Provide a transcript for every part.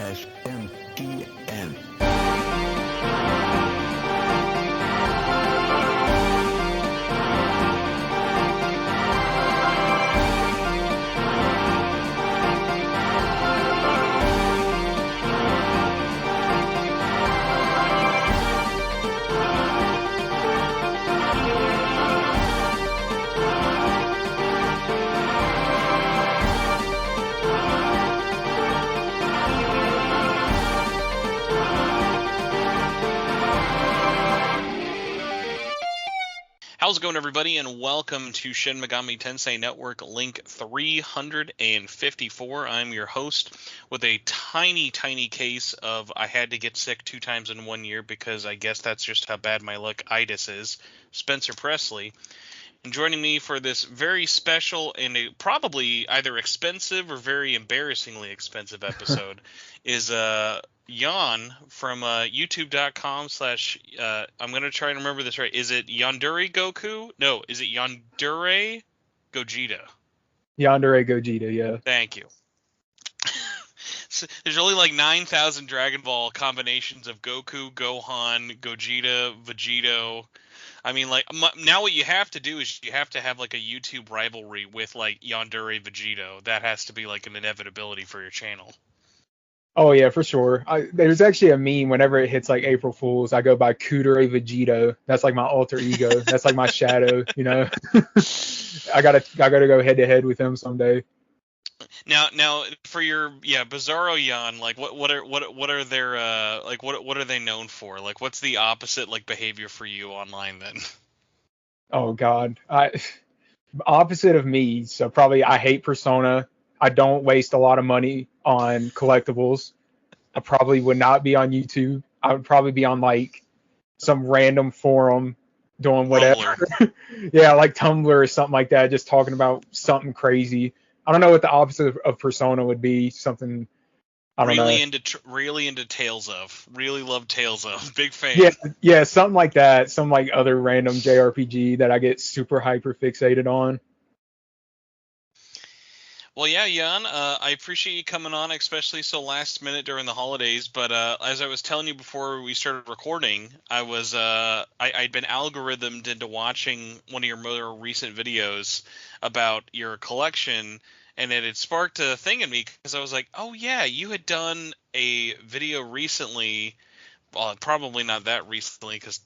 SMTN. How's it going, everybody, and welcome to Shin Megami Tensei Network link 354. I'm your host with a tiny case of I had to get sick 2 times in 1 year because I guess that's just how bad my luck itis is, Spencer Presley. And joining me for this very special and probably either expensive or very embarrassingly expensive episode is Jan from youtube.com / I'm going to try and remember this right. Is it Yandere Goku? No, is it Yandere Gogeta? Yandere Gogeta, yeah. Thank you. So there's only like 9,000 Dragon Ball combinations of Goku, Gohan, Gogeta, Vegito. I mean, like, now what you have to do is you have to have, like, a YouTube rivalry with, like, Yandere Vegito. That has to be, like, an inevitability for your channel. Oh, yeah, for sure. There's actually a meme whenever it hits, like, April Fools. I go by Kudere Vegito. That's, like, my alter ego. That's, like, my shadow, you know? I gotta go head-to-head with him someday. Now, for your Bizarro Yan, like, what are their like what are they known for? Like, what's the opposite like behavior for you online then? Oh God, opposite of me. So probably I hate Persona. I don't waste a lot of money on collectibles. I probably would not be on YouTube. I would probably be on like some random forum doing whatever. Yeah, like Tumblr or something like that, just talking about something crazy. I don't know what the opposite of Persona would be. Something I don't know. Really into Tales of. Really love Tales of. Big fan. Yeah, something like that. Some like other random JRPG that I get super hyper fixated on. Well, yeah, Jan, I appreciate you coming on, especially so last minute during the holidays. But as I was telling you before we started recording, I'd been algorithmed into watching one of your more recent videos about your collection, and it had sparked a thing in me because I was like, oh yeah, you had done a video recently. Well, probably not that recently because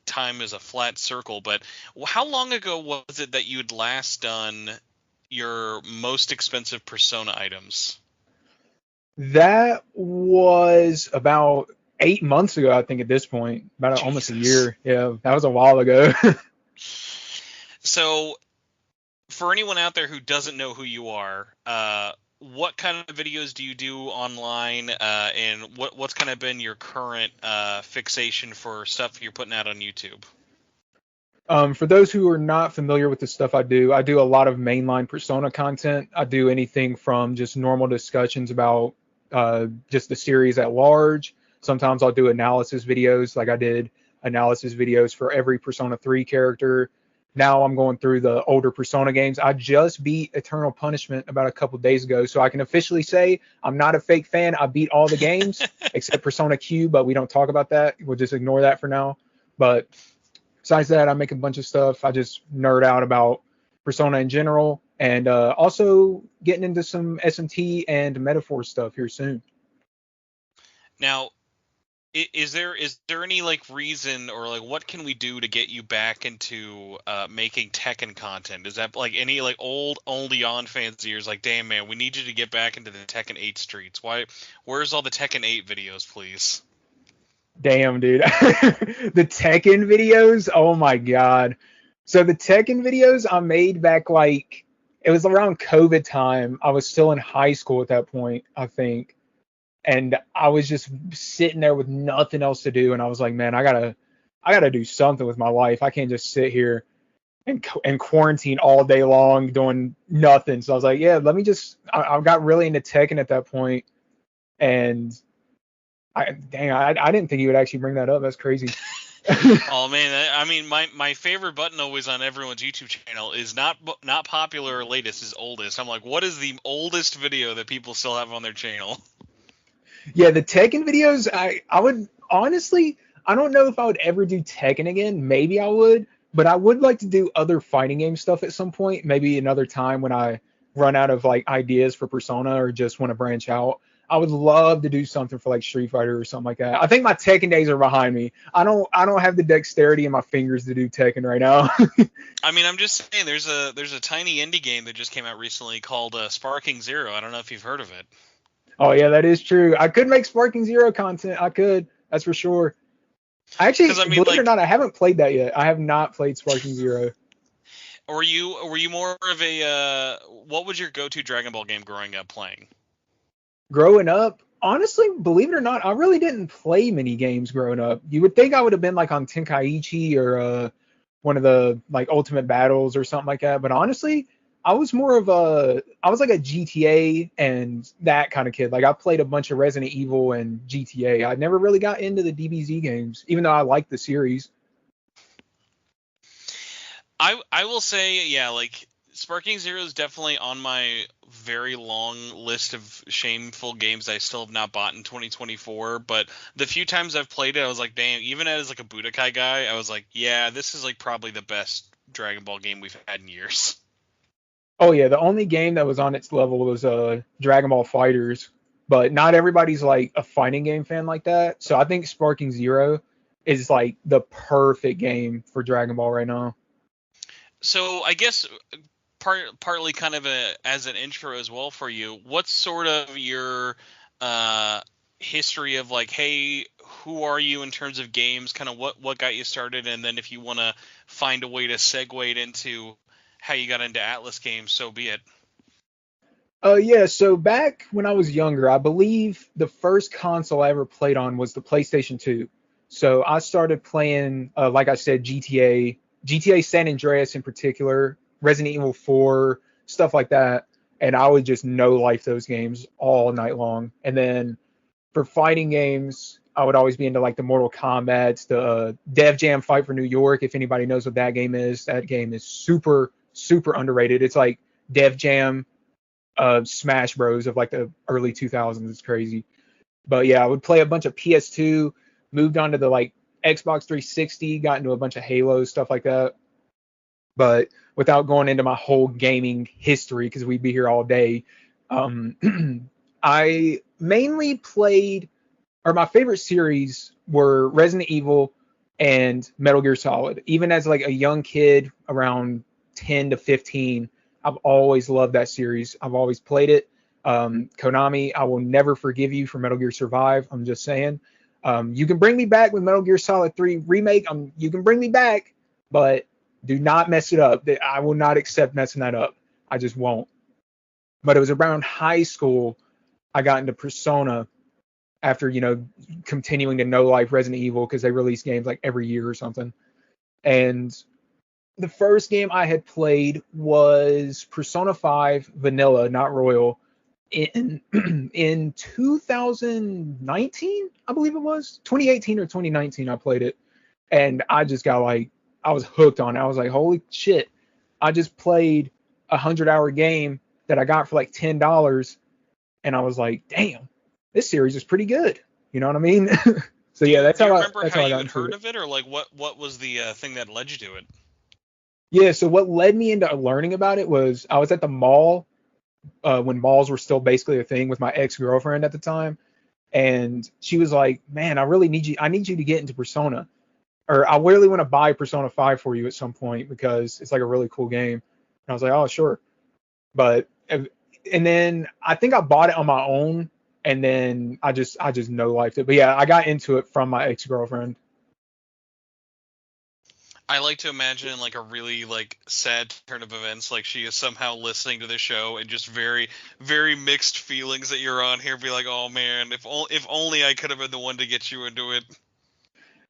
time is a flat circle. But how long ago was it that you had last done your most expensive Persona items? That was about 8 months ago, I think, at this point. About almost a year. Yeah, that was a while ago. So, for anyone out there who doesn't know who you are, what kind of videos do you do online, and what's kind of been your current fixation for stuff you're putting out on YouTube? For those who are not familiar with the stuff I do a lot of mainline Persona content. I do anything from just normal discussions about just the series at large. Sometimes I'll do analysis videos, like I did analysis videos for every Persona 3 character. Now I'm going through the older Persona games. I just beat Eternal Punishment about a couple days ago, so I can officially say I'm not a fake fan. I beat all the games except Persona Q, but we don't talk about that. We'll just ignore that for now. But besides that, I make a bunch of stuff. I just nerd out about Persona in general, and also getting into some SMT and metaphor stuff here soon. Now, is there any like reason or like what can we do to get you back into making Tekken content? Is that like any like old Eon fans' ears like, damn man, we need you to get back into the Tekken 8 streets? Where's all the Tekken 8 videos, please? Damn, dude. The Tekken videos, oh my God. So the Tekken videos I made back, like, it was around COVID time. I was still in high school at that point, I think. And I was just sitting there with nothing else to do. And I was like, man, I gotta do something with my life. I can't just sit here and quarantine all day long doing nothing. So I was like, yeah, I got really into Tekken at that point. And I didn't think you would actually bring that up. That's crazy. Oh man, I mean, my favorite button always on everyone's YouTube channel is not popular or latest, is oldest. I'm like, what is the oldest video that people still have on their channel? Yeah, the Tekken videos, I would honestly, I don't know if I would ever do Tekken again. Maybe I would, but I would like to do other fighting game stuff at some point. Maybe another time when I run out of like ideas for Persona or just want to branch out. I would love to do something for like Street Fighter or something like that. I think my Tekken days are behind me. I don't have the dexterity in my fingers to do Tekken right now. I mean, I'm just saying, there's a tiny indie game that just came out recently called Sparking Zero. I don't know if you've heard of it. Oh yeah, that is true. I could make Sparking Zero content. I could. That's for sure. I actually, Because I mean, believe it or like, not, I haven't played that yet. I have not played Sparking Zero. were you more of a what was your go-to Dragon Ball game growing up playing? Growing up, honestly, believe it or not, I really didn't play many games growing up. You would think I would have been like on Tenkaichi or one of the like Ultimate Battles or something like that. But honestly, I was like a GTA and that kind of kid. Like I played a bunch of Resident Evil and GTA. I never really got into the DBZ games, even though I liked the series. I will say, yeah, like Sparking Zero is definitely on my very long list of shameful games I still have not bought in 2024. But the few times I've played it, I was like, damn. Even as like a Budokai guy, I was like, yeah, this is like probably the best Dragon Ball game we've had in years. Oh yeah, the only game that was on its level was Dragon Ball Fighters, but not everybody's like a fighting game fan like that. So I think Sparking Zero is like the perfect game for Dragon Ball right now. So I guess partly kind of as an intro as well for you. What's sort of your uh, history of like, hey, who are you in terms of games? Kind of what got you started, and then if you want to find a way to segue it into how you got into Atlus games, so be it. Yeah, so back when I was younger, I believe the first console I ever played on was the PlayStation 2. So I started playing, like I said, GTA San Andreas in particular, Resident Evil 4, stuff like that. And I would just no life those games all night long. And then for fighting games, I would always be into like the Mortal Kombat's, the Dev Jam Fight for New York. If anybody knows what that game is super, super underrated. It's like Dev Jam Smash Bros of like the early 2000s. It's crazy. But yeah, I would play a bunch of PS2, moved on to the like Xbox 360, got into a bunch of Halo stuff like that. But without going into my whole gaming history, because we'd be here all day, um, I mainly played, or my favorite series were Resident Evil and Metal Gear Solid. Even as like a young kid, around 10 to 15, I've always loved that series. I've always played it. Konami, I will never forgive you for Metal Gear Survive. I'm just saying. You can bring me back with Metal Gear Solid 3 remake. You can bring me back, but do not mess it up. I will not accept messing that up. I just won't. But it was around high school I got into Persona after, continuing to know life Resident Evil because they release games like every year or something. And the first game I had played was Persona 5 Vanilla, not Royal, in in 2019, I believe it was 2018 or 2019. I played it, and I just got like I was hooked on it. I was like, holy shit! I just played a 100-hour game that I got for like $10, and I was like, damn, this series is pretty good. You know what I mean? So yeah, Do you remember that's how how I you got had into heard it. of it, or like what was the thing that led you to it? Yeah, so what led me into learning about it was I was at the mall when malls were still basically a thing with my ex-girlfriend at the time, and she was like, "Man, I need you to get into Persona, or I really want to buy Persona 5 for you at some point because it's like a really cool game." And I was like, "Oh, sure." But and then I think I bought it on my own, and then I just no liked it. But yeah, I got into it from my ex-girlfriend. I like to imagine like a really like sad turn of events, like she is somehow listening to the show and just very, very mixed feelings that you're on here. Be like, oh man, if only I could have been the one to get you into it.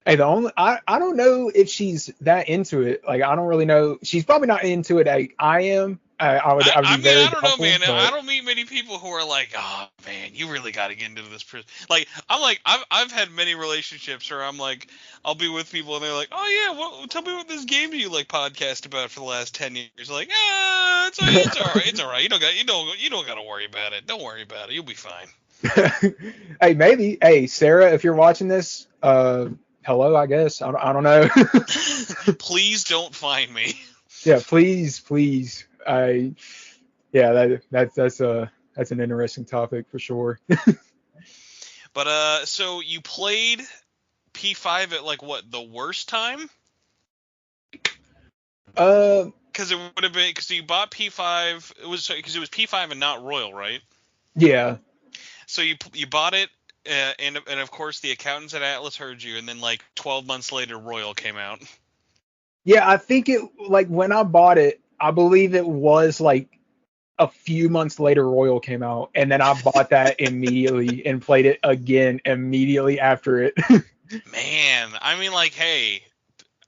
Hey, the only I don't know if she's that into it. Like I don't really know. She's probably not into it like I am. I would I be mean, very I don't know, doubtful, man. I but don't meet many people who are like, oh man, you really got to get into this. Like, I'm like, I've had many relationships where I'm like, I'll be with people and they're like, oh yeah, tell me what this game do you like podcast about for the last 10 years? Like, it's all right, it's all right. You don't got to worry about it. Don't worry about it. You'll be fine. Hey, maybe. Hey, Sarah, if you're watching this, hello, I guess. I don't know. Please don't find me. Yeah, please, please. Yeah, that's an interesting topic for sure. But so you played P5 at like what, the worst time? Uh, Because it would have been, because you bought P5. It was because it was P5 and not Royal, right? yeah, So you bought it, and of course the accountants at Atlus heard you, and then like 12 months later, Royal came out. yeah. I think it like when I bought it, I believe it was like a few months later Royal came out, and then I bought that immediately and played it again immediately after it. Man, I mean, like, hey,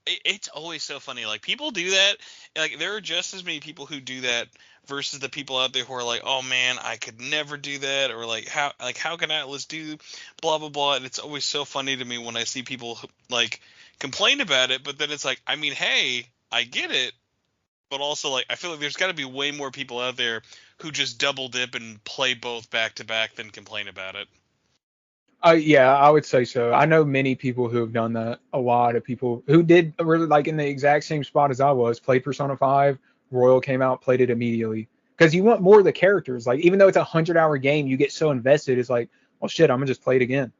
it's always so funny. Like, people do that. Like, there are just as many people who do that versus the people out there who are like, oh man, I could never do that, or like how can Atlas do blah blah blah. And it's always so funny to me when I see people like complain about it, but then it's like, I mean, hey, I get it, but also like I feel like there's got to be way more people out there who just double dip and play both back to back than complain about it. Yeah, I would say so. I know many people who have done that. A lot of people who did really like in the exact same spot as I was, played Persona 5, Royal came out, played it immediately. Because you want more of the characters. Like even though it's a 100-hour game, you get so invested. It's like, well, shit, I'm gonna just play it again.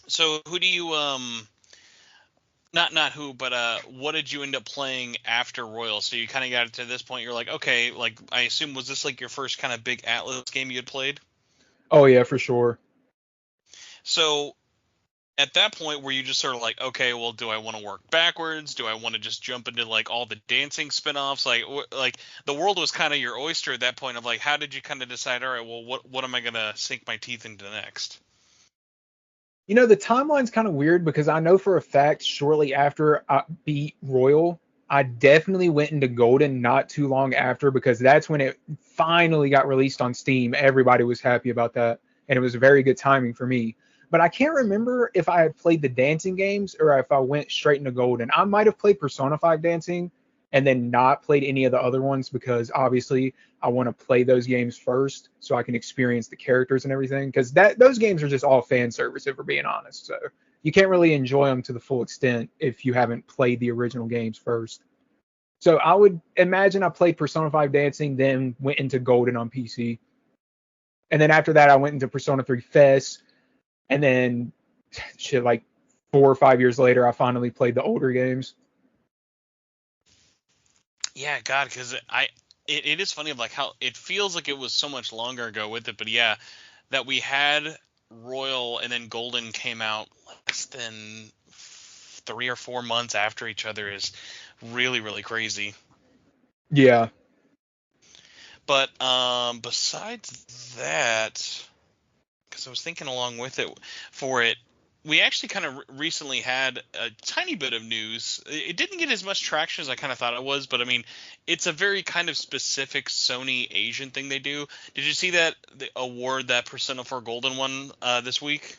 So who do you not who, but what did you end up playing after Royal? So you kind of got to this point, you're like, okay, like I assume was this like your first kind of big Atlas game you had played? Oh yeah, for sure. So at that point, were you just sort of like, okay, well, do I want to work backwards? Do I want to just jump into like all the dancing spin-offs? Like the world was kind of your oyster at that point of like, how did you kind of decide, all right, well, what am I gonna sink my teeth into next? You know, the timeline's kind of weird because I know for a fact shortly after I beat Royal, I definitely went into Golden not too long after because that's when it finally got released on Steam. Everybody was happy about that, and it was very good timing for me. But I can't remember if I had played the dancing games or if I went straight into Golden. I might have played Persona 5 Dancing and then not played any of the other ones because obviously I want to play those games first so I can experience the characters and everything. Because those games are just all fan service, if we're being honest. So you can't really enjoy them to the full extent if you haven't played the original games first. So I would imagine I played Persona 5 Dancing, then went into Golden on PC, and then after that I went into Persona 3 Fest, and then shit like 4 or 5 years later I finally played the older games. Yeah, God, because it is funny of like how it feels like it was so much longer ago with it, but yeah, that we had Royal and then Golden came out less than 3 or 4 months after each other is really, really crazy. Yeah. But besides that, because I was thinking along with it for it, we actually kind of recently had a tiny bit of news. It didn't get as much traction as I kind of thought it was, but I mean, it's a very kind of specific Sony Asian thing they do. Did you see that the award that Persona 4 Golden won this week?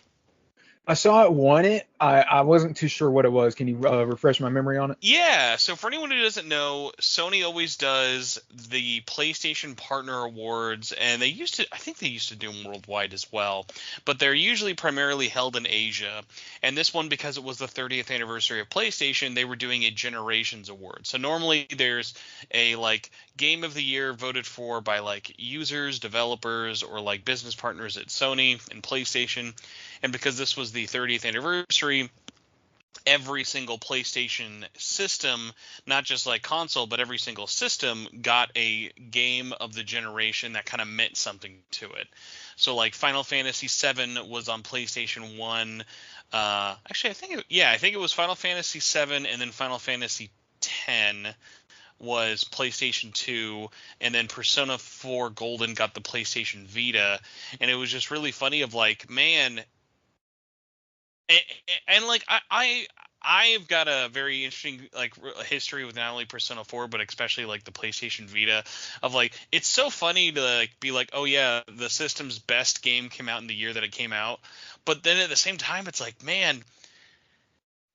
I saw it won it. I wasn't too sure what it was. Can you refresh my memory on it? Yeah, so for anyone who doesn't know, Sony always does the PlayStation Partner Awards, and I think they used to do them worldwide as well, but they're usually primarily held in Asia. And this one, because it was the 30th anniversary of PlayStation, they were doing a Generations Award. So normally there's a like Game of the Year voted for by like users, developers, or like business partners at Sony and PlayStation. And because this was the 30th anniversary, every single PlayStation system, not just like console, but every single system got a game of the generation that kind of meant something to it. So like Final Fantasy VII was on PlayStation 1. Actually, I think it was Final Fantasy VII, and then Final Fantasy X was PlayStation 2, and then Persona 4 Golden got the PlayStation Vita. And it was just really funny of like, man, and, and like I've got a very interesting like history with not only Persona 4 but especially like the PlayStation Vita of like it's so funny to like be like, oh yeah, the system's best game came out in the year that it came out, but then at the same time it's like, man,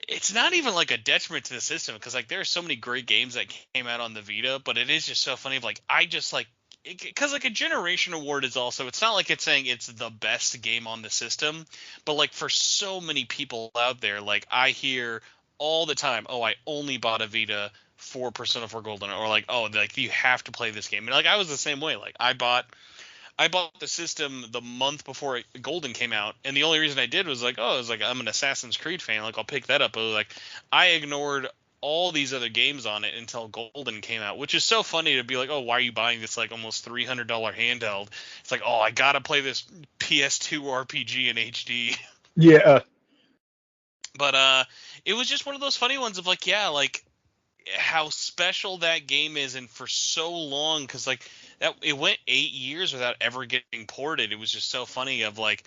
it's not even like a detriment to the system because like there are so many great games that came out on the Vita, but it is just so funny of like I just like because like a generation award is also, it's not like it's saying it's the best game on the system, but like for so many people out there, like I hear all the time, oh, I only bought a Vita for Persona 4 Golden, or like, oh, like you have to play this game. And like I was the same way. Like I bought the system the month before Golden came out, and the only reason I did was like, oh, it was like I'm an Assassin's Creed fan, like I'll pick that up. But like I ignored all these other games on it until Golden came out, which is so funny to be like, oh, why are you buying this like almost $300 handheld? It's like, oh, I gotta play this PS2 RPG in HD. Yeah. But it was just one of those funny ones of like, yeah, like how special that game is, and for so long, because like that it went 8 years without ever getting ported. It was just so funny of like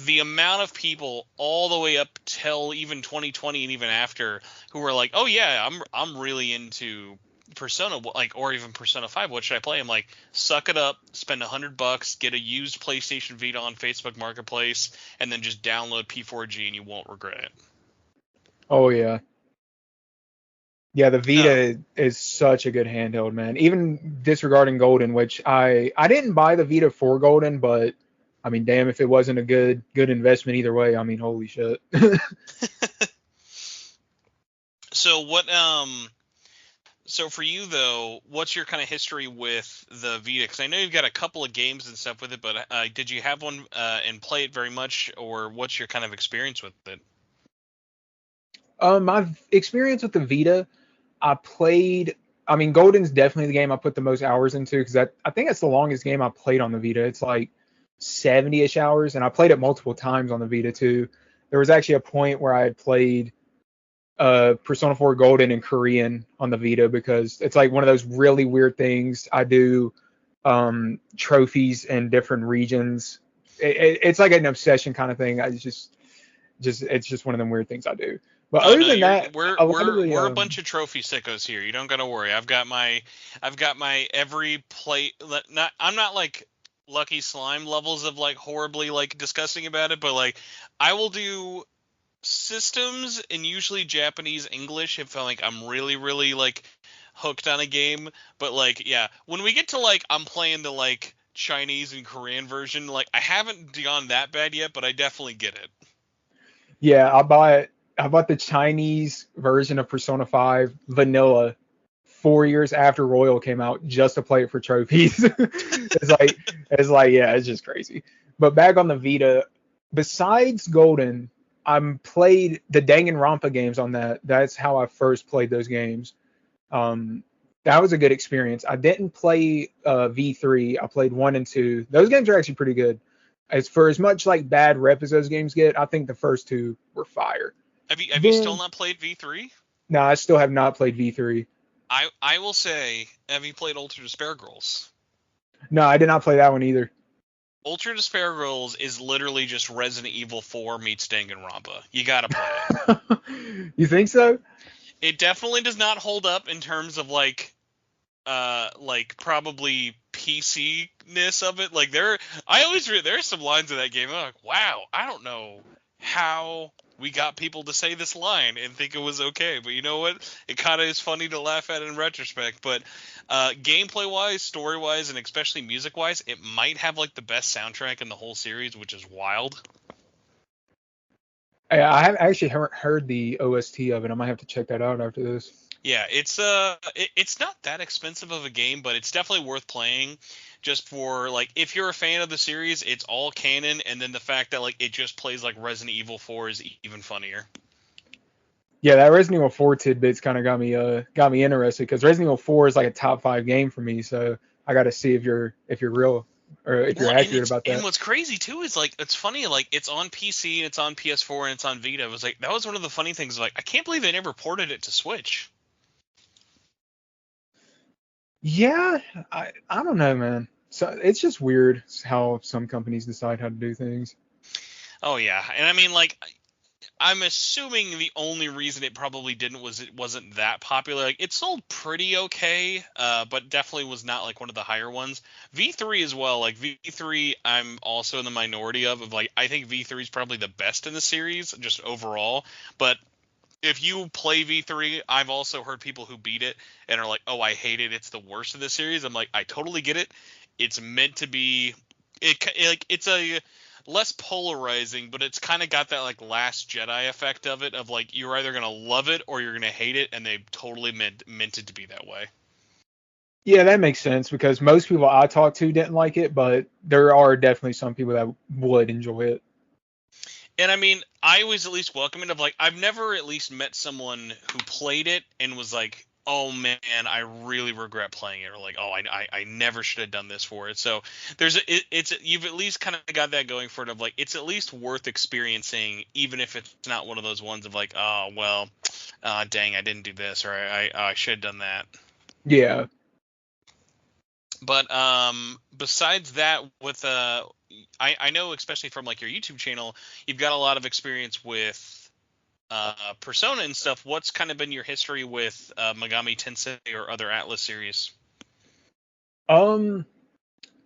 the amount of people all the way up till even 2020 and even after who were like, oh yeah, I'm really into Persona, like, or even Persona 5. What should I play? I'm like, suck it up, spend $100, get a used PlayStation Vita on Facebook Marketplace, and then just download P4G, and you won't regret it. Oh yeah. Yeah, the Oh, Vita is such a good handheld, man. Even disregarding Golden, which I didn't buy the Vita for Golden, but I mean, damn, if it wasn't a good investment either way, I mean, holy shit. so what? So for you though, what's your kind of history with the Vita? Because I know you've got a couple of games and stuff with it, but did you have one and play it very much, or what's your kind of experience with it? My experience with the Vita, I played. I mean, Golden's definitely the game I put the most hours into because I think that's the longest game I played on the Vita. It's like 70-ish hours, and I played it multiple times on the Vita too. There was actually a point where I had played Persona 4 Golden in Korean on the Vita because it's like one of those really weird things. I do trophies in different regions. It's like an obsession kind of thing. I just it's just one of them weird things I do. But Oh other no, than you're that, we're a lot of we're the we're a bunch of trophy sickos here. You don't gotta worry. I've got my every play. Not I'm not like Lucky Slime levels of like horribly like disgusting about it, but like I will do systems and usually Japanese English if I'm really really like hooked on a game. But like yeah, when we get to like I'm playing the like Chinese and Korean version, like I haven't gone that bad yet, but I definitely get it. yeah, I bought the Chinese version of Persona 5 vanilla 4 years after Royal came out just to play it for trophies. It's like yeah, it's just crazy. But back on the Vita, besides Golden, I'm played the Danganronpa games on that. That's how I first played those games. Um, that was a good experience. I didn't play V3. I played 1 and 2. Those games are actually pretty good. As much like bad rep as those games get, I think the first two were fire. Have you still Then not played V3? no, I still have not played V3. I will say, have you played Ultra Despair Girls? No, I did not play that one either. Ultra Despair Girls is literally just Resident Evil 4 meets Danganronpa. You gotta play it. You think so? It definitely does not hold up in terms of like probably PC ness of it. Like I always read there's some lines in that game. I'm like, wow, I don't know how we got people to say this line and think it was okay, but you know what? It kind of is funny to laugh at in retrospect. But gameplay wise, story wise, and especially music wise, it might have like the best soundtrack in the whole series, which is wild. I have actually heard the OST of it. I might have to check that out after this. Yeah, it's not that expensive of a game, but it's definitely worth playing just for like if you're a fan of the series, it's all canon, and then the fact that like it just plays like Resident Evil 4 is even funnier. Yeah, that Resident Evil 4 tidbits kind of got me interested because Resident Evil 4 is like a top 5 game for me. So I got to see if you're real or if you're Well, accurate about and that. what's crazy too is like it's funny like it's on PC and it's on PS4 and it's on Vita. It was like that was one of the funny things. Like I can't believe they never ported it to Switch. Yeah, I don't know, man. So it's just weird how some companies decide how to do things. Oh yeah, and I mean like I'm assuming the only reason it probably didn't was it wasn't that popular. Like it sold pretty okay, but definitely was not like one of the higher ones. V3 as well. Like V3, I'm also in the minority of like I think V3 is probably the best in the series just overall. But if you play V3, I've also heard people who beat it and are like, "Oh, I hate it. It's the worst of the series." I'm like, I totally get it. It's meant to be. Like it's a less polarizing, but it's kind of got that like Last Jedi effect of it, of like you're either gonna love it or you're gonna hate it, and they totally meant it to be that way. Yeah, that makes sense because most people I talked to didn't like it, but there are definitely some people that would enjoy it. And I mean, I always at least welcome it. Of like, I've never at least met someone who played it and was like, "Oh man, I really regret playing it," or like, "Oh, I never should have done this for it." So there's it's you've at least kind of got that going for it. Of like, it's at least worth experiencing, even if it's not one of those ones of like, "Oh well, dang, I didn't do this," or I should have done that. Yeah. But besides that, with I know especially from like your YouTube channel, you've got a lot of experience with Persona and stuff. What's kind of been your history with Megami Tensei or other Atlus series? Um,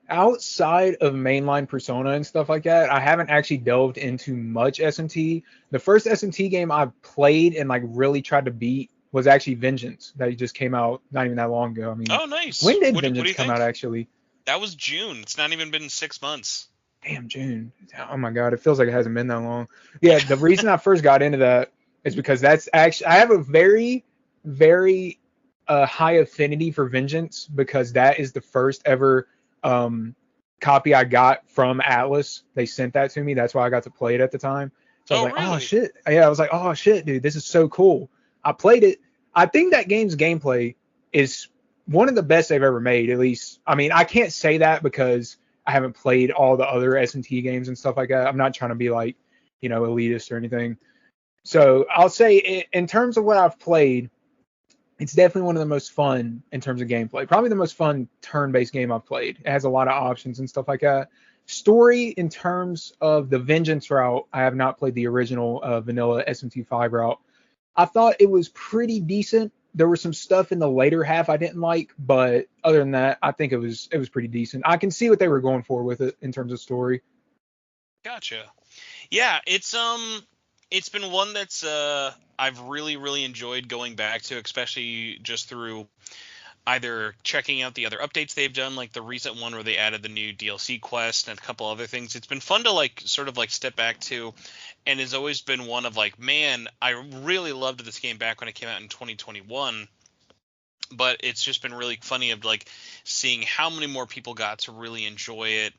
Outside of mainline Persona and stuff like that, I haven't actually delved into much SMT. The first SMT game I played and like really tried to beat was actually Vengeance that just came out not even that long ago. I mean, Oh, nice. when did What do Vengeance you come out think? actually? That was June. It's not even been 6 months. Damn, June. Oh my God, it feels like it hasn't been that long. Yeah, the reason I first got into that is because that's actually I have a very, very high affinity for Vengeance because that is the first ever copy I got from Atlus. They sent that to me. That's why I got to play it at the time. So I was Oh, like, oh really? shit. Yeah, I was like, oh shit, dude, this is so cool. I played it. I think that game's gameplay is one of the best they've ever made. At least, I mean, I can't say that because I haven't played all the other S&T games and stuff like that. I'm not trying to be like, elitist or anything. So I'll say in terms of what I've played, it's definitely one of the most fun in terms of gameplay. Probably the most fun turn-based game I've played. It has a lot of options and stuff like that. Story in terms of the Vengeance route, I have not played the original vanilla SMT5 route. I thought it was pretty decent. There was some stuff in the later half I didn't like, but other than that, I think it was pretty decent. I can see what they were going for with it in terms of story. Gotcha. Yeah, it's been one that's I've really enjoyed going back to, especially just through either checking out the other updates they've done, like the recent one where they added the new DLC quest and a couple other things. It's been fun to like sort of like step back to, and has always been one of like, man, I really loved this game back when it came out in 2021. But it's just been really funny of like seeing how many more people got to really enjoy it.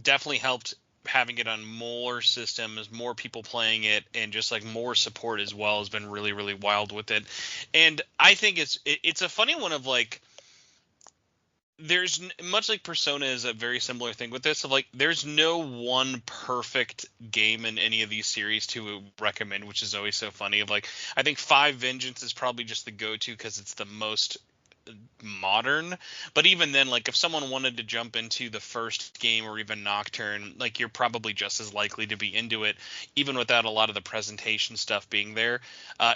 Definitely helped having it on more systems, more people playing it, and just like more support as well has been really wild with it. And I think it's a funny one of like there's much like Persona is a very similar thing with this of like there's no one perfect game in any of these series to recommend, which is always so funny of like I think 5 Vengeance is probably just the go-to because it's the most modern, but even then like if someone wanted to jump into the first game or even Nocturne, like you're probably just as likely to be into it even without a lot of the presentation stuff being there.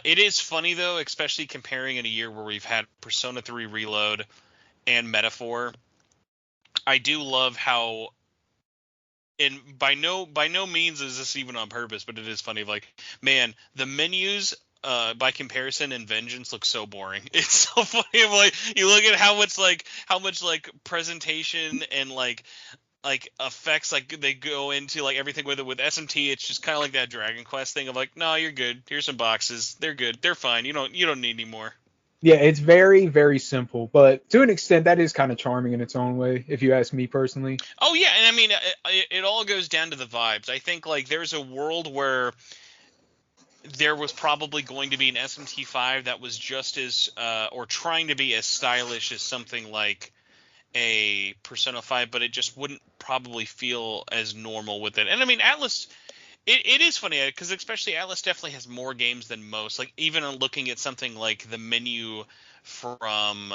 It is funny though, especially comparing in a year where we've had Persona 3 Reload and Metaphor. I do love how, and by no means is this even on purpose, but it is funny. Like, man, the menus by comparison in Vengeance look so boring. It's so funny. Like you look at how much presentation and like effects like they go into like everything with it with SMT. It's just kind of like that Dragon Quest thing of like, no, you're good. Here's some boxes. They're good. They're fine. You don't need any more. Yeah, it's very, very simple, but to an extent, that is kind of charming in its own way, if you ask me personally. Oh yeah, and I mean it all goes down to the vibes. I think like there's a world where there was probably going to be an SMT5 that was just as or trying to be as stylish as something like a Persona 5, but it just wouldn't probably feel as normal with it. And I mean Atlus, it is funny because especially Atlus definitely has more games than most. Like even on looking at something like the menu from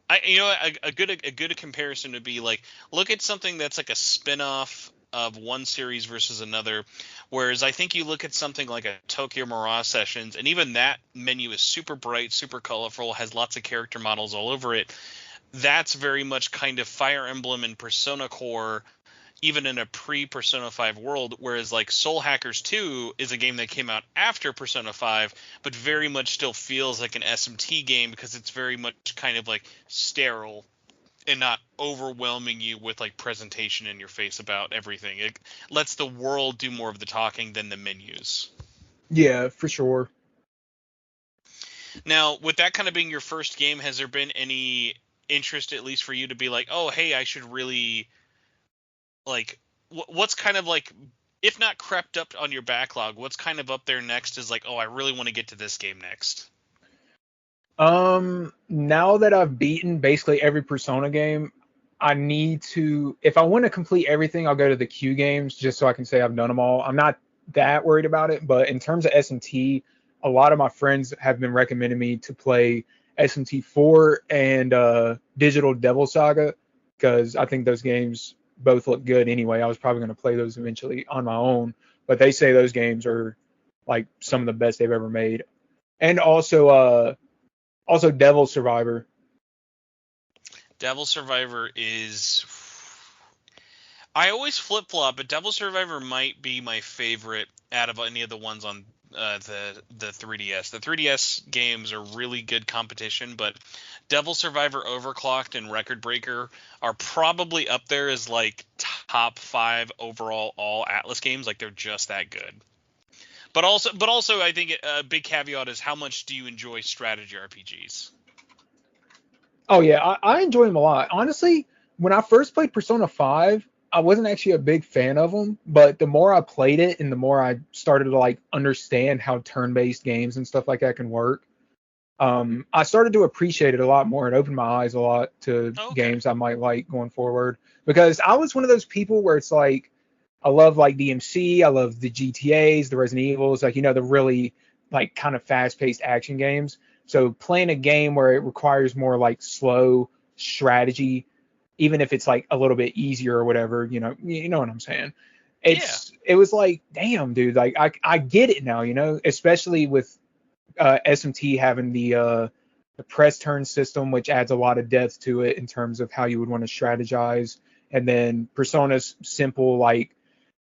a good comparison would be like look at something that's like a spin-off of one series versus another, whereas I think you look at something like a Tokyo Mirage Sessions, and even that menu is super bright, super colorful, has lots of character models all over it. That's very much kind of Fire Emblem and Persona Core even in a pre-Persona 5 world, whereas like Soul Hackers 2 is a game that came out after Persona 5, but very much still feels like an SMT game because it's very much kind of like sterile and not overwhelming you with like presentation in your face about everything. It lets the world do more of the talking than the menus. Yeah, for sure. Now, with that kind of being your first game, has there been any interest, at least for you, to be like, oh, hey, I should really like, what's kind of like, if not crept up on your backlog, what's kind of up there next is like, oh, I really want to get to this game next. Now that I've beaten basically every Persona game, I need to, if I want to complete everything, I'll go to the Q games just so I can say I've done them all. I'm not that worried about it, but in terms of SMT, a lot of my friends have been recommending me to play SMT 4 and Digital Devil Saga because I think those games both look good anyway. I was probably going to play those eventually on my own, but they say those games are like some of the best they've ever made. And also Devil Survivor. Devil Survivor is. I always flip flop, but Devil Survivor might be my favorite out of any of the ones on the 3DS. The 3DS games are really good competition, but Devil Survivor Overclocked and Record Breaker are probably up there as like top 5 overall all Atlus games. Like they're just that good. But also, I think a big caveat is how much do you enjoy strategy RPGs? Oh yeah, I enjoy them a lot. Honestly, when I first played Persona 5, I wasn't actually a big fan of them, but the more I played it and the more I started to like understand how turn-based games and stuff like that can work, I started to appreciate it a lot more. It opened my eyes a lot to Oh, okay. games I might like going forward. Because I was one of those people where it's like I love like DMC, I love the GTAs, the Resident Evils, like the really like kind of fast-paced action games. So playing a game where it requires more like slow strategy, even if it's like a little bit easier or whatever, you know what I'm saying. Yeah. It was like, damn, dude, like I get it now, especially with SMT having the press turn system, which adds a lot of depth to it in terms of how you would want to strategize. And then Persona's simple, like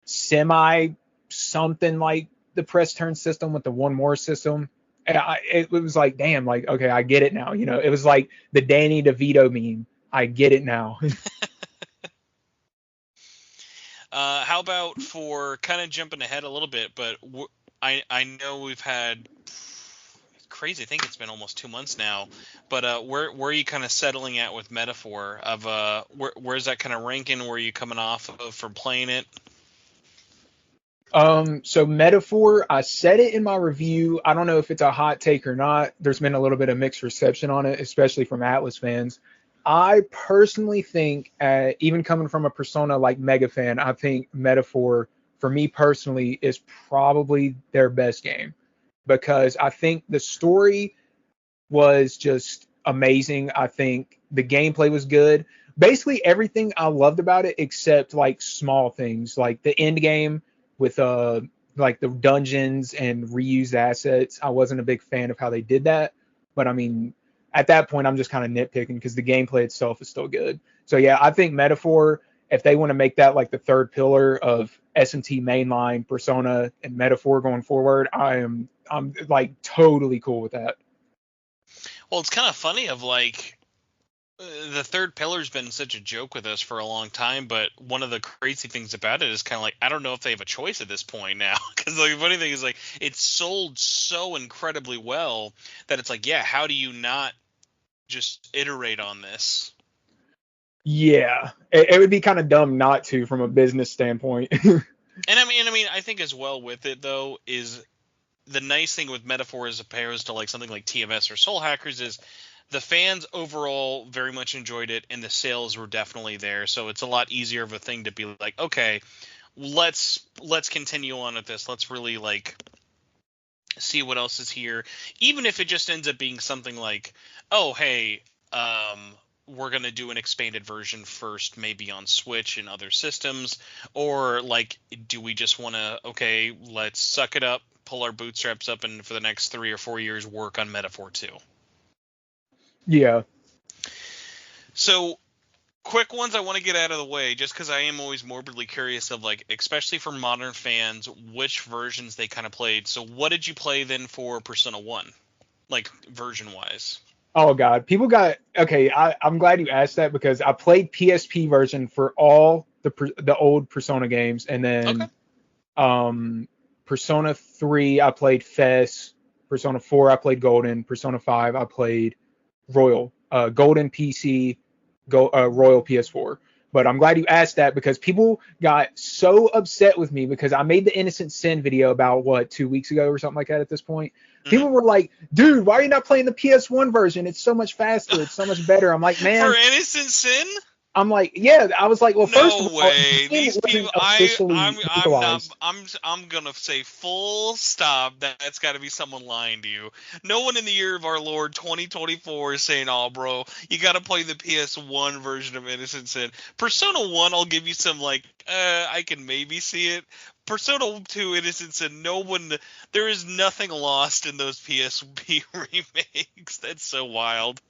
semi something like the press turn system with the one more system. And it was like, damn, like, okay, I get it now. It was like the Danny DeVito meme. I get it now. How about for kind of jumping ahead a little bit, but I know we've had crazy. I think it's been almost 2 months now. But where are you kind of settling at with Metaphor? Of where's that kind of ranking? Where are you coming off of from playing it? So Metaphor, I said it in my review. I don't know if it's a hot take or not. There's been a little bit of mixed reception on it, especially from Atlus fans. I personally think, even coming from a Persona like mega fan, I think Metaphor, for me personally, is probably their best game because I think the story was just amazing. I think the gameplay was good. Basically everything I loved about it except like small things like the end game with like the dungeons and reused assets. I wasn't a big fan of how they did that, but I mean at that point I'm just kind of nitpicking because the gameplay itself is still good. So yeah, I think Metaphor, if they want to make that like the third pillar of SMT mainline Persona and Metaphor going forward, I'm like totally cool with that. Well, it's kind of funny of like the third pillar's been such a joke with us for a long time, but one of the crazy things about it is kind of like I don't know if they have a choice at this point now because the funny thing is like it's sold so incredibly well that it's like, yeah, how do you not just iterate on this? Yeah, it would be kind of dumb not to from a business standpoint. And I mean, I think as well with it though is the nice thing with Metaphor as opposed to like something like TMS or Soul Hackers is the fans overall very much enjoyed it and the sales were definitely there. So it's a lot easier of a thing to be like, okay, let's continue on with this. Let's really like see what else is here, even if it just ends up being something like, oh hey, we're gonna do an expanded version first, maybe on Switch and other systems, or like, do we just want to, okay, let's suck it up, pull our bootstraps up, and for the next 3 or 4 years work on Metaphor 2. Yeah. So quick ones I want to get out of the way, just because I am always morbidly curious of, like, especially for modern fans, which versions they kind of played. So what did you play then for Persona 1, like, version-wise? Oh God, people got okay. I'm glad you asked that because I played PSP version for all the old Persona games, and Okay. then Persona 3 I played FES, Persona 4 I played Golden, Persona 5 I played Royal, Golden PC, Royal PS4. But I'm glad you asked that because people got so upset with me because I made the Innocent Sin video about what 2 weeks ago or something like that. At this point, Hmm. people were like, "Dude, why are you not playing the PS1 version? It's so much faster. It's so much better." I'm like, For "Man." Innocent Sin? I'm like, yeah. I was like, well, first of No all, the way. game These people, wasn't officially I'm not, localized. I'm gonna say full stop. That's got to be someone lying to you. No one in the year of our Lord 2024 is saying, "Oh, bro, you got to play the PS1 version of Innocent Sin." Persona 1, I'll give you some, like, I can maybe see it. Persona 2, Innocent Sin, no one, there is nothing lost in those PSP remakes. That's so wild.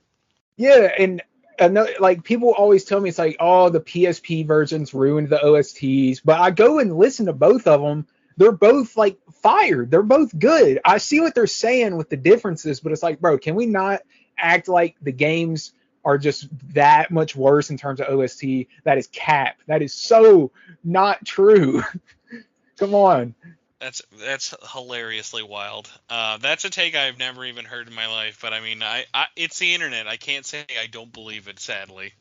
Yeah, and another, like people always tell me it's like, oh, the PSP versions ruined the OSTs, but I go and listen to both of them. They're both like fire. They're both good. I see what they're saying with the differences, but it's like, bro, can we not act like the games are just that much worse in terms of OST? That is cap. That is so not true. Come on. That's hilariously wild. That's a take I've never even heard in my life. But I mean, it's the internet. I can't say I don't believe it. Sadly.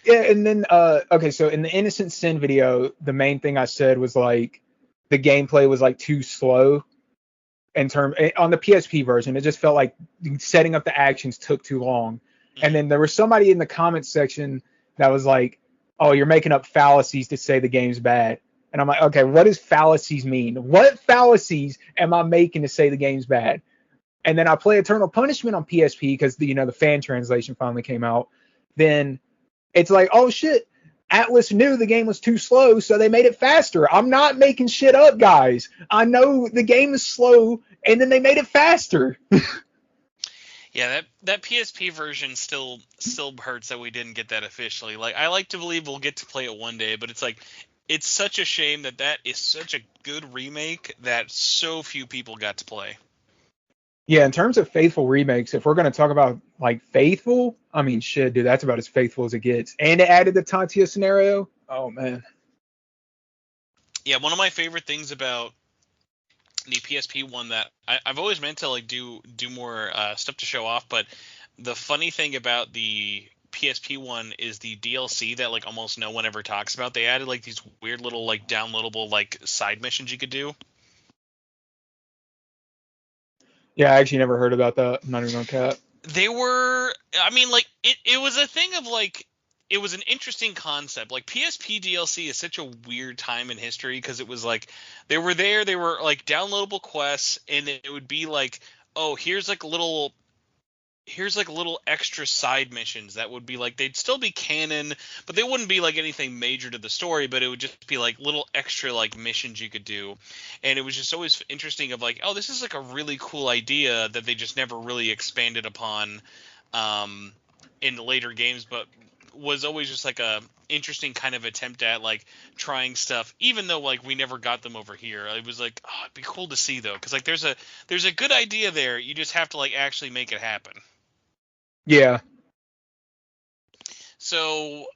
Yeah, and then okay, so in the Innocent Sin video, the main thing I said was like the gameplay was like too slow in term on the PSP version. It just felt like setting up the actions took too long. And Hmm. then there was somebody in the comments section that was like, "Oh, you're making up fallacies to say the game's bad." And I'm like, "Okay, what does fallacies mean? What fallacies am I making to say the game's bad?" And then I play Eternal Punishment on PSP because the fan translation finally came out. Then it's like, oh shit, Atlus knew the game was too slow, so they made it faster. I'm not making shit up, guys. I know the game is slow, and then they made it faster. Yeah, that PSP version still hurts that we didn't get that officially. Like, I like to believe we'll get to play it one day, but it's like, it's such a shame that is such a good remake that so few people got to play. Yeah, in terms of faithful remakes, if we're gonna talk about like faithful, I mean shit, dude, that's about as faithful as it gets. And it added the Tantia scenario. Oh man. Yeah, one of my favorite things about the PSP one that I've always meant to, like, do more stuff to show off, but the funny thing about the PSP one is the DLC that, like, almost no one ever talks about. They added, like, these weird little, like, downloadable, like, side missions you could do. Yeah, I actually never heard about that. I'm not even gonna cap. They were, I mean, like, it was a thing of, like, it was an interesting concept. Like, PSP DLC is such a weird time in history because it was like they were like downloadable quests, and it would be like, oh, here's like little extra side missions that would be like, they'd still be canon, but they wouldn't be like anything major to the story, but it would just be like little extra like missions you could do. And it was just always interesting of like, oh, this is like a really cool idea that they just never really expanded upon um in the later games, but was always just like a interesting kind of attempt at like trying stuff, even though like we never got them over here. It was like, oh, it'd be cool to see though, because like there's a good idea there, you just have to like actually make it happen. Yeah. So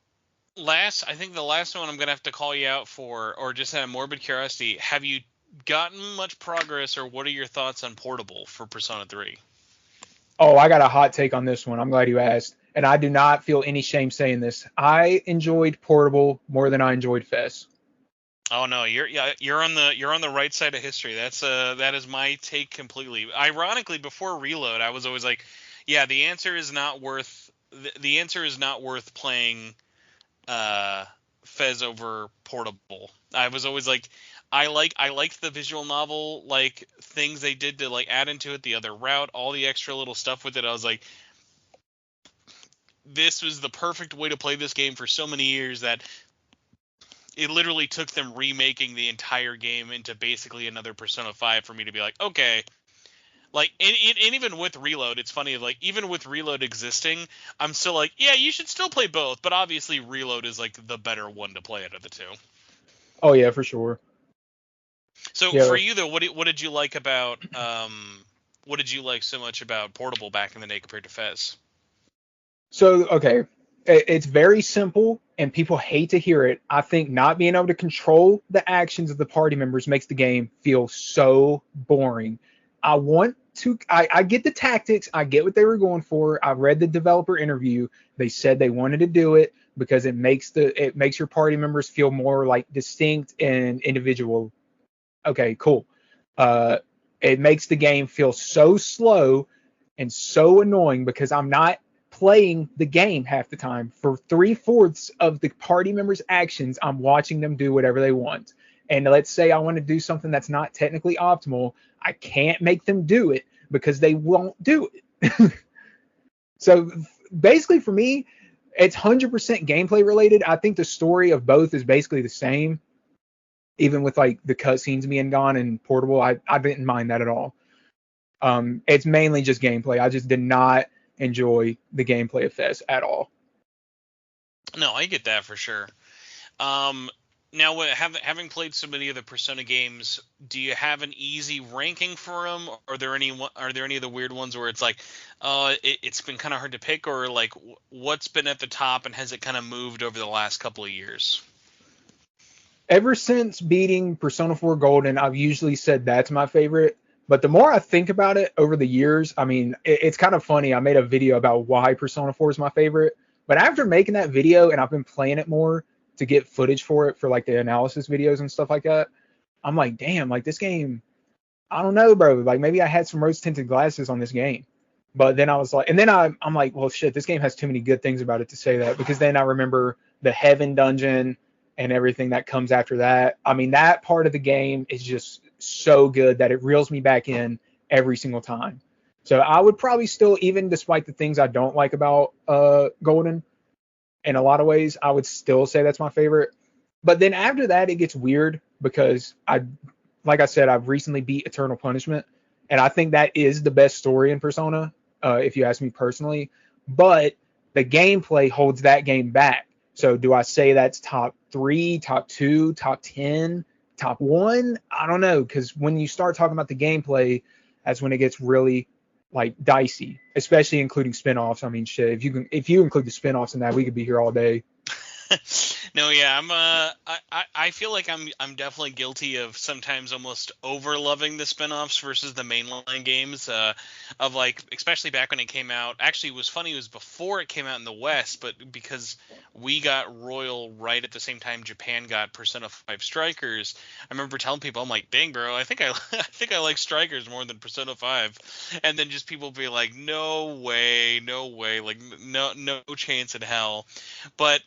I think the last one I'm gonna have to call you out for, or just out of morbid curiosity, have you gotten much progress, or what are your thoughts on Portable for Persona 3? Oh, I got a hot take on this one. I'm glad you asked. And I do not feel any shame saying this. I enjoyed Portable more than I enjoyed FES. Oh no, you're on the right side of history. That is my take completely. Ironically, before Reload, I was always like, yeah, the answer is not worth playing Fez over Portable. I was always like, I liked the visual novel like things they did to like add into it, the other route, all the extra little stuff with it. I was like, this was the perfect way to play this game for so many years that it literally took them remaking the entire game into basically another Persona 5 for me to be like, okay, Like, and even with Reload, it's funny, like, even with Reload existing, I'm still like, yeah, you should still play both, but obviously Reload is, like, the better one to play out of the two. Oh yeah, for sure. So, for Yeah. you, though, what did you like about, what did you like so much about Portable back in the day compared to Fez? So okay, it's very simple, and people hate to hear it. I think not being able to control the actions of the party members makes the game feel so boring. I get the tactics, I get what they were going for. I read the developer interview. They said they wanted to do it because it makes your party members feel more like distinct and individual. Okay, cool. Uh, it makes the game feel so slow and so annoying because I'm not playing the game half the time. For 3/4 of the party members' actions, I'm watching them do whatever they want. And let's say I want to do something that's not technically optimal, I can't make them do it because they won't do it. So basically, for me, it's 100% gameplay related. I think the story of both is basically the same, even with like the cutscenes being gone and Portable. I didn't mind that at all. It's mainly just gameplay. I just did not enjoy the gameplay of Fez at all. No, I get that for sure. Um, Now, having played so many of the Persona games, do you have an easy ranking for them? Are there any of the weird ones where it's like, it's been kind of hard to pick, or like what's been at the top and has it kind of moved over the last couple of years? Ever since beating Persona 4 Golden, I've usually said that's my favorite. But the more I think about it over the years, I mean, it's kind of funny. I made a video about why Persona 4 is my favorite. But after making that video and I've been playing it more to get footage for it for like the analysis videos and stuff like that, I'm like, damn, like this game, I don't know, bro. Like maybe I had some rose tinted glasses on this game. But then I was like, and then I'm like, well, shit, this game has too many good things about it to say that, because then I remember the Heaven Dungeon and everything that comes after that. I mean, that part of the game is just so good that it reels me back in every single time. So I would probably still, even despite the things I don't like about Golden, in a lot of ways, I would still say that's my favorite. But then after that, it gets weird because like I said, I've recently beat Eternal Punishment, and I think that is the best story in Persona, if you ask me personally. But the gameplay holds that game back. So do I say that's top three, top two, top 10, top one? I don't know, because when you start talking about the gameplay, that's when it gets really like dicey, especially including spin-offs. I mean, shit, if you include the spin-offs in that, we could be here all day. No, yeah, I feel like I'm definitely guilty of sometimes almost over loving the spin-offs versus the mainline games. Of like, especially back when it came out. Actually, it was funny. It was before it came out in the West, but because we got Royal right at the same time Japan got Persona 5 Strikers, I remember telling people, I'm like, dang, bro, I think I I think I like Strikers more than Persona 5, and then just people be like, no way, no way, like no chance in hell. But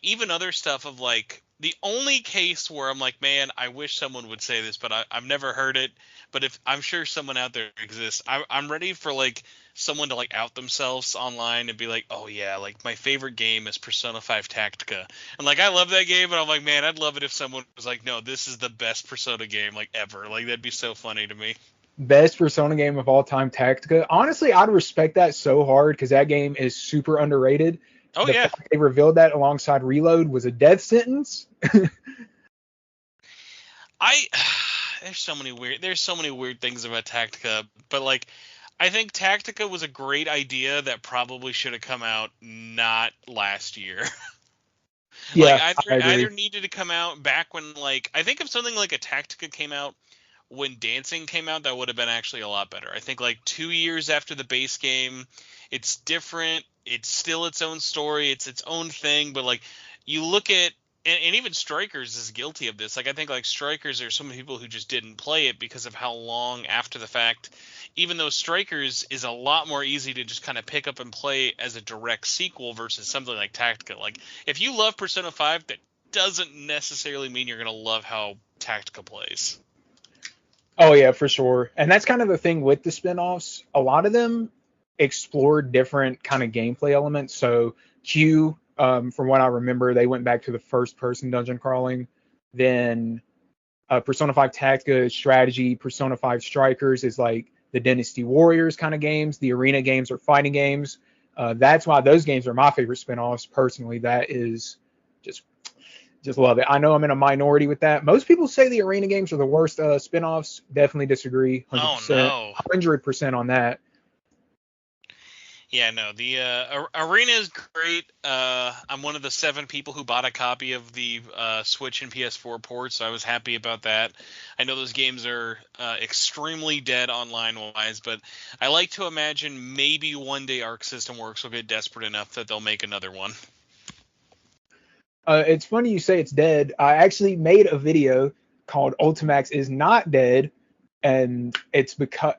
even other stuff of like the only case where I'm like, man, I wish someone would say this, but I've never heard it. But if I'm sure someone out there exists, I'm ready for like someone to like out themselves online and be like, oh yeah, like my favorite game is Persona 5 Tactica, and like I love that game, but I'm like, man, I'd love it if someone was like, no, this is the best Persona game like ever. Like that'd be so funny to me. Best Persona game of all time, Tactica. Honestly, I'd respect that so hard because that game is super underrated. Oh The yeah, fact they revealed that alongside Reload was a death sentence. I there's so many weird things about Tactica, but like I think Tactica was a great idea that probably should have come out not last year. Like Yeah, I either agree. needed to come out back when, like, I think if something like a Tactica came out when Dancing came out, that would have been actually a lot better. I think like 2 years after the base game, it's different. It's still its own story. It's its own thing. But like you look at, and even Strikers is guilty of this. Like I think like Strikers, there's so many people who just didn't play it because of how long after the fact. Even though Strikers is a lot more easy to just kind of pick up and play as a direct sequel versus something like Tactica. Like if you love Persona 5, that doesn't necessarily mean you're gonna love how Tactica plays. Oh yeah, for sure. And that's kind of the thing with the spin-offs. A lot of them explore different kind of gameplay elements. So Q, from what I remember, they went back to the first person dungeon crawling. Then Persona 5 Tactica is strategy. Persona 5 Strikers is like the Dynasty Warriors kind of games. The arena games are fighting games. That's why those games are my favorite spinoffs personally. That is just love it. I know I'm in a minority with that. Most people say the arena games are the worst spinoffs. Definitely disagree. Oh 100%. no. 100% on that. Yeah, no, the arena is great. I'm one of the 7 people who bought a copy of the Switch and PS4 ports, so I was happy about that. I know those games are extremely dead online-wise, but I like to imagine maybe one day Arc System Works will get desperate enough that they'll make another one. It's funny you say it's dead. I actually made a video called Ultimax is not dead, and it's because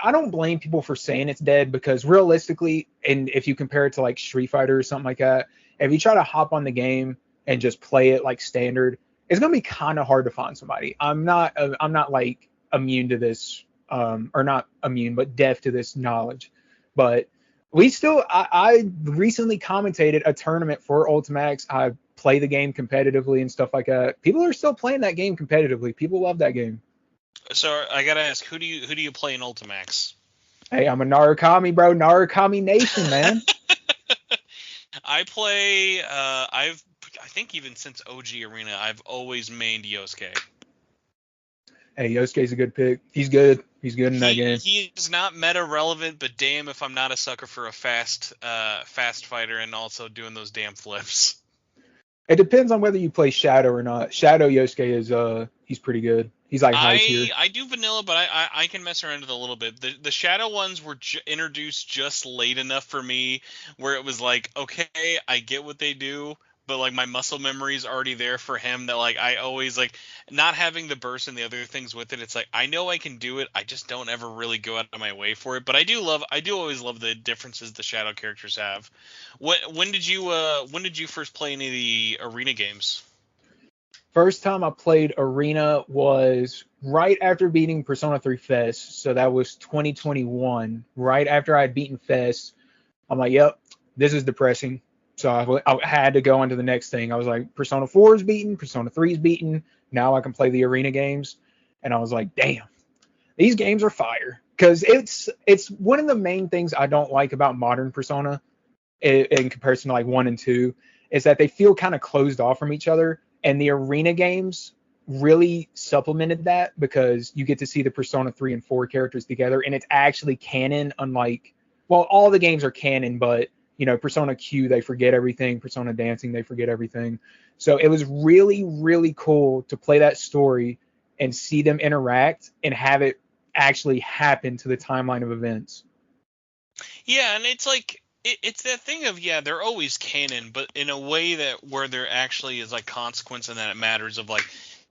I don't blame people for saying it's dead, because realistically, and if you compare it to like Street Fighter or something like that, if you try to hop on the game and just play it like standard, it's gonna be kind of hard to find somebody. I'm not like immune to this, or not immune, but deaf to this knowledge. But I recently commentated a tournament for Ultimax. I play the game competitively and stuff like that. People are still playing that game competitively. People love that game. So I gotta ask, who do you play in Ultimax? Hey, I'm a Narukami, bro. Narukami Nation, man. I play. I think even since OG Arena, I've always mained Yosuke. Hey, Yosuke's a good pick. He's good. He's good in that game. He is not meta relevant, but damn if I'm not a sucker for a fast fighter and also doing those damn flips. It depends on whether you play Shadow or not. Shadow Yosuke is he's pretty good. He's like high tier. I do vanilla, but I can mess around with it a little bit. The Shadow ones were introduced just late enough for me where it was like, okay, I get what they do, but like my muscle memory is already there for him, that like I always like not having the burst and the other things with it. It's like I know I can do it, I just don't ever really go out of my way for it. But I do always love the differences the Shadow characters have. When did you first play any of the arena games? First time I played Arena was right after beating Persona 3 Fest. So that was 2021. Right after I had beaten Fest, I'm like, yep, this is depressing. So I had to go on to the next thing. I was like, Persona 4 is beaten, Persona 3 is beaten. Now I can play the arena games. And I was like, damn, these games are fire. Because it's one of the main things I don't like about modern Persona in comparison to like 1 and 2 is that they feel kind of closed off from each other. And the arena games really supplemented that, because you get to see the Persona 3 and 4 characters together, and it's actually canon, unlike, well, all the games are canon, but Persona Q, they forget everything. Persona Dancing, they forget everything. So it was really, really cool to play that story and see them interact and have it actually happen to the timeline of events. Yeah, and it's like it's that thing of, yeah, they're always canon, but in a way that where there actually is like consequence and that it matters, of like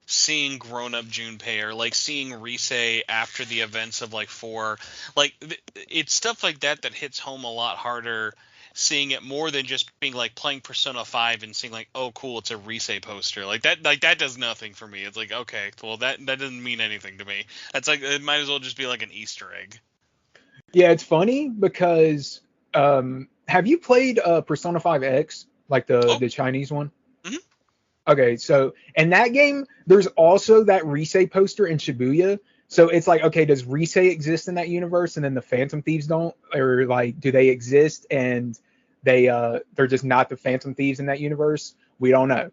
seeing grown-up Junpei, or like seeing Rise after the events of like 4, like it's stuff like that that hits home a lot harder, seeing it more than just being like playing Persona 5 and seeing like, oh cool, it's a Rise poster, like that does nothing for me. It's like, okay, well that doesn't mean anything to me. That's like, it might as well just be like an Easter egg. Yeah, it's funny because have you played Persona 5X, like the Chinese one? Mm-hmm. Okay, so in that game, there's also that Rise poster in Shibuya. So it's like, okay, does Rise exist in that universe, and then the Phantom Thieves don't, or like, do they exist and they're just not the Phantom Thieves in that universe? We don't know.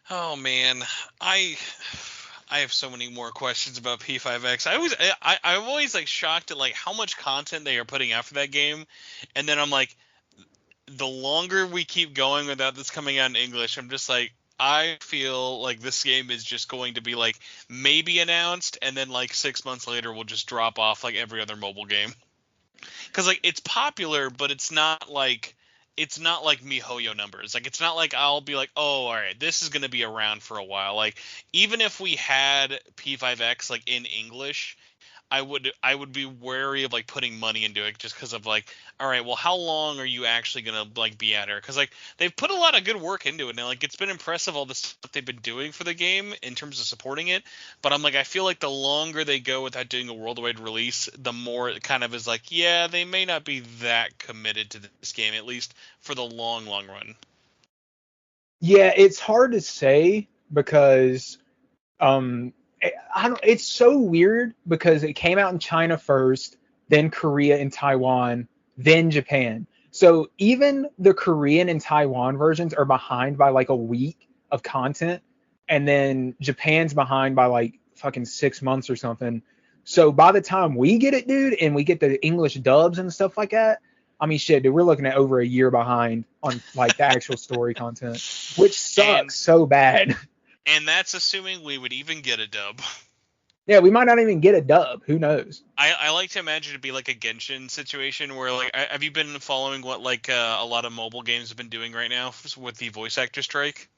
Oh man, I have so many more questions about P5X. I'm always like shocked at like how much content they are putting out for that game, and then I'm like, the longer we keep going without this coming out in English, I'm just like, I feel like this game is just going to be like maybe announced, and then like 6 months later will just drop off like every other mobile game. Because like it's popular, but it's not like MiHoYo numbers. Like it's not like I'll be like, oh, all right, this is gonna be around for a while. Like even if we had P5X like in English, I would be wary of like putting money into it, just because of like, all right, well, how long are you actually gonna like be at her? Because like they've put a lot of good work into it now. Like it's been impressive, all the stuff they've been doing for the game in terms of supporting it. But I'm like, I feel like the longer they go without doing a worldwide release, the more it kind of is like, yeah, they may not be that committed to this game, at least for the long run. Yeah, it's hard to say because um I don't. It's so weird because it came out in China first, then Korea and Taiwan, then Japan. So even the Korean and Taiwan versions are behind by like a week of content, and then Japan's behind by like fucking 6 months or something. So by the time we get it, dude, and we get the English dubs and stuff like that, I mean, shit, dude, we're looking at over a year behind on like the actual story content, which And sucks so bad. that's assuming we would even get a dub. Yeah, we might not even get a dub. Who knows? I like to imagine it be like a Genshin situation where like have you been following what like a lot of mobile games have been doing right now with the voice actor strike?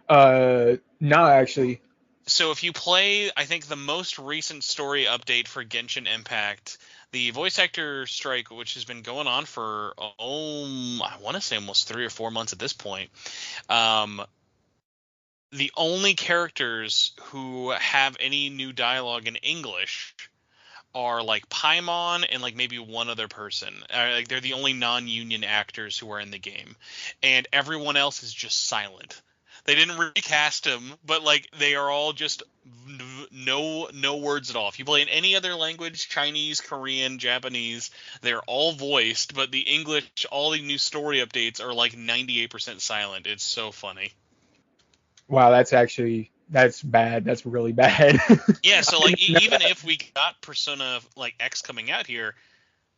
No, actually. So if you play, I think the most recent story update for Genshin Impact, the voice actor strike, which has been going on for I want to say almost 3 or 4 months at this point. The only characters who have any new dialogue in English are like Paimon and like maybe one other person. Like they're the only non-union actors who are in the game, and everyone else is just silent. They didn't recast them, but like they are all just no words at all. If you play in any other language, Chinese, Korean, Japanese, they're all voiced, but the English, all the new story updates are like 98% silent. It's so funny. Wow, that's bad. That's really bad. Yeah, so like even if we got Persona like X coming out here,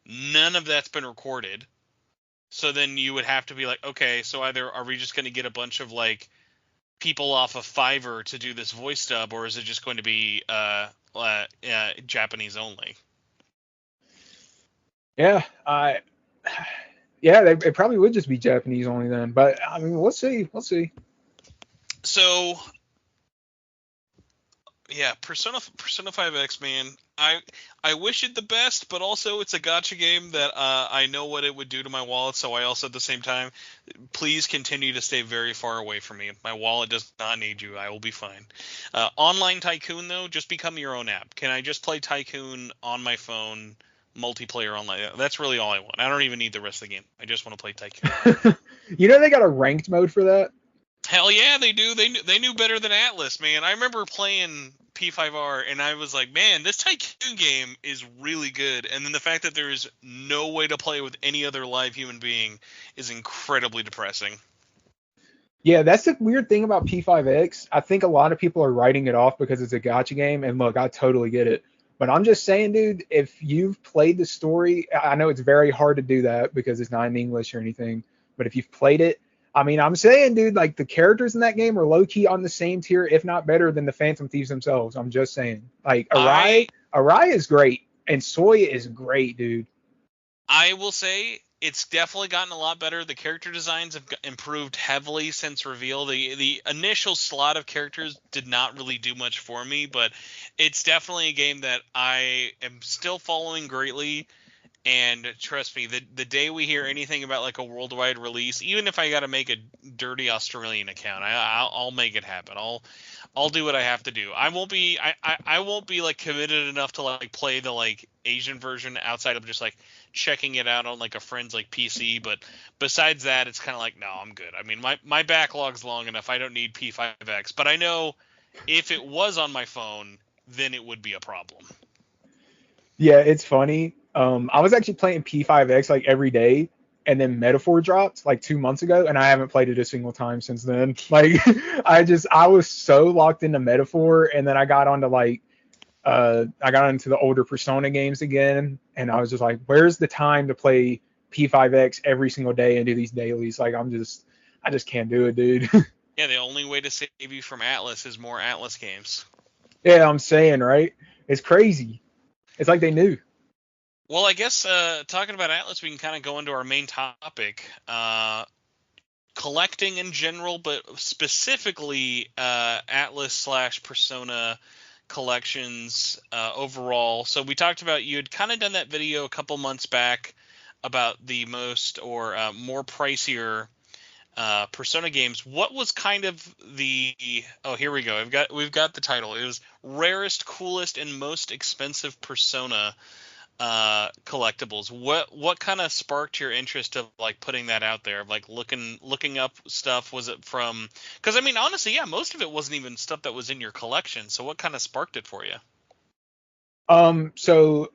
none of that's been recorded. So then you would have to be like, okay, so either are we just going to get a bunch of like people off of Fiverr to do this voice dub, or is it just going to be Japanese only? Yeah, it probably would just be Japanese only then. But I mean, we'll see. We'll see. So yeah, Persona 5X, man. I wish it the best, but also it's a gacha game that I know what it would do to my wallet. So I also at the same time, please continue to stay very far away from me. My wallet does not need you. I will be fine. Online Tycoon though, just become your own app. Can I just play Tycoon on my phone, multiplayer online? That's really all I want. I don't even need the rest of the game. I just want to play Tycoon. You know they got a ranked mode for that? Hell yeah, they do. They knew better than Atlus, man. I remember playing P5R and I was like, man, this Tycoon game is really good. And then the fact that there is no way to play with any other live human being is incredibly depressing. Yeah, that's the weird thing about P5X. I think a lot of people are writing it off because it's a gacha game, and look, I totally get it. But I'm just saying, dude, if you've played the story, I know it's very hard to do that because it's not in English or anything. But if you've played it, I mean, I'm saying, dude, like the characters in that game are low key on the same tier, if not better than the Phantom Thieves themselves. I'm just saying. Like Arai is great, and Soya is great, dude. I will say it's definitely gotten a lot better. The character designs have improved heavily since reveal. The initial slot of characters did not really do much for me, but it's definitely a game that I am still following greatly. And trust me, the day we hear anything about like a worldwide release, even if I got to make a dirty Australian account, I'll make it happen. I'll do what I have to do. I won't be like committed enough to like play the like Asian version outside of just like checking it out on like a friend's like PC. But besides that, it's kind of like no, I'm good. I mean, my backlog's long enough. I don't need P5X. But I know if it was on my phone, then it would be a problem. Yeah, it's funny. I was actually playing P5X like every day, and then Metaphor dropped like 2 months ago, and I haven't played it a single time since then. Like, I was so locked into Metaphor, and then I got onto the older Persona games again, and I was just like, where's the time to play P5X every single day and do these dailies? Like, I just can't do it, dude. Yeah, the only way to save you from Atlus is more Atlus games. Yeah, I'm saying, right? It's crazy. It's like they knew. Well, I guess talking about Atlus, we can kind of go into our main topic, collecting in general, but specifically Atlus / Persona collections overall. So we talked about you had kind of done that video a couple months back about the most or more pricier Persona games. What was kind of the here we go. We've got the title. It was rarest, coolest, and most expensive Persona. collectibles. What kind of sparked your interest of like putting that out there, of like looking up stuff? Was it from, because I mean honestly, yeah, most of it wasn't even stuff that was in your collection, so what kind of sparked it for you? So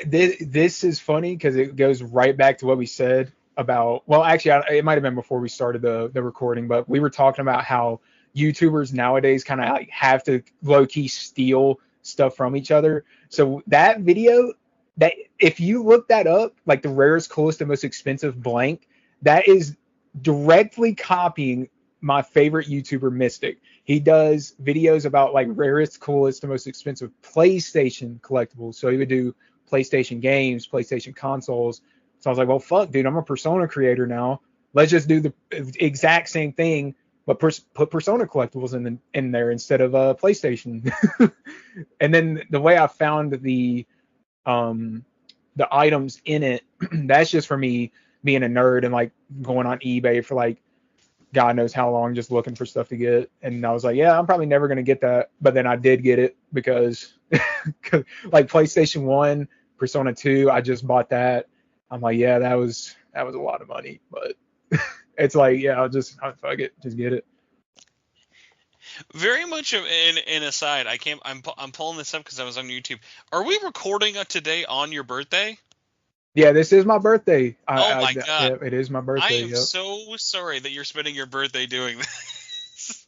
this is funny because it goes right back to what we said about. Well, actually, it might have been before we started the recording, but we were talking about how YouTubers nowadays kind of like have to low key steal stuff from each other. So that video, that if you look that up, like the rarest, coolest, and most expensive blank, that is directly copying my favorite YouTuber Mystic. He does videos about like rarest, coolest, and most expensive PlayStation collectibles. So he would do PlayStation games, PlayStation consoles. So I was like, well, fuck, dude, I'm a Persona creator now. Let's just do the exact same thing, but put Persona collectibles in there instead of PlayStation. And then the way I found um the items in it, that's just for me being a nerd and like going on eBay for like God knows how long just looking for stuff to get. And I was like, yeah, I'm probably never going to get that. But then I did get it because like PlayStation 1, Persona 2, I just bought that. I'm like, yeah, that was a lot of money. But it's like, yeah, I'll fuck it, just get it. Very much in aside, I can't. I'm pulling this up because I was on YouTube. Are we recording today on your birthday? Yeah, this is my birthday. Oh my God. Yeah, it is my I birthday. am Yep. so sorry that you're spending your birthday doing this.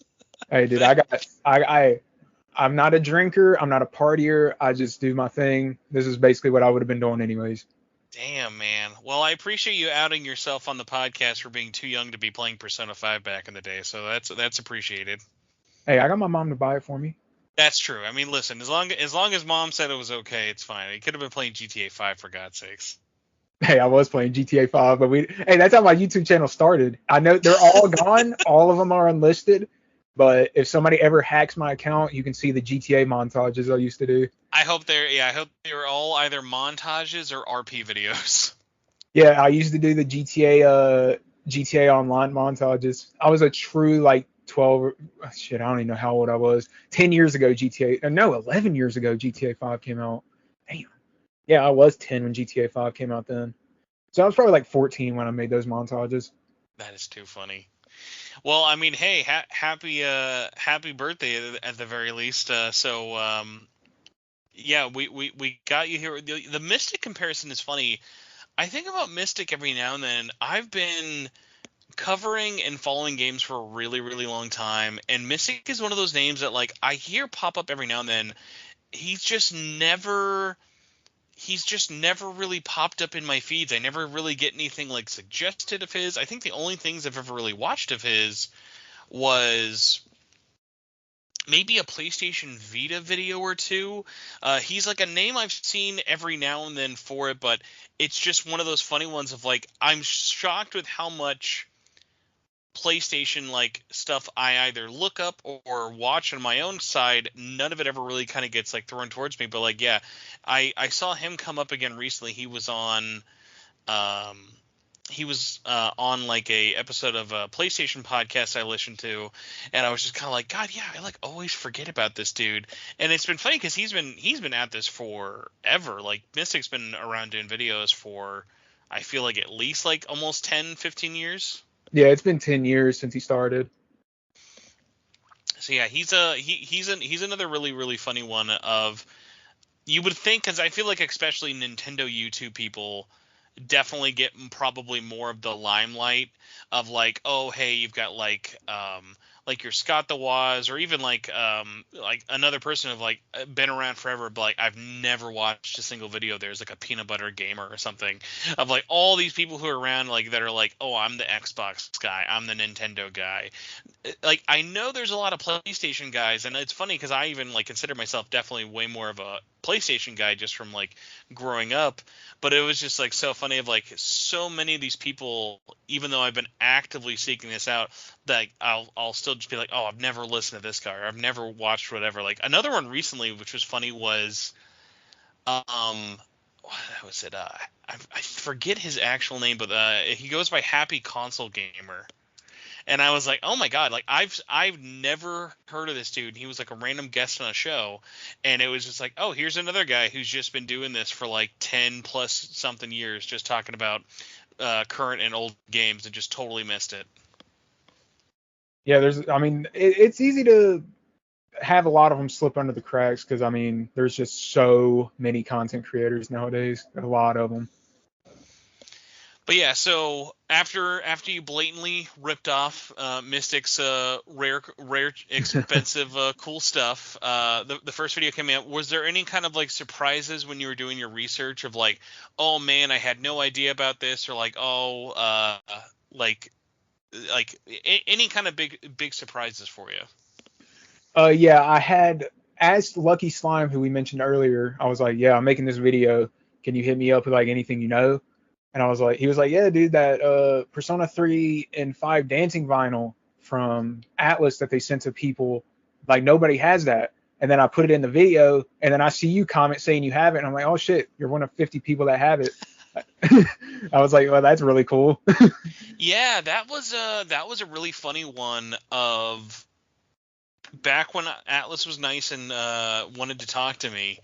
Hey, dude, I'm not a drinker. I'm not a partier. I just do my thing. This is basically what I would have been doing anyways. Damn, man. Well, I appreciate you outing yourself on the podcast for being too young to be playing Persona 5 back in the day. So that's appreciated. Hey, I got my mom to buy it for me. That's true. I mean, listen, as long as mom said it was okay, it's fine. He could have been playing GTA 5 for God's sakes. Hey, I was playing GTA 5, but hey, that's how my YouTube channel started. I know they're all gone. All of them are unlisted. But if somebody ever hacks my account, you can see the GTA montages I used to do. I hope they're all either montages or RP videos. Yeah, I used to do the GTA Online montages. I was a true like 12 shit, I don't even know how old I was. 10 years ago GTA no, 11 years ago GTA 5 came out. Damn. Yeah, I was 10 when GTA 5 came out then. So I was probably like 14 when I made those montages. That is too funny. Well, I mean, hey, happy birthday at the very least. Yeah, we got you here. The Mystic comparison is funny. I think about Mystic every now and then. I've been covering and following games for a really, really long time, and Mystic is one of those names that like I hear pop up every now and then. He's just never he's just never really popped up in my feeds. I never really get anything like suggested of his. I think the only things I've ever really watched of his was maybe a PlayStation Vita video or two. He's like a name I've seen every now and then for it, but it's just one of those funny ones of like I'm shocked with how much PlayStation like stuff I either look up or watch on my own side. None of it ever really kind of gets like thrown towards me. But like, yeah, I saw him come up again recently. Um he was on like a episode of a PlayStation podcast I listened to, and I was just kind of like, God, yeah, I like always forget about this dude. And it's been funny because he's been at this forever. Like Mystic's been around doing videos for, I feel like at least like almost 10, 15 years. Yeah, it's been 10 years since he started. So yeah, he's another really really funny one of, you would think, because I feel like especially Nintendo YouTube people definitely get probably more of the limelight of like, oh hey, you've got like your Scott the Woz, or even like another person of like been around forever, but like I've never watched a single video. There's like a peanut butter gamer or something, of like all these people who are around like that are like, oh, I'm the Xbox guy, I'm the Nintendo guy. Like I know there's a lot of PlayStation guys, and it's funny because I even like consider myself definitely way more of a PlayStation guy just from like growing up. But it was just like so funny of like so many of these people, even though I've been actively seeking this out, that I'll still just be like, oh, I've never listened to this guy, or I've never watched whatever. Like another one recently, which was funny, was what was it? I forget his actual name, but he goes by Happy Console Gamer, And I was like, oh my god, like I've never heard of this dude. He was like a random guest on a show, and it was just like, oh, here's another guy who's just been doing this for like 10 plus something years, just talking about current and old games, and just totally missed it. Yeah, I mean, it's easy to have a lot of them slip under the cracks because I mean, there's just so many content creators nowadays, a lot of them. But yeah, so after you blatantly ripped off Mystic's rare expensive cool stuff, the first video came out. Was there any kind of like surprises when you were doing your research of like, oh man, I had no idea about this, or like, oh, like any kind of big surprises for you? Yeah, I had asked Lucky Slime, who we mentioned earlier. I was like, yeah, I'm making this video. Can you hit me up with like anything you know? And I was like, he was like, yeah, dude, that Persona 3 and 5 dancing vinyl from Atlus that they sent to people, like nobody has that. And then I put it in the video, and then I see you comment saying you have it, and I'm like, oh shit, you're one of 50 people that have it. I was like, well, that's really cool. Yeah, that was a really funny one of back when Atlas was nice and wanted to talk to me.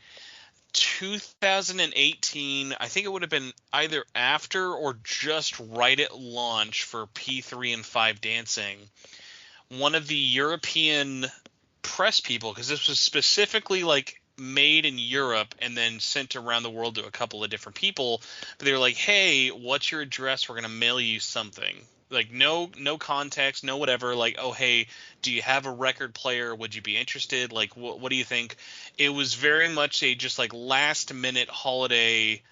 2018, I think it would have been either after or just right at launch for P3 and 5 Dancing. One of the European press people, because this was specifically like made in Europe and then sent around the world to a couple of different people, but they were like, "Hey, what's your address? We're gonna mail you something." Like no context, no whatever. Like, oh hey, do you have a record player? Would you be interested? Like, what do you think? It was very much a just like last minute holiday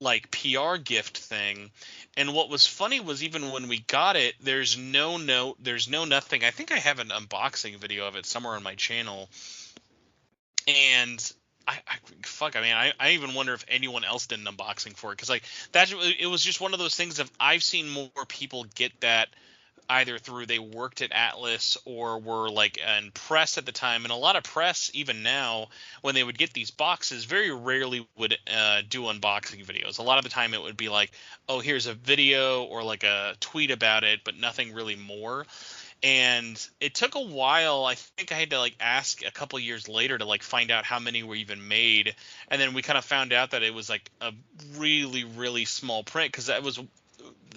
like PR gift thing. And what was funny was even when we got it, there's no note, there's no nothing. I think I have an unboxing video of it somewhere on my channel. And fuck, I mean, I even wonder if anyone else did an unboxing for it, because like it was just one of those things of I've seen more people get that either through they worked at Atlus or were like in press at the time. And a lot of press, even now, when they would get these boxes, very rarely would do unboxing videos. A lot of the time it would be like, oh, here's a video or like a tweet about it, but nothing really more. And it took a while. I think I had to like ask a couple years later to like find out how many were even made. And then we kind of found out that it was like a really, really small print, because that was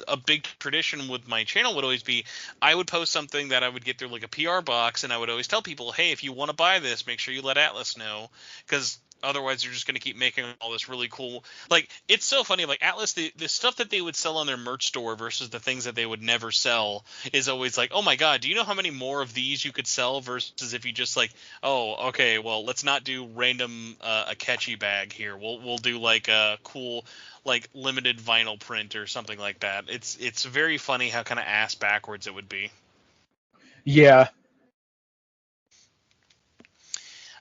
a big tradition with my channel would always be I would post something that I would get through like a PR box, and I would always tell people, hey, if you want to buy this, make sure you let Atlus know, because otherwise you're just going to keep making all this really cool, like, it's so funny, like Atlus, the stuff that they would sell on their merch store versus the things that they would never sell is always like, oh my god, do you know how many more of these you could sell, versus if you just like, oh okay, well, let's not do random a catchy bag here, we'll do like a cool like limited vinyl print or something like that. It's very funny how kind of ass backwards it would be. Yeah.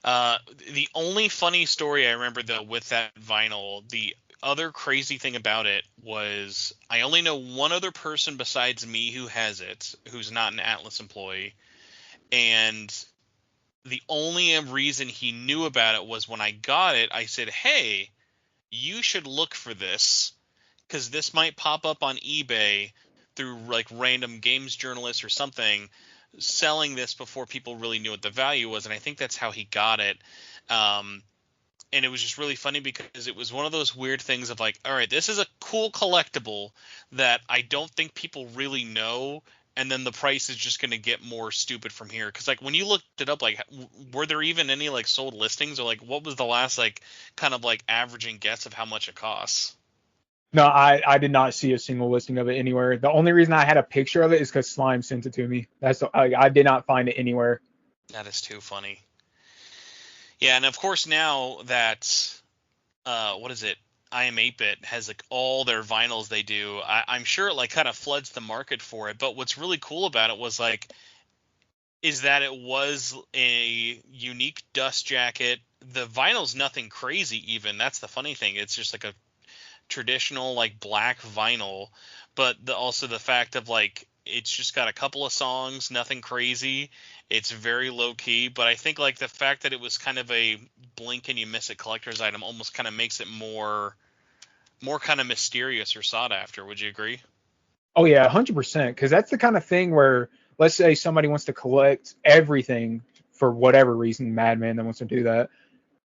The only funny story I remember though with that vinyl, the other crazy thing about it was I only know one other person besides me who has it, who's not an Atlus employee, and the only reason he knew about it was when I got it, I said, "Hey, you should look for this, because this might pop up on eBay through like random games journalists or something selling this before people really knew what the value was." And I think that's how he got it. Um, and it was just really funny because it was one of those weird things of like, all right, this is a cool collectible that I don't think people really know. And then the price is just going to get more stupid from here. Because like when you looked it up, like were there even any like sold listings, or like what was the last like kind of like averaging guess of how much it costs? No, I did not see a single listing of it anywhere. The only reason I had a picture of it is because Slime sent it to me. I did not find it anywhere. That is too funny. Yeah, and of course now that what is it? I am 8-bit has like all their vinyls they do. I'm sure it like kind of floods the market for it. But what's really cool about it was like is that it was a unique dust jacket. The vinyl's nothing crazy even. That's the funny thing. It's just like a traditional like black vinyl, but also the fact of like it's just got a couple of songs, nothing crazy. It's very low key, but I think like the fact that it was kind of a blink and you miss it collector's item almost kind of makes it more kind of mysterious or sought after. Would you agree? Oh yeah, 100%. Because that's the kind of thing where, let's say somebody wants to collect everything for whatever reason, Madman that wants to do that.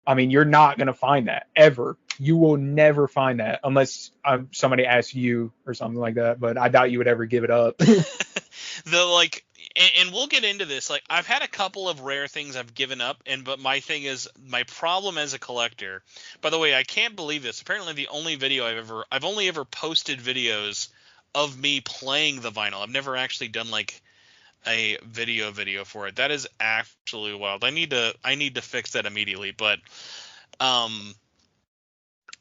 I mean, you're not gonna find that ever. You will never find that unless somebody asks you or something like that. But I doubt you would ever give it up. The like, and we'll get into this. Like, I've had a couple of rare things I've given up, but my thing is, my problem as a collector. By the way, I can't believe this. Apparently, the only video I've only ever posted videos of me playing the vinyl. I've never actually done like a video for it. That is actually wild. I need to fix that immediately. But um,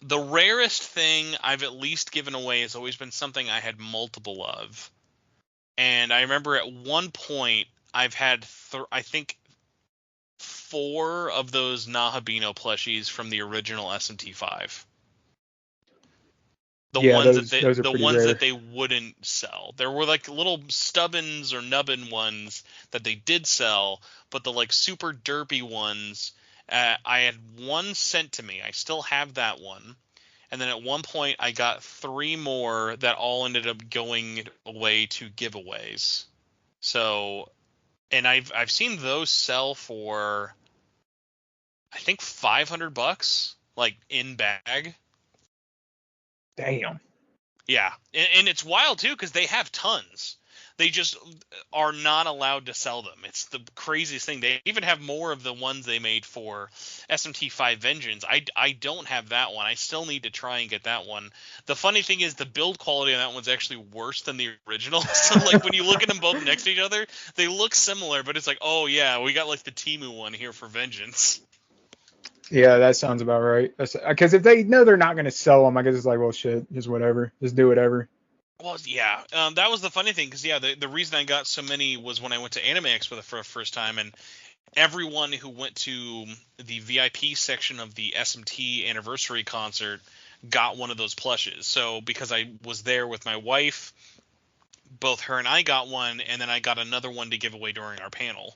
the rarest thing I've at least given away has always been something I had multiple of. And I remember at one point I've had I think 4 of those Nahabino plushies from the original SMT5. The Yeah, ones that those are pretty rare. they wouldn't sell. There were like little stubbins or nubbin ones that they did sell, but the like super derpy ones, I had one sent to me. I still have that one. And then at one point I got 3 more that all ended up going away to giveaways. So, and I've seen those sell for I think $500, like in bag. Damn. Yeah, and it's wild too because they have tons. They just are not allowed to sell them. It's the craziest thing. They even have more of the ones they made for SMT5 Vengeance. I don't have that one. I still need to try and get that one. The funny thing is the build quality on that one's actually worse than the original. So like when you look at them both next to each other, they look similar, but it's like, oh yeah, we got like the Temu one here for Vengeance. Yeah, that sounds about right. Because if they know they're not gonna sell them, I guess it's like, well, shit, just whatever, just do whatever. Well, yeah, that was the funny thing because yeah, the reason I got so many was when I went to Anime Expo for the first time, and everyone who went to the VIP section of the SMT anniversary concert got one of those plushes. So because I was there with my wife, both her and I got one, and then I got another one to give away during our panel.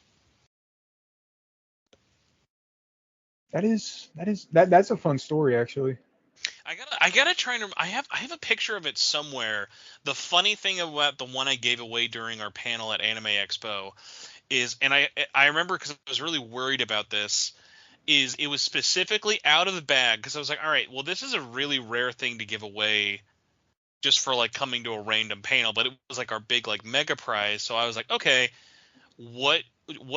That's a fun story actually. I gotta try and I have a picture of it somewhere. The funny thing about the one I gave away during our panel at Anime Expo is, and I remember because I was really worried about this, is it was specifically out of the bag because I was like, all right, well this is a really rare thing to give away just for like coming to a random panel, but it was like our big like mega prize. So I was like, okay, what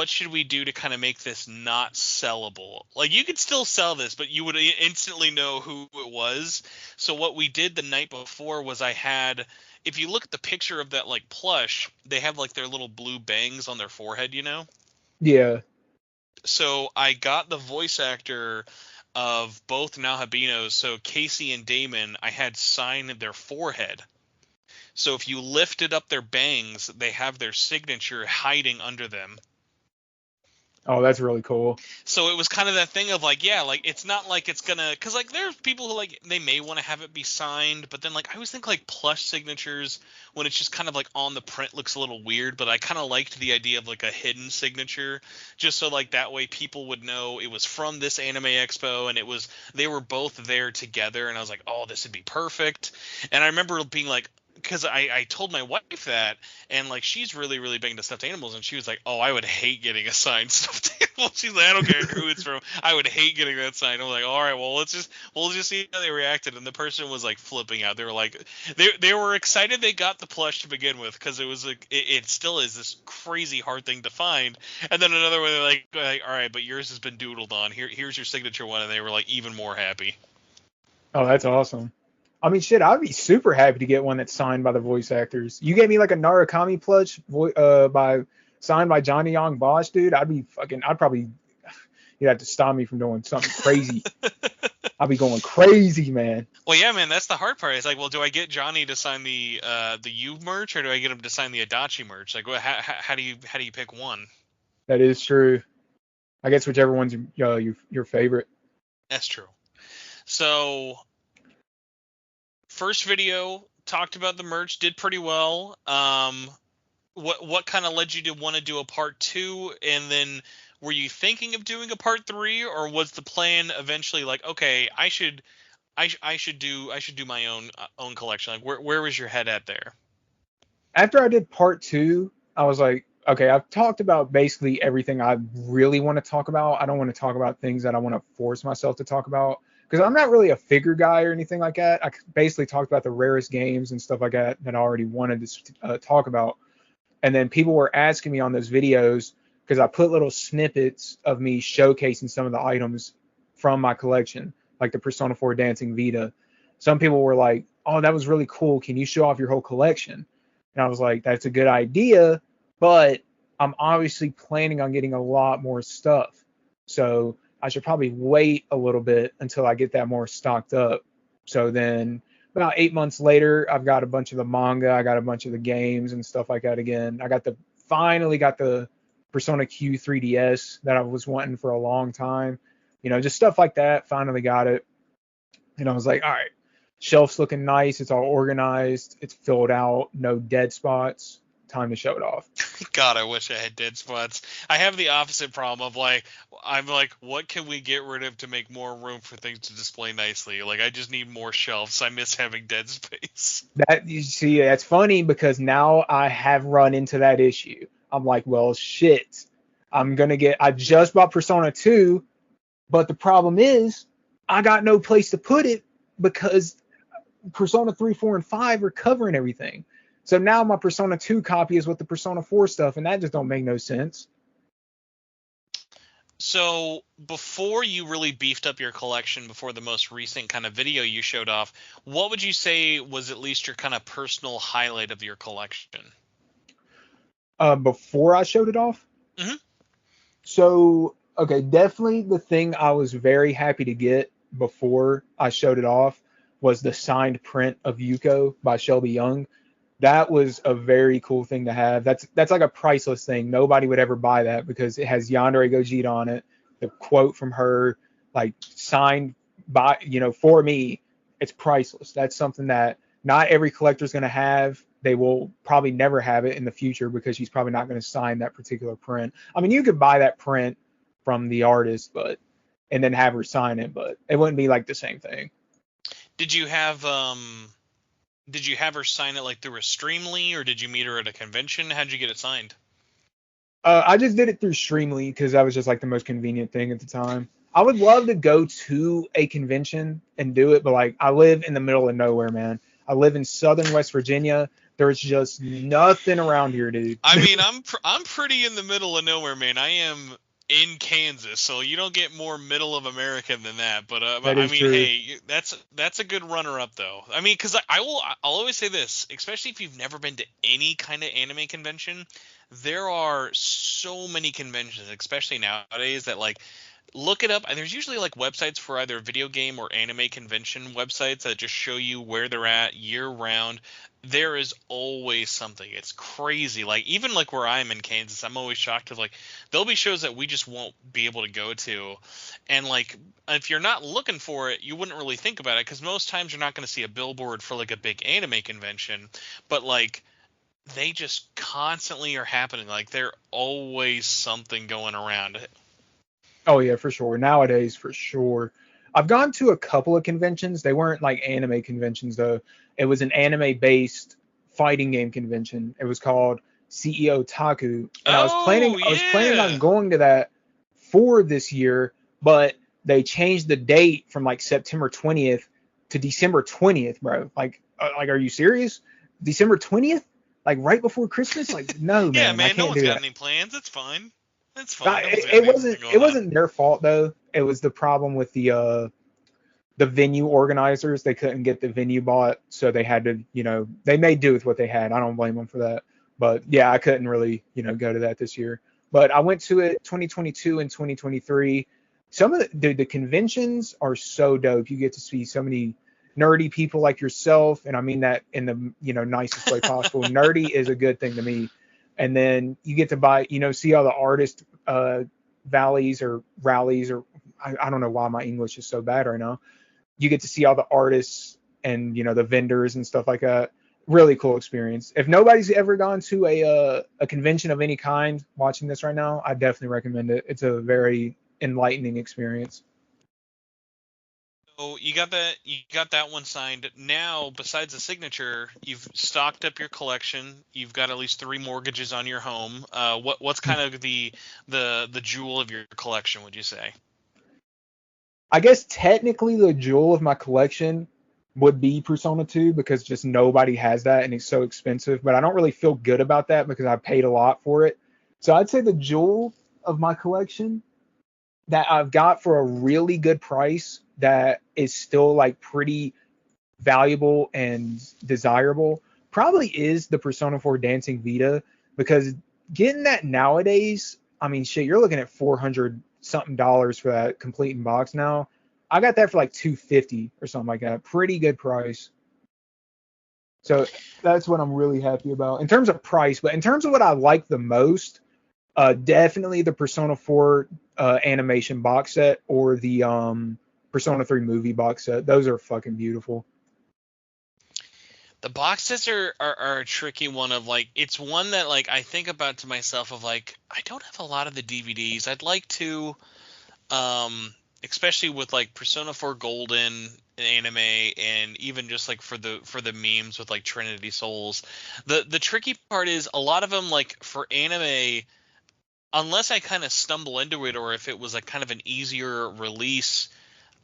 should we do to kind of make this not sellable? Like you could still sell this, but you would instantly know who it was. So what we did the night before was I had, if you look at the picture of that like plush, they have like their little blue bangs on their forehead, you know? Yeah. So I got the voice actor of both Nahabinos, so Casey and Damon, I had sign their forehead. So if you lifted up their bangs, they have their signature hiding under them. Oh, that's really cool. So it was kind of that thing of like, yeah, like it's not like it's gonna, because like there's people who like they may want to have it be signed, but then like I always think like plush signatures when it's just kind of like on the print looks a little weird, but I kind of liked the idea of like a hidden signature, just so like that way people would know it was from this Anime Expo and it was they were both there together, and I was like, oh, this would be perfect. And I remember being like, because I told my wife that, and like she's really really big into stuffed animals, and she was like, oh, I would hate getting a signed stuffed animal. She's like, I don't care who it's from, I would hate getting that signed. I'm like, all right, well we'll just see how they reacted. And the person was like flipping out. They were like, they were excited they got the plush to begin with because it was like it still is this crazy hard thing to find. And then another one, they're like all right, but yours has been doodled on. Here's your signature one, and they were like even more happy. Oh, that's awesome. I mean, shit, I'd be super happy to get one that's signed by the voice actors. You gave me like a Narukami plush, by signed by Johnny Young Bosch, dude. I'd probably, you'd have to stop me from doing something crazy. I'd be going crazy, man. Well, yeah, man, that's the hard part. It's like, well, do I get Johnny to sign the U merch, or do I get him to sign the Adachi merch? Like, how do you pick one? That is true. I guess whichever one's your favorite. That's true. So, first video talked about the merch, did pretty well. What kind of led you to want to do a part 2, and then were you thinking of doing a part 3, or was the plan eventually like, okay, I should do my own collection? Like, where was your head at there? After I did part two, I was like, okay, I've talked about basically everything I really want to talk about. I don't want to talk about things that I want to force myself to talk about because I'm not really a figure guy or anything like that. I basically talked about the rarest games and stuff like that that I already wanted to talk about. And then people were asking me on those videos because I put little snippets of me showcasing some of the items from my collection, like the Persona 4 Dancing Vita. Some people were like, "Oh, that was really cool. Can you show off your whole collection?" And I was like, "That's a good idea, but I'm obviously planning on getting a lot more stuff. So I should probably wait a little bit until I get that more stocked up." So then about 8 months later, I've got a bunch of the manga, I got a bunch of the games and stuff like that again. Finally got the Persona Q 3DS that I was wanting for a long time. Just stuff like that. Finally got it. And I was like, all right, shelf's looking nice. It's all organized. It's filled out. No dead spots. Time to show it off. God, I wish I had dead spots. I have the opposite problem of like, I'm like, what can we get rid of to make more room for things to display nicely? Like, I just need more shelves. I miss having dead space. That you see, that's funny because now I have run into that issue. I'm like, well, shit. I just bought Persona 2, but the problem is I got no place to put it because Persona 3, 4, and 5 are covering everything. So now my Persona 2 copy is with the Persona 4 stuff, and that just don't make no sense. So, before you really beefed up your collection, before the most recent kind of video you showed off, what would you say was at least your kind of personal highlight of your collection? Before I showed it off. Hmm. So, okay, definitely the thing I was very happy to get before I showed it off was the signed print of Yuko by Shelby Young. That was a very cool thing to have. That's like a priceless thing. Nobody would ever buy that because it has Yandere Gogeta on it. The quote from her, like signed by, for me, it's priceless. That's something that not every collector's going to have. They will probably never have it in the future because she's probably not going to sign that particular print. I mean, you could buy that print from the artist, and then have her sign it, but it wouldn't be like the same thing. Did you have did you have her sign it like through a Streamly, or did you meet her at a convention? How'd you get it signed? I just did it through Streamly because that was just like the most convenient thing at the time. I would love to go to a convention and do it, but like I live in the middle of nowhere, man. I live in southern West Virginia. There's just nothing around here, dude. I mean, I'm pretty in the middle of nowhere, man. I am in Kansas, so you don't get more middle of America than that. But That I is mean, true. hey, that's a good runner up though. I mean, because I'll always say this, especially if you've never been to any kind of anime convention, there are so many conventions, especially nowadays, that like look it up, and there's usually like websites for either video game or anime convention websites that just show you where they're at year round. There is always something. It's crazy. Like even like where I'm in Kansas, I'm always shocked of like there'll be shows that we just won't be able to go to, and like if you're not looking for it, you wouldn't really think about it because most times you're not going to see a billboard for like a big anime convention, but like they just constantly are happening. Like there always something going around. Oh yeah, for sure. Nowadays, for sure. I've gone to a couple of conventions. They weren't like anime conventions though. It was an anime-based fighting game convention. It was called CEO Taku, and I was planning Oh I was planning on yeah. going to that for this year, but they changed the date from like September 20th to December 20th, bro. Like, are you serious? December 20th? Like right before Christmas? Like, no, Yeah, man, I man, no can't one's do got that. any plans. It's fine. It's fine. But No one's it, got it wasn't anything going it on. wasn't their fault though. It was the problem with the venue organizers. They couldn't get the venue bought, so they had to, they made do with what they had. I don't blame them for that. But yeah, I couldn't really, go to that this year. But I went to it 2022 and 2023. Some of the conventions are so dope. You get to see so many nerdy people like yourself, and I mean that in the nicest way possible. Nerdy is a good thing to me. And then you get to buy, see all the artist valleys or rallies, or I don't know why my English is so bad right now. You get to see all the artists and the vendors and stuff like that. Really cool experience. If nobody's ever gone to a convention of any kind watching this right now, I definitely recommend it. It's a very enlightening experience. you got that one signed. Now, besides the signature, you've stocked up your collection. You've got at least 3 mortgages on your home. What's kind of the jewel of your collection, would you say? I guess technically the jewel of my collection would be Persona 2 because just nobody has that and it's so expensive. But I don't really feel good about that because I paid a lot for it. So I'd say the jewel of my collection that I've got for a really good price that is still like pretty valuable and desirable probably is the Persona 4 Dancing Vita because getting that nowadays, I mean, shit, you're looking at 400 something dollars for that complete in box now. I got that for like 250 or something like that. Pretty good price. So that's what I'm really happy about in terms of price. But in terms of what I like the most, definitely the Persona 4 animation box set or the Persona 3 movie box set. Those are fucking beautiful. The box sets are a tricky one of like it's one that like I think about to myself of like I don't have a lot of the DVDs. I'd like to especially with like Persona 4 Golden anime and even just like for the memes with like Trinity Souls. The tricky part is a lot of them like for anime unless I kind of stumble into it or if it was like kind of an easier release,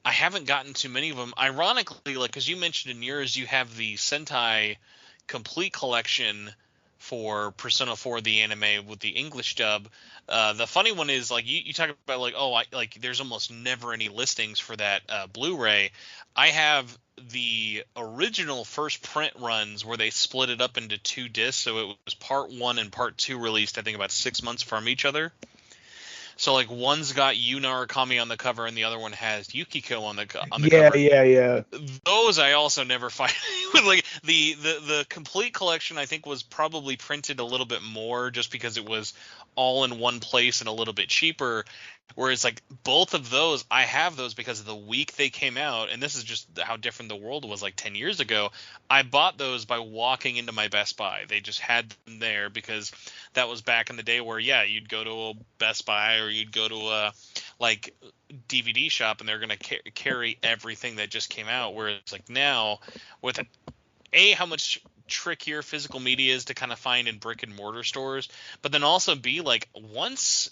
I haven't gotten too many of them. Ironically, like as you mentioned in yours, you have the Sentai complete collection for Persona 4 the anime with the English dub. The funny one is like you talk about like like there's almost never any listings for that Blu-ray. I have the original first print runs where they split it up into 2 discs, so it was part 1 and part 2 released I think about 6 months from each other. So like one's got Yu Narukami on the cover and the other one has Yukiko on the Yeah, cover. yeah, yeah. Those I also never find with like the complete collection I think was probably printed a little bit more just because it was all in one place and a little bit cheaper. Whereas like both of those, I have those because of the week they came out, and this is just how different the world was like 10 years ago. I bought those by walking into my Best Buy. They just had them there because that was back in the day where yeah, you'd go to a Best Buy or you'd go to a like DVD shop and they're going to carry everything that just came out. Whereas like now with how much trickier physical media is to kind of find in brick and mortar stores, but then also B like once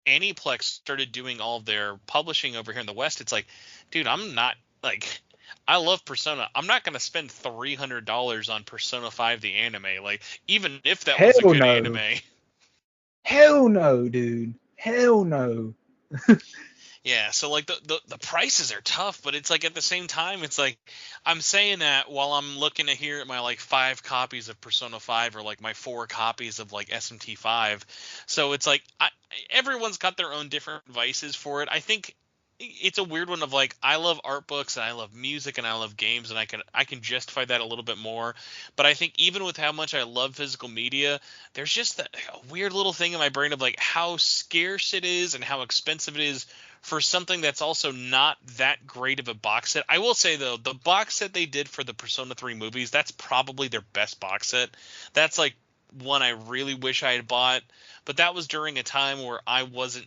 Aniplex started doing all of their publishing over here in the West, it's like, dude, I'm not like I love Persona. I'm not gonna spend $300 on Persona 5 the anime. Like, even if that was a Hell good no. anime. Hell no, dude. Hell no. Yeah, so like the prices are tough, but it's like at the same time, it's like I'm saying that while I'm looking at here at my like 5 copies of Persona 5 or like my 4 copies of like SMT 5. So it's like everyone's got their own different vices for it. I think it's a weird one of like I love art books and I love music and I love games and I can justify that a little bit more. But I think even with how much I love physical media, there's just a weird little thing in my brain of like how scarce it is and how expensive it is for something that's also not that great of a box set. I will say though, the box set they did for the Persona 3 movies, that's probably their best box set. That's like one I really wish I had bought, but that was during a time where I wasn't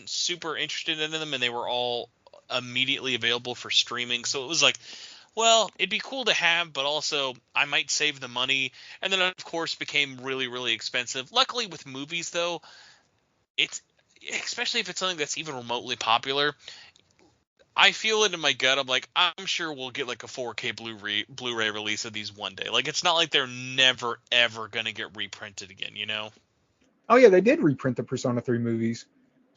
super interested in them and they were all immediately available for streaming. So it was like, well, it'd be cool to have, but also I might save the money. And then of course became really, really expensive. Luckily with movies though, it's especially if it's something that's even remotely popular. I feel it in my gut. I'm like, I'm sure we'll get like a 4K Blu-ray release of these one day. Like, it's not like they're never ever gonna get reprinted again, you know? Oh yeah, they did reprint the Persona 3 movies.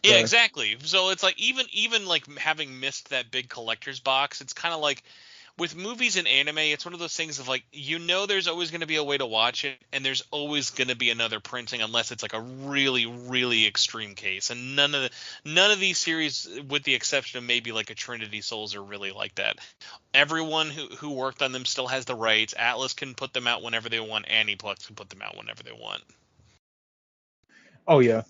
Yeah, So exactly. So it's like even like having missed that big collector's box, it's kind of like with movies and anime, it's one of those things of like there's always going to be a way to watch it, and there's always going to be another printing unless it's like a really really extreme case. And none of these series, with the exception of maybe like a Trinity Souls, are really like that. Everyone who worked on them still has the rights. Atlus can put them out whenever they want. Aniplex can put them out whenever they want. oh yeah.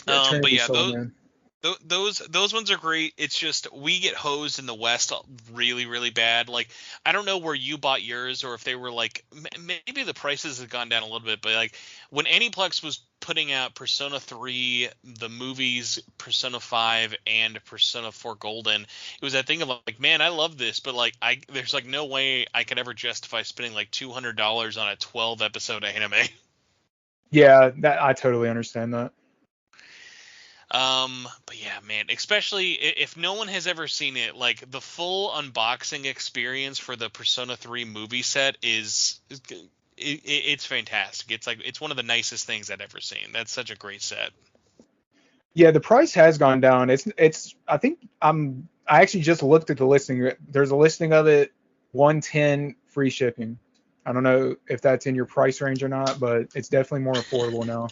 Yeah, But Trinity yeah, Soul, those man. Those ones are great. It's just we get hosed in the West really really bad. Like I don't know where you bought yours or if they were like maybe the prices have gone down a little bit, but like when Aniplex was putting out Persona 3, the movies, Persona 5 and Persona 4 Golden, it was that thing of like, man, I love this, but like I there's like no way I could ever justify spending like $200 on a 12 episode anime. Yeah, that I totally understand that. But yeah, man, especially if no one has ever seen it, like the full unboxing experience for the Persona 3 movie set it's fantastic. It's like it's one of the nicest things I've ever seen. That's such a great set. Yeah, the price has gone down. It's I think I actually just looked at the listing. There's a listing of it, 110 free shipping. I don't know if that's in your price range or not, but it's definitely more affordable now.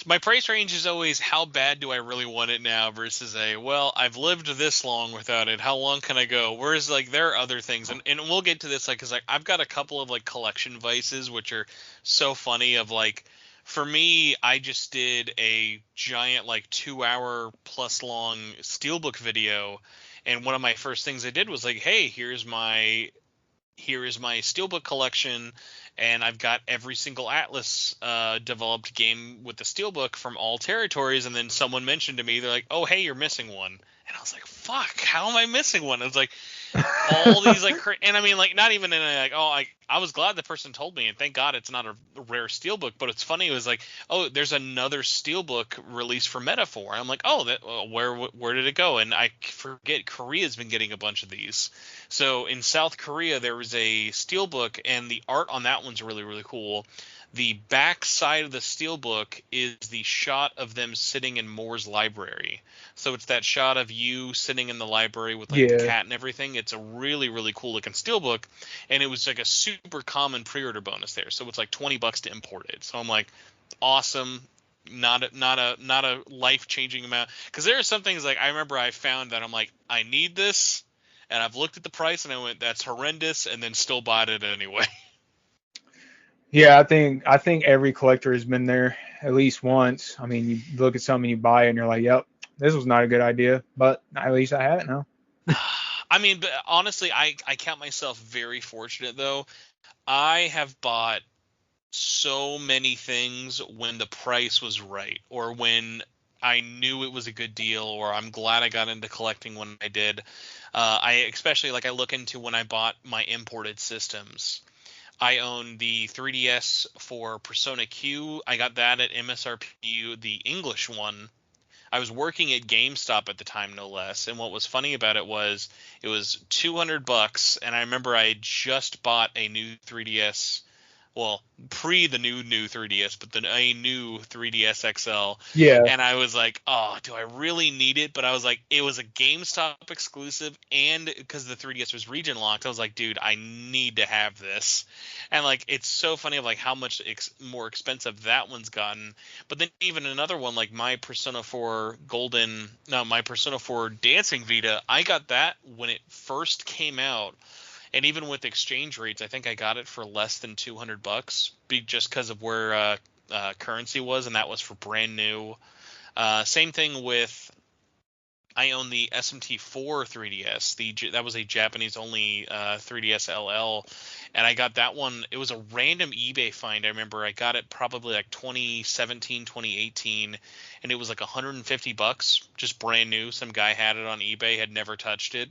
My price range is always how bad do I really want it now versus well, I've lived this long without it. How long can I go? Whereas like there are other things, and we'll get to this like because like I've got a couple of like collection vices which are so funny. Of like for me, I just did a giant like 2 hour plus long steelbook video, and one of my first things I did was like, hey, here is my steelbook collection, and I've got every single Atlus developed game with the steelbook from all territories. And then someone mentioned to me, they're like, "Oh, hey, you're missing one," and I was like, "Fuck, how am I missing one?" It's like all these like, and I mean, like, not even in a like, oh, I was glad the person told me, and thank God it's not a rare steelbook. But it's funny, it was like, oh, there's another steelbook released for Metaphor. I'm like, oh, that where did it go? And I forget Korea's been getting a bunch of these. So in South Korea there was a steelbook, and the art on that one's really really cool. The back side of the steelbook is the shot of them sitting in Moore's library. So it's that shot of you sitting in the library with like the Yeah. cat and everything. It's a really really cool looking steelbook, and it was like a super common pre-order bonus there. So it's like $20 to import it. So I'm like, awesome. Not a life changing amount, because there are some things like I remember I found that I'm like, I need this, and I've looked at the price and I went, that's horrendous, and then still bought it anyway. Yeah, I think every collector has been there at least once. I mean, you look at something, you buy it, and you're like, "Yep, this was not a good idea," but at least I have it now. I mean, but honestly, I count myself very fortunate though. I have bought so many things when the price was right, or when I knew it was a good deal, or I'm glad I got into collecting when I did. I especially like I look into when I bought my imported systems. I own the 3DS for Persona Q. I got that at MSRP, the English one. I was working at GameStop at the time, no less. And what was funny about it was $200, and I remember I had just bought a new 3DS, well, pre the new 3DS, but then a new 3DS XL, Yeah, and I was like, oh, do I really need it? But I was like, it was a GameStop exclusive, and because the 3DS was region locked, I was like, dude, I need to have this. And like, it's so funny of like how much more expensive that one's gotten. But then even another one like my Persona 4 Golden, no, my Persona 4 Dancing Vita, I got that when it first came out, and even with exchange rates, I think I got it for less than $200, just because of where currency was, and that was for brand new. Same thing with I own the SMT4 3DS. That was a Japanese only 3DS LL, and I got that one. It was a random eBay find. I remember I got it probably like 2017, 2018, and it was like $150, just brand new. Some guy had it on eBay, had never touched it,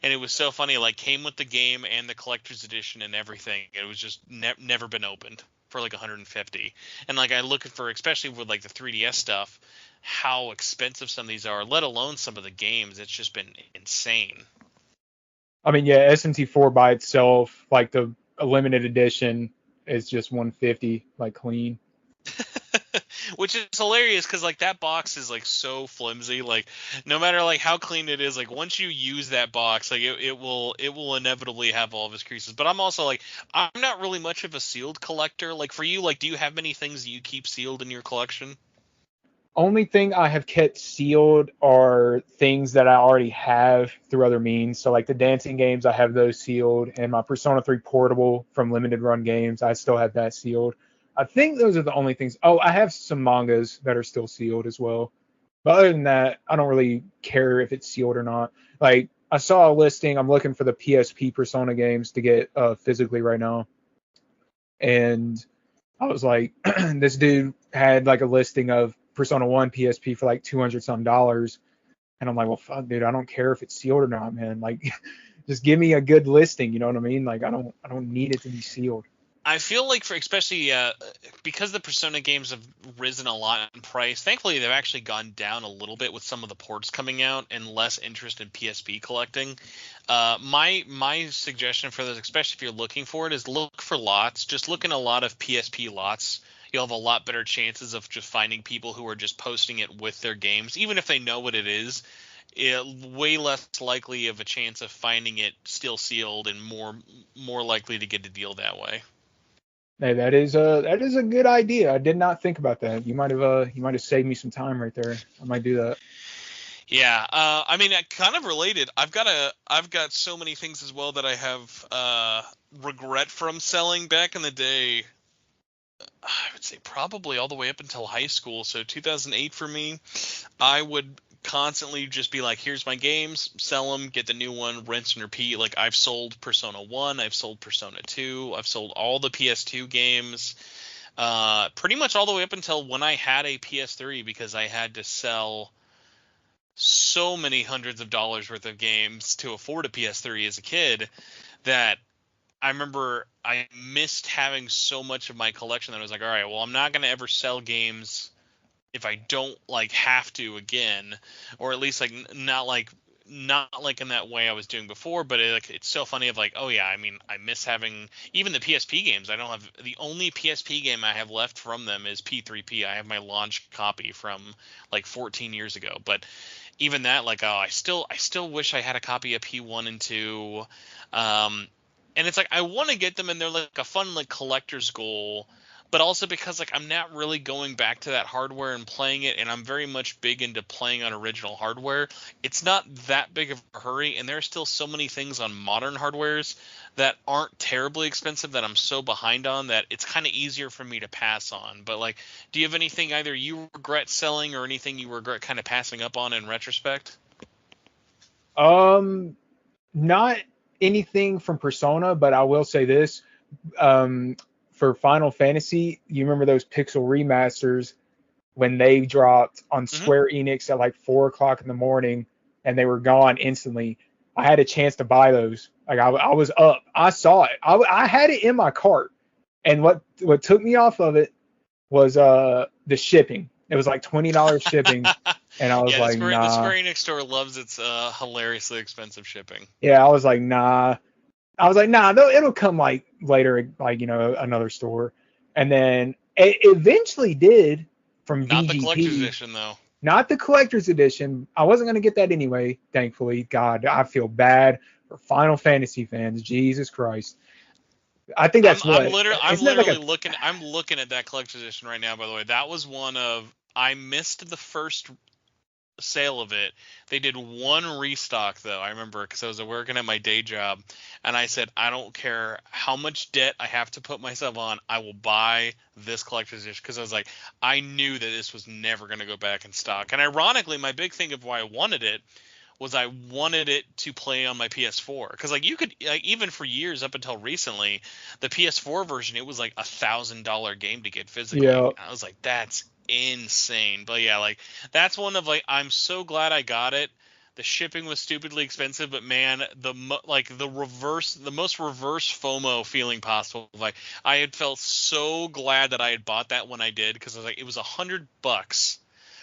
and it was so funny. Like came with the game and the collector's edition and everything. It was just never been opened for like 150. And like I look for, especially with like the 3DS stuff, how expensive some of these are, let alone some of the games. It's just been insane. I mean, yeah, SMT4 by itself, like the a limited edition, is just 150, like clean. Which is hilarious because like that box is like so flimsy. Like no matter like how clean it is, like once you use that box, like it will inevitably have all of its creases. But I'm also like, I'm not really much of a sealed collector. Like for you, like do you have many things that you keep sealed in your collection? Only thing I have kept sealed are things that I already have through other means. So like the dancing games, I have those sealed, and my Persona 3 Portable from Limited Run Games, I still have that sealed. I think those are the only things. Oh, I have some mangas that are still sealed as well. But other than that, I don't really care if it's sealed or not. Like I saw a listing. I'm looking for the PSP Persona games to get physically right now, and I was like, this dude had like a listing of Persona 1 PSP for like 200 some dollars. And I'm like, well, fuck, dude, I don't care if it's sealed or not, man. Like, just give me a good listing. You know what I mean? Like, I don't need it to be sealed. I feel like for especially because the Persona games have risen a lot in price. Thankfully, they've actually gone down a little bit with some of the ports coming out and less interest in PSP collecting. My suggestion for this, especially if you're looking for it, is look for lots. Just look in a lot of PSP lots. You'll have a lot better chances of just finding people who are just posting it with their games, even if they know what it is. Way less likely of a chance of finding it still sealed, and more likely to get a deal that way. Hey, that is a good idea. I did not think about that. You might have saved me some time right there. I might do that. Yeah, I mean, kind of related. I've got so many things as well that I have regret from selling back in the day. I would say probably all the way up until high school. So 2008 for me, I would constantly just be like, here's my games, sell them, get the new one, rinse and repeat. Like I've sold Persona 1, I've sold Persona 2, I've sold all the PS2 games, pretty much all the way up until when I had a PS3, because I had to sell so many hundreds of dollars worth of games to afford a PS3 as a kid that I remember I missed having so much of my collection that I was like, all right, well, I'm not going to ever sell games if I don't like have to again, or at least like not like in that way I was doing before. But it's so funny of like, oh yeah, I mean, I miss having even the PSP games. I don't have the only PSP game I have left from them is P3P. I have my launch copy from like 14 years ago, but even that, like, oh, I still wish I had a copy of P1 and 2. And it's like I want to get them, and they're like a fun like collector's goal, but also because like I'm not really going back to that hardware and playing it, and I'm very much big into playing on original hardware. It's not that big of a hurry, and there are still so many things on modern hardwares that aren't terribly expensive that I'm so behind on that it's kind of easier for me to pass on. But like, do you have anything either you regret selling or anything you regret kind of passing up on in retrospect? Not anything from Persona, but I will say this. Um, for Final Fantasy, you remember those Pixel remasters when they dropped on Hmm. Square Enix at like 4 o'clock in the morning and they were gone instantly. I had a chance to buy those. Like I was up. I saw it. I had it in my cart. And what took me off of it was the shipping. It was like $20 shipping. And I was Yeah, the like, Square nah. Enix store loves its hilariously expensive shipping. Yeah, I was like, nah. I was like, nah, it'll come like later, like, another store. And then it eventually did from Not the collector's VGP, edition though. not the collector's edition. I wasn't going to get that anyway, thankfully. God, I feel bad for Final Fantasy fans. Jesus Christ. I think I'm that's I'm what, literally I'm isn't that like literally a, looking at that collector's edition right now, by the way. That was one of I missed the first sale of it. They did one restock though. I remember because I was working at my day job, and I said, I don't care how much debt I have to put myself on, I will buy this collector's edition, because I was like, I knew that this was never going to go back in stock. And ironically, my big thing of why I wanted it was I wanted it to play on my PS4, because like you could like, even for years up until recently, the PS4 version, it was like $1,000 game to get physically. yeah, I was like, that's insane. But yeah, like that's one of like I'm so glad I got it. The shipping was stupidly expensive, but man, the most reverse FOMO feeling possible. Like I had felt so glad that I had bought that when I did, because I was like, it was $100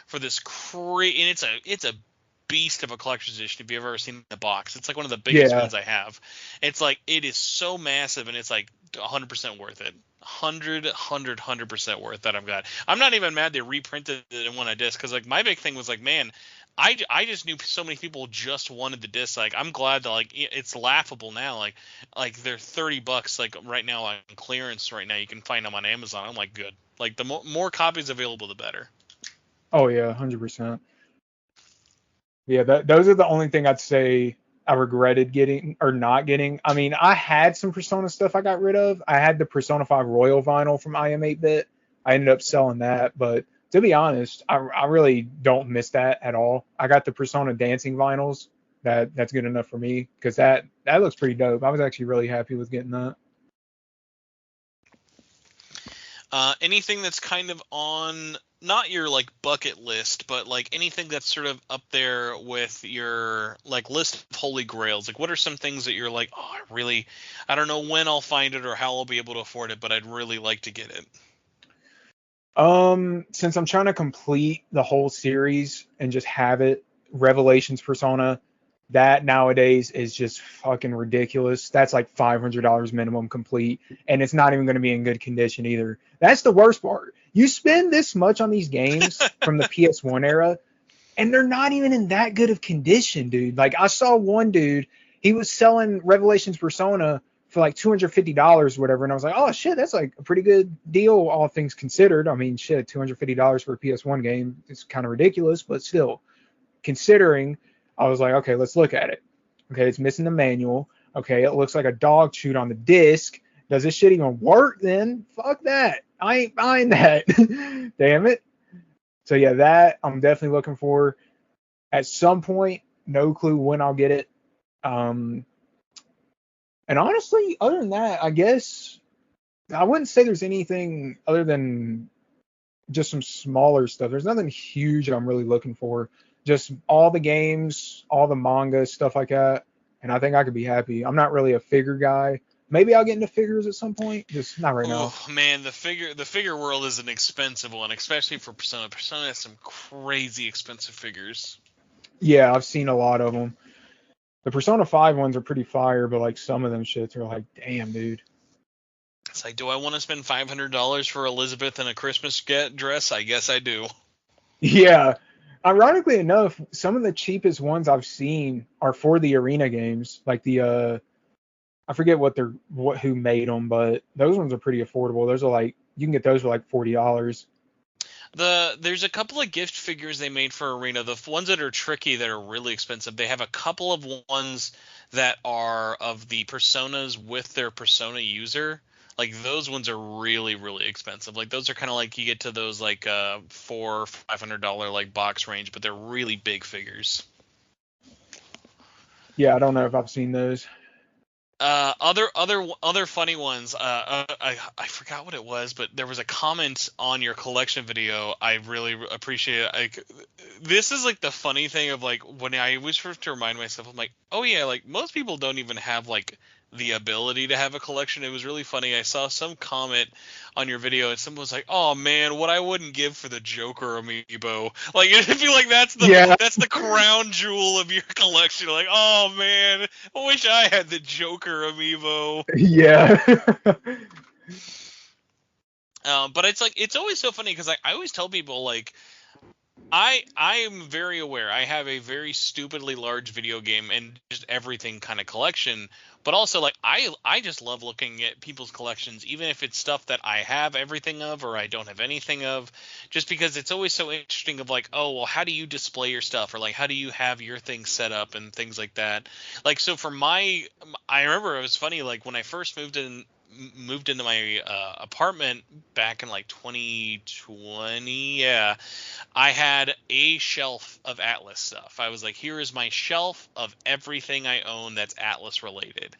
for this and it's a beast of a collector's edition if you've ever seen the box. It's like one of the biggest yeah. ones I have. It's like it is so massive, and it's like 100% worth it. 100% worth that I've got. I'm not even mad they reprinted it in one of disc, because like my big thing was like, man, I just knew so many people just wanted the disc. Like I'm glad that like it's laughable now. Like they're $30 like right now on clearance right now. You can find them on Amazon. I'm like, good. Like the more copies available, the better. Oh, yeah, 100%. Yeah, those are the only thing I'd say I regretted getting or not getting. I mean, I had some Persona stuff I got rid of. I had the Persona 5 Royal vinyl from IM8-bit. I ended up selling that, but To be honest, I really don't miss that at all. I got the Persona dancing vinyls. That's good enough for me because that looks pretty dope. I was actually really happy with getting that. Anything that's kind of on not your like bucket list, but like anything that's sort of up there with your like list of holy grails. Like, what are some things that you're like, oh, I don't know when I'll find it or how I'll be able to afford it, but I'd really like to get it. Since I'm trying to complete the whole series and just have it, Revelations Persona, that nowadays is just fucking ridiculous. That's like $500 minimum complete, and it's not even going to be in good condition either. That's the worst part. You spend this much on these games from the PS1 era, and they're not even in that good of condition, dude. Like I saw one dude, he was selling Revelations Persona for like $250 or whatever, and I was like, oh shit, that's like a pretty good deal, all things considered. I mean, shit, $250 for a PS1 game is kind of ridiculous, but still, considering, I was like, okay, let's look at it. Okay, it's missing the manual. Okay, it looks like a dog chewed on the disc. Does this shit even work then? Fuck that. I ain't buying that. Damn it. So yeah, that I'm definitely looking for at some point. No clue when I'll get it. And honestly, other than that, I guess I wouldn't say there's anything other than just some smaller stuff. There's nothing huge I'm really looking for. Just all the games, all the manga, stuff like that. And I think I could be happy. I'm not really a figure guy. Maybe I'll get into figures at some point. Just not right now. Oh man, the figure world is an expensive one, especially for Persona. Persona has some crazy expensive figures. Yeah, I've seen a lot of them. The Persona 5 ones are pretty fire, but like some of them shits are like, damn, dude. It's like, do I want to spend $500 for Elizabeth in a Christmas dress? I guess I do. Yeah. Ironically enough, some of the cheapest ones I've seen are for the arena games, like the I forget who made them, but those ones are pretty affordable. Those are like you can get those for like $40. There's a couple of gift figures they made for Arena. The ones that are tricky that are really expensive. They have a couple of ones that are of the personas with their persona user. Like those ones are really really expensive. Like those are kind of like you get to those like $400-$500 like box range, but they're really big figures. Yeah, I don't know if I've seen those. Other funny ones. I forgot what it was, but there was a comment on your collection video. I really appreciate it. Like, this is like the funny thing of like when I always have to remind myself. I'm like, oh yeah, like most people don't even have like the ability to have a collection. It was really funny. I saw some comment on your video and someone was like, "Oh man, what I wouldn't give for the Joker amiibo." Like I feel like that's the crown jewel of your collection. Like, "Oh man, I wish I had the Joker amiibo." Yeah. But it's like it's always so funny because I always tell people like I am very aware. I have a very stupidly large video game and just everything kind of collection. But also, like I just love looking at people's collections, even if it's stuff that I have everything of or I don't have anything of, just because it's always so interesting. Of like, oh well, how do you display your stuff, or like how do you have your things set up and things like that. Like so for I remember it was funny. Like when I first moved into my apartment back in like 2020, yeah, I had a shelf of Atlus stuff. I was like, here is my shelf of everything I own that's Atlus related.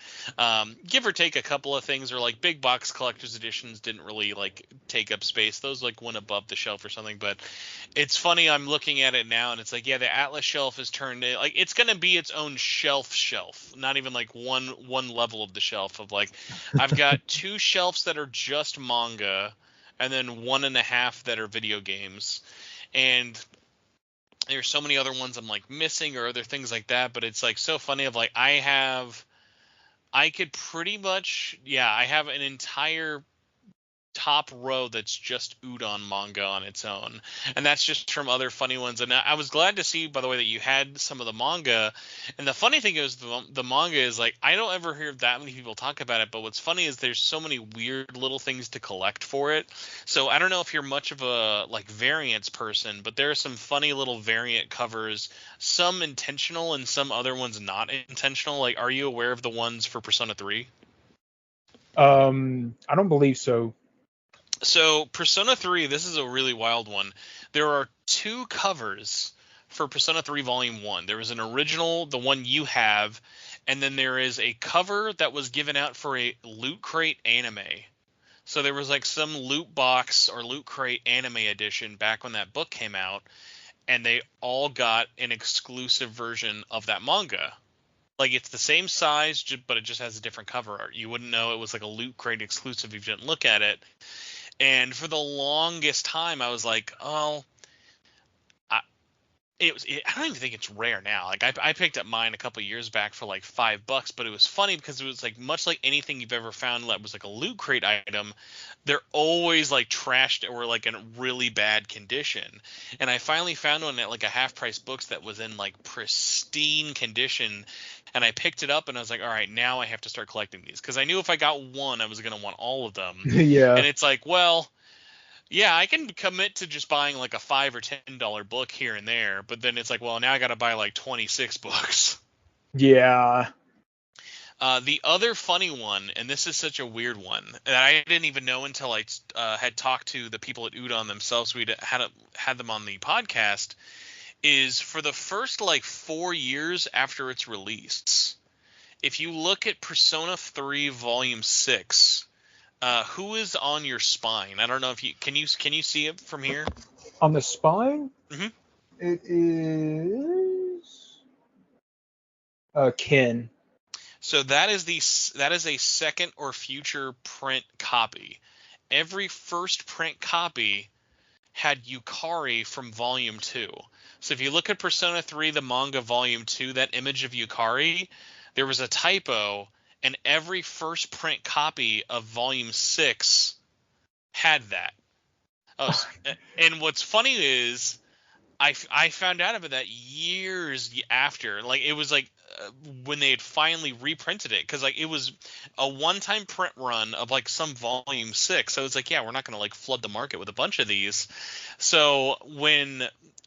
Give or take a couple of things, or like big box collector's editions didn't really like take up space. Those like went above the shelf or something. But it's funny, I'm looking at it now and it's like, yeah, the Atlus shelf is turned in, like it's gonna be its own shelf, not even like one level of the shelf of like I've got two shelves that are just manga and then one and a half that are video games. And there's so many other ones I'm like missing or other things like that, but it's like so funny of like I could pretty much, yeah, I have an entire top row that's just Udon manga on its own, and that's just from other funny ones. And I was glad to see, by the way, that you had some of the manga. And the funny thing is the manga is like I don't ever hear that many people talk about it, but what's funny is there's so many weird little things to collect for it. So I don't know if you're much of a like variants person, but there are some funny little variant covers, some intentional and some other ones not intentional. Like, are you aware of the ones for Persona 3? I don't believe so. So Persona 3, this is a really wild one. There are two covers for Persona 3 Volume 1. There was an original, the one you have, and then there is a cover that was given out for a Loot Crate anime. So there was like some loot box or Loot Crate anime edition back when that book came out, and they all got an exclusive version of that manga. Like, it's the same size, but it just has a different cover art. You wouldn't know it was like a Loot Crate exclusive if you didn't look at it. And for the longest time, I was like, oh, I don't even think it's rare now. Like, I picked up mine a couple years back for like $5, but it was funny because it was like much like anything you've ever found that was like a Loot Crate item, they're always like trashed or like in really bad condition. And I finally found one at like a half price books that was in like pristine condition, and I picked it up and I was like, all right, now I have to start collecting these, because I knew if I got one, I was gonna want all of them. Yeah. And it's like, well, yeah, I can commit to just buying like a $5 or $10 book here and there, but then it's like, well, now I got to buy like 26 books. Yeah. The other funny one, and this is such a weird one that I didn't even know until I had talked to the people at Udon themselves. We'd had them on the podcast. Is for the first like 4 years after its release, if you look at Persona 3 Volume 6. Who is on your spine? I don't know if you can see it from here? On the spine? Mm-hmm. It is Ken. So that is a second or future print copy. Every first print copy had Yukari from Volume 2. So if you look at Persona 3, the manga Volume 2, that image of Yukari, there was a typo, and every first print copy of Volume 6 had that. Oh, and what's funny is I found out about that years after. Like, it was like when they had finally reprinted it, because like it was a one-time print run of like some Volume 6. So it's like, yeah, we're not going to like flood the market with a bunch of these. So when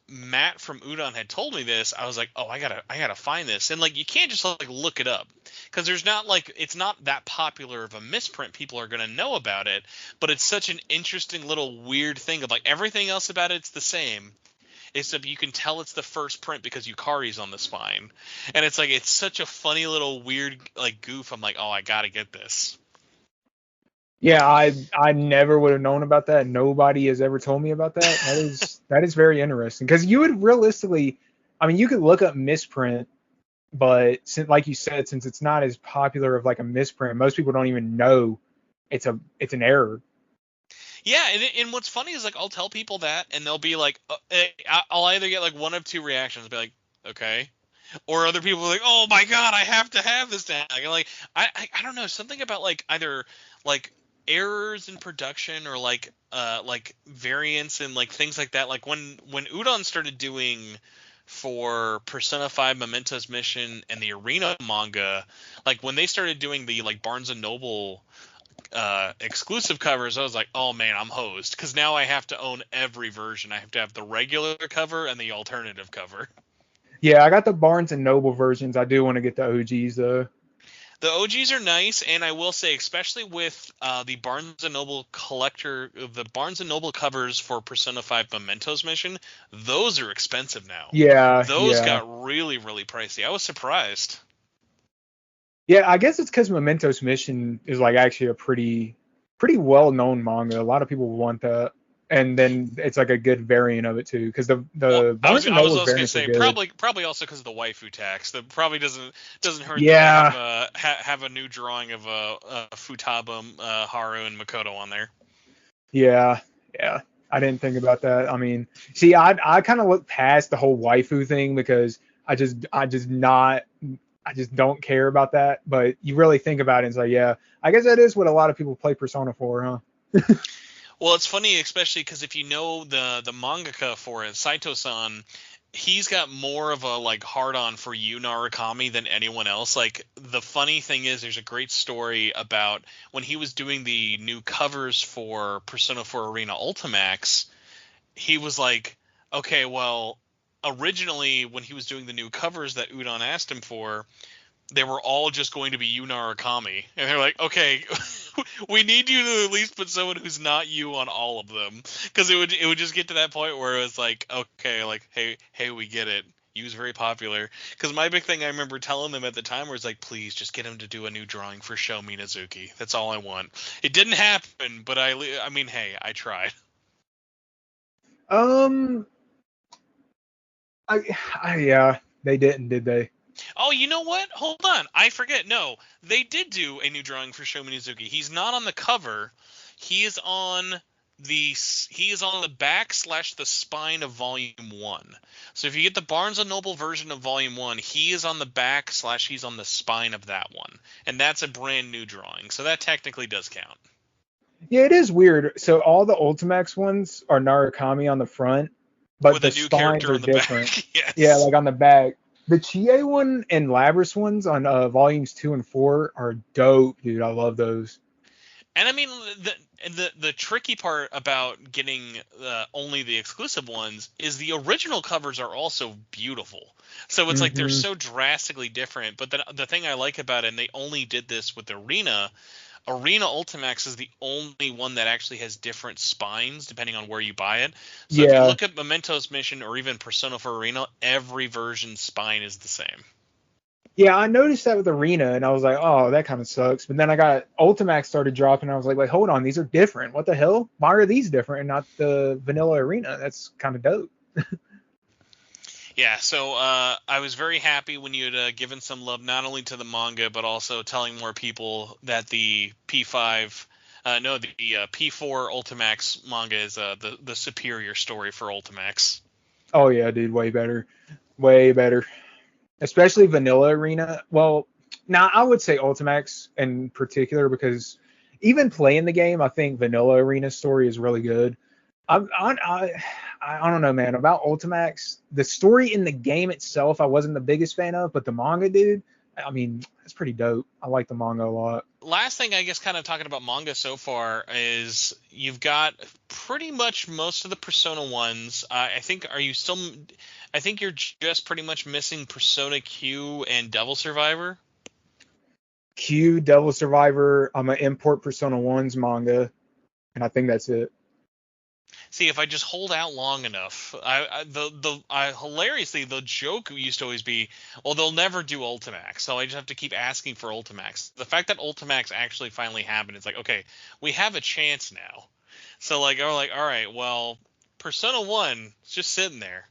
Matt from Udon had told me this, I was like, oh, I gotta find this. And like, you can't just like look it up, because there's not like, it's not that popular of a misprint. People are gonna know about it, but it's such an interesting little weird thing of like everything else about it's the same, except you can tell it's the first print because Yukari's on the spine. And it's like, it's such a funny little weird like goof. I'm like, oh, I gotta get this. Yeah, I never would have known about that. Nobody has ever told me about that. That is very interesting, because you would realistically, I mean, you could look up misprint, but like you said, since it's not as popular of like a misprint, most people don't even know it's an error. Yeah, and what's funny is like, I'll tell people that, and they'll be like, I'll either get like one of two reactions, be like, okay, or other people are like, oh my god, I have to have this tag. And like, I don't know, something about like either like errors in production or like variants and like things like that. Like when Udon started doing for Persona 5 Memento's Mission and the Arena manga, like when they started doing the like Barnes and Noble exclusive covers, I was like, oh man, I'm hosed, because now I have to own every version. I have to have the regular cover and the alternative cover. Yeah, I got the Barnes and Noble versions. I do want to get the OGs though. The OGs are nice, and I will say, especially with the Barnes & Noble the Barnes & Noble covers for Persona 5 Memento's Mission, those are expensive now. Yeah, Those yeah. got really, really pricey. I was surprised. Yeah, I guess it's because Memento's Mission is like actually a pretty well-known manga. A lot of people want that, and then it's like a good variant of it too, because the Barnes and I was Noble also gonna variants are say, good. probably also because of the waifu tax. That probably doesn't hurt Yeah, that they have a new drawing of Futaba, Haru, and Makoto on there. yeah, yeah. I didn't think about that. I mean, see, I kind of look past the whole waifu thing, because I just don't care about that. But you really think about it and say, yeah, I guess that is what a lot of people play Persona for, huh? Well, it's funny, especially because if you know the mangaka for it, Saito-san, he's got more of a like hard-on for Yu Narukami than anyone else. Like, the funny thing is, there's a great story about when he was doing the new covers for Persona 4 Arena Ultimax. He was like, okay, well, originally when he was doing the new covers that Udon asked him for, they were all just going to be Yu Narukami, and they're like, okay, We need you to at least put someone who's not you on all of them, because it would just get to that point where it was like, okay, like, hey, we get it. He was very popular. Because my big thing I remember telling them at the time was like, please just get him to do a new drawing for Show Minazuki. That's all I want. It didn't happen, but I mean, hey, I tried. Um, yeah, they didn't, did they? Oh, you know what? Hold on. I forget. No, they did do a new drawing for Sho Minazuki. He's not on the cover. He is on the back / the spine of Volume 1. So if you get the Barnes & Noble version of Volume 1, he is on the back / he's on the spine of that one. And that's a brand new drawing. So that technically does count. Yeah, it is weird. So all the Ultimax ones are Narukami on the front, but With the a new spines character are on the different. back. Yes. Yeah, like on the back. The Chie one and Labris ones on volumes 2 and 4 are dope, dude. I love those. And I mean, the tricky part about getting only the exclusive ones is the original covers are also beautiful. So it's like they're so drastically different. But the thing I like about it, and they only did this with Arena Ultimax is the only one that actually has different spines depending on where you buy it. So if you look at Mementos Mission or even Persona 4 Arena, every version's spine is the same. Yeah, I noticed that with Arena, and I was like, oh, that kind of sucks. But then I got Ultimax started dropping, and I was like, wait, hold on, these are different. What the hell? Why are these different and not the vanilla Arena? That's kind of dope. Yeah, so I was very happy when you had given some love not only to the manga, but also telling more people that the P4 Ultimax manga is the superior story for Ultimax. Oh yeah, dude, way better, way better. Especially vanilla Arena. Well, now I would say Ultimax in particular because even playing the game, I think vanilla Arena story is really good. I don't know, man. About Ultimax, the story in the game itself, I wasn't the biggest fan of, but the manga, dude, I mean, it's pretty dope. I like the manga a lot. Last thing, I guess, kind of talking about manga so far is you've got pretty much most of the Persona ones. I think you're just pretty much missing Persona Q and Devil Survivor. Q, Devil Survivor. I'm gonna import Persona 1's manga, and I think that's it. See, if I just hold out long enough, hilariously the joke used to always be, well, they'll never do Ultimax, so I just have to keep asking for Ultimax. The fact that Ultimax actually finally happened, it's like, okay, we have a chance now. So like, we're like, all right, well, Persona 1 is just sitting there.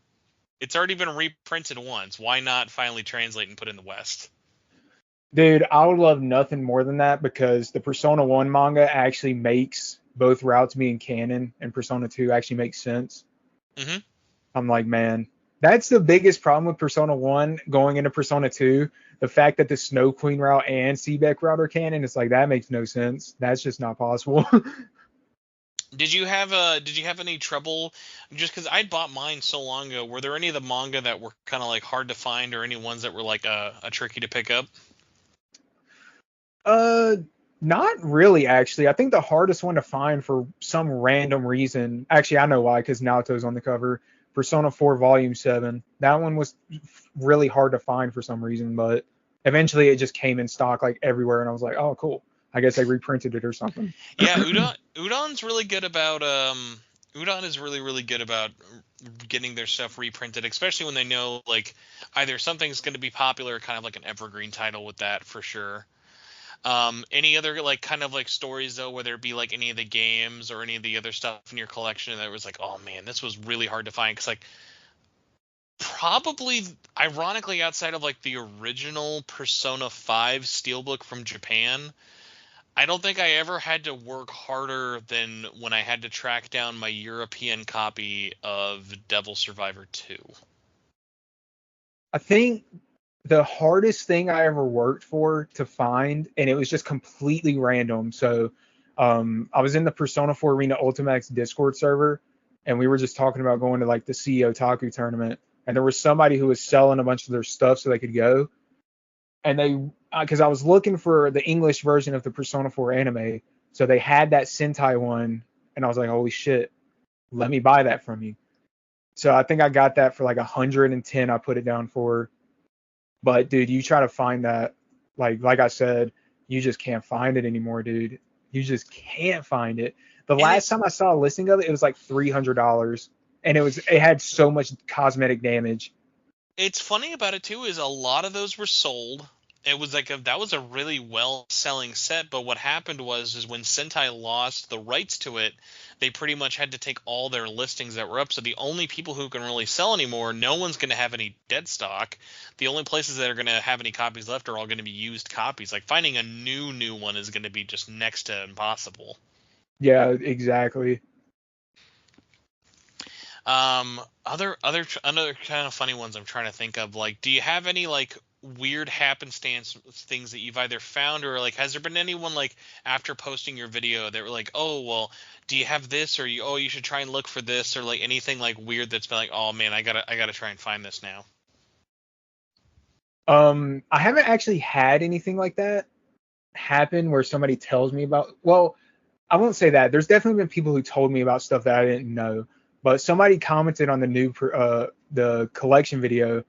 It's already been reprinted once. Why not finally translate and put in the West? Dude, I would love nothing more than that because the Persona 1 manga actually makes both routes being canon and Persona 2 actually makes sense. Mm-hmm. I'm like, man, that's the biggest problem with Persona 1 going into Persona 2. The fact that the Snow Queen route and Seebeck route are canon, it's like, that makes no sense. That's just not possible. Did you have any trouble? Just because I bought mine so long ago, were there any of the manga that were kind of like hard to find, or any ones that were like a tricky to pick up? Not really, actually. I think the hardest one to find for some random reason, actually, I know why, because Naoto's on the cover. Persona 4 Volume 7. That one was really hard to find for some reason, but eventually it just came in stock like everywhere, and I was like, oh, cool. I guess they reprinted it or something. Yeah, Udon's really good about Udon is really, really good about getting their stuff reprinted, especially when they know like either something's going to be popular, kind of like an evergreen title with that for sure. Any other like kind of like stories though, whether it be like any of the games or any of the other stuff in your collection that was like, oh man, this was really hard to find, because like probably ironically outside of like the original Persona 5 Steelbook from Japan, I don't think I ever had to work harder than when I had to track down my European copy of Devil Survivor 2. I think the hardest thing I ever worked for to find, and it was just completely random. So I was in the Persona 4 Arena Ultimax Discord server, and we were just talking about going to like the CEO Otaku tournament, and there was somebody who was selling a bunch of their stuff so they could go. And they, because I was looking for the English version of the Persona 4 anime, so they had that Sentai one, and I was like, holy shit, let me buy that from you. So I think I got that for like 110. I put it down for. But dude, you try to find that, like I said, you just can't find it anymore, dude. You just can't find it. The And last time I saw a listing of it, it was like $300, and it had so much cosmetic damage. it's funny about it too is a lot of those were sold. It was like that was a really well selling set, but what happened is when Sentai lost the rights to it, they pretty much had to take all their listings that were up. So the only people who can really sell anymore, no one's going to have any dead stock. The only places that are going to have any copies left are all going to be used copies. Like finding a new one is going to be just next to impossible. Yeah, exactly. Other kind of funny ones I'm trying to think of. Like, do you have any like weird happenstance things that you've either found or like has there been anyone like after posting your video that were like, oh well, do you have this or you should try and look for this or like anything like weird that's been like, oh man, I gotta try and find this now. I haven't actually had anything like that happen where somebody tells me about. Well, I won't say that. There's definitely been people who told me about stuff that I didn't know. But somebody commented on the collection video,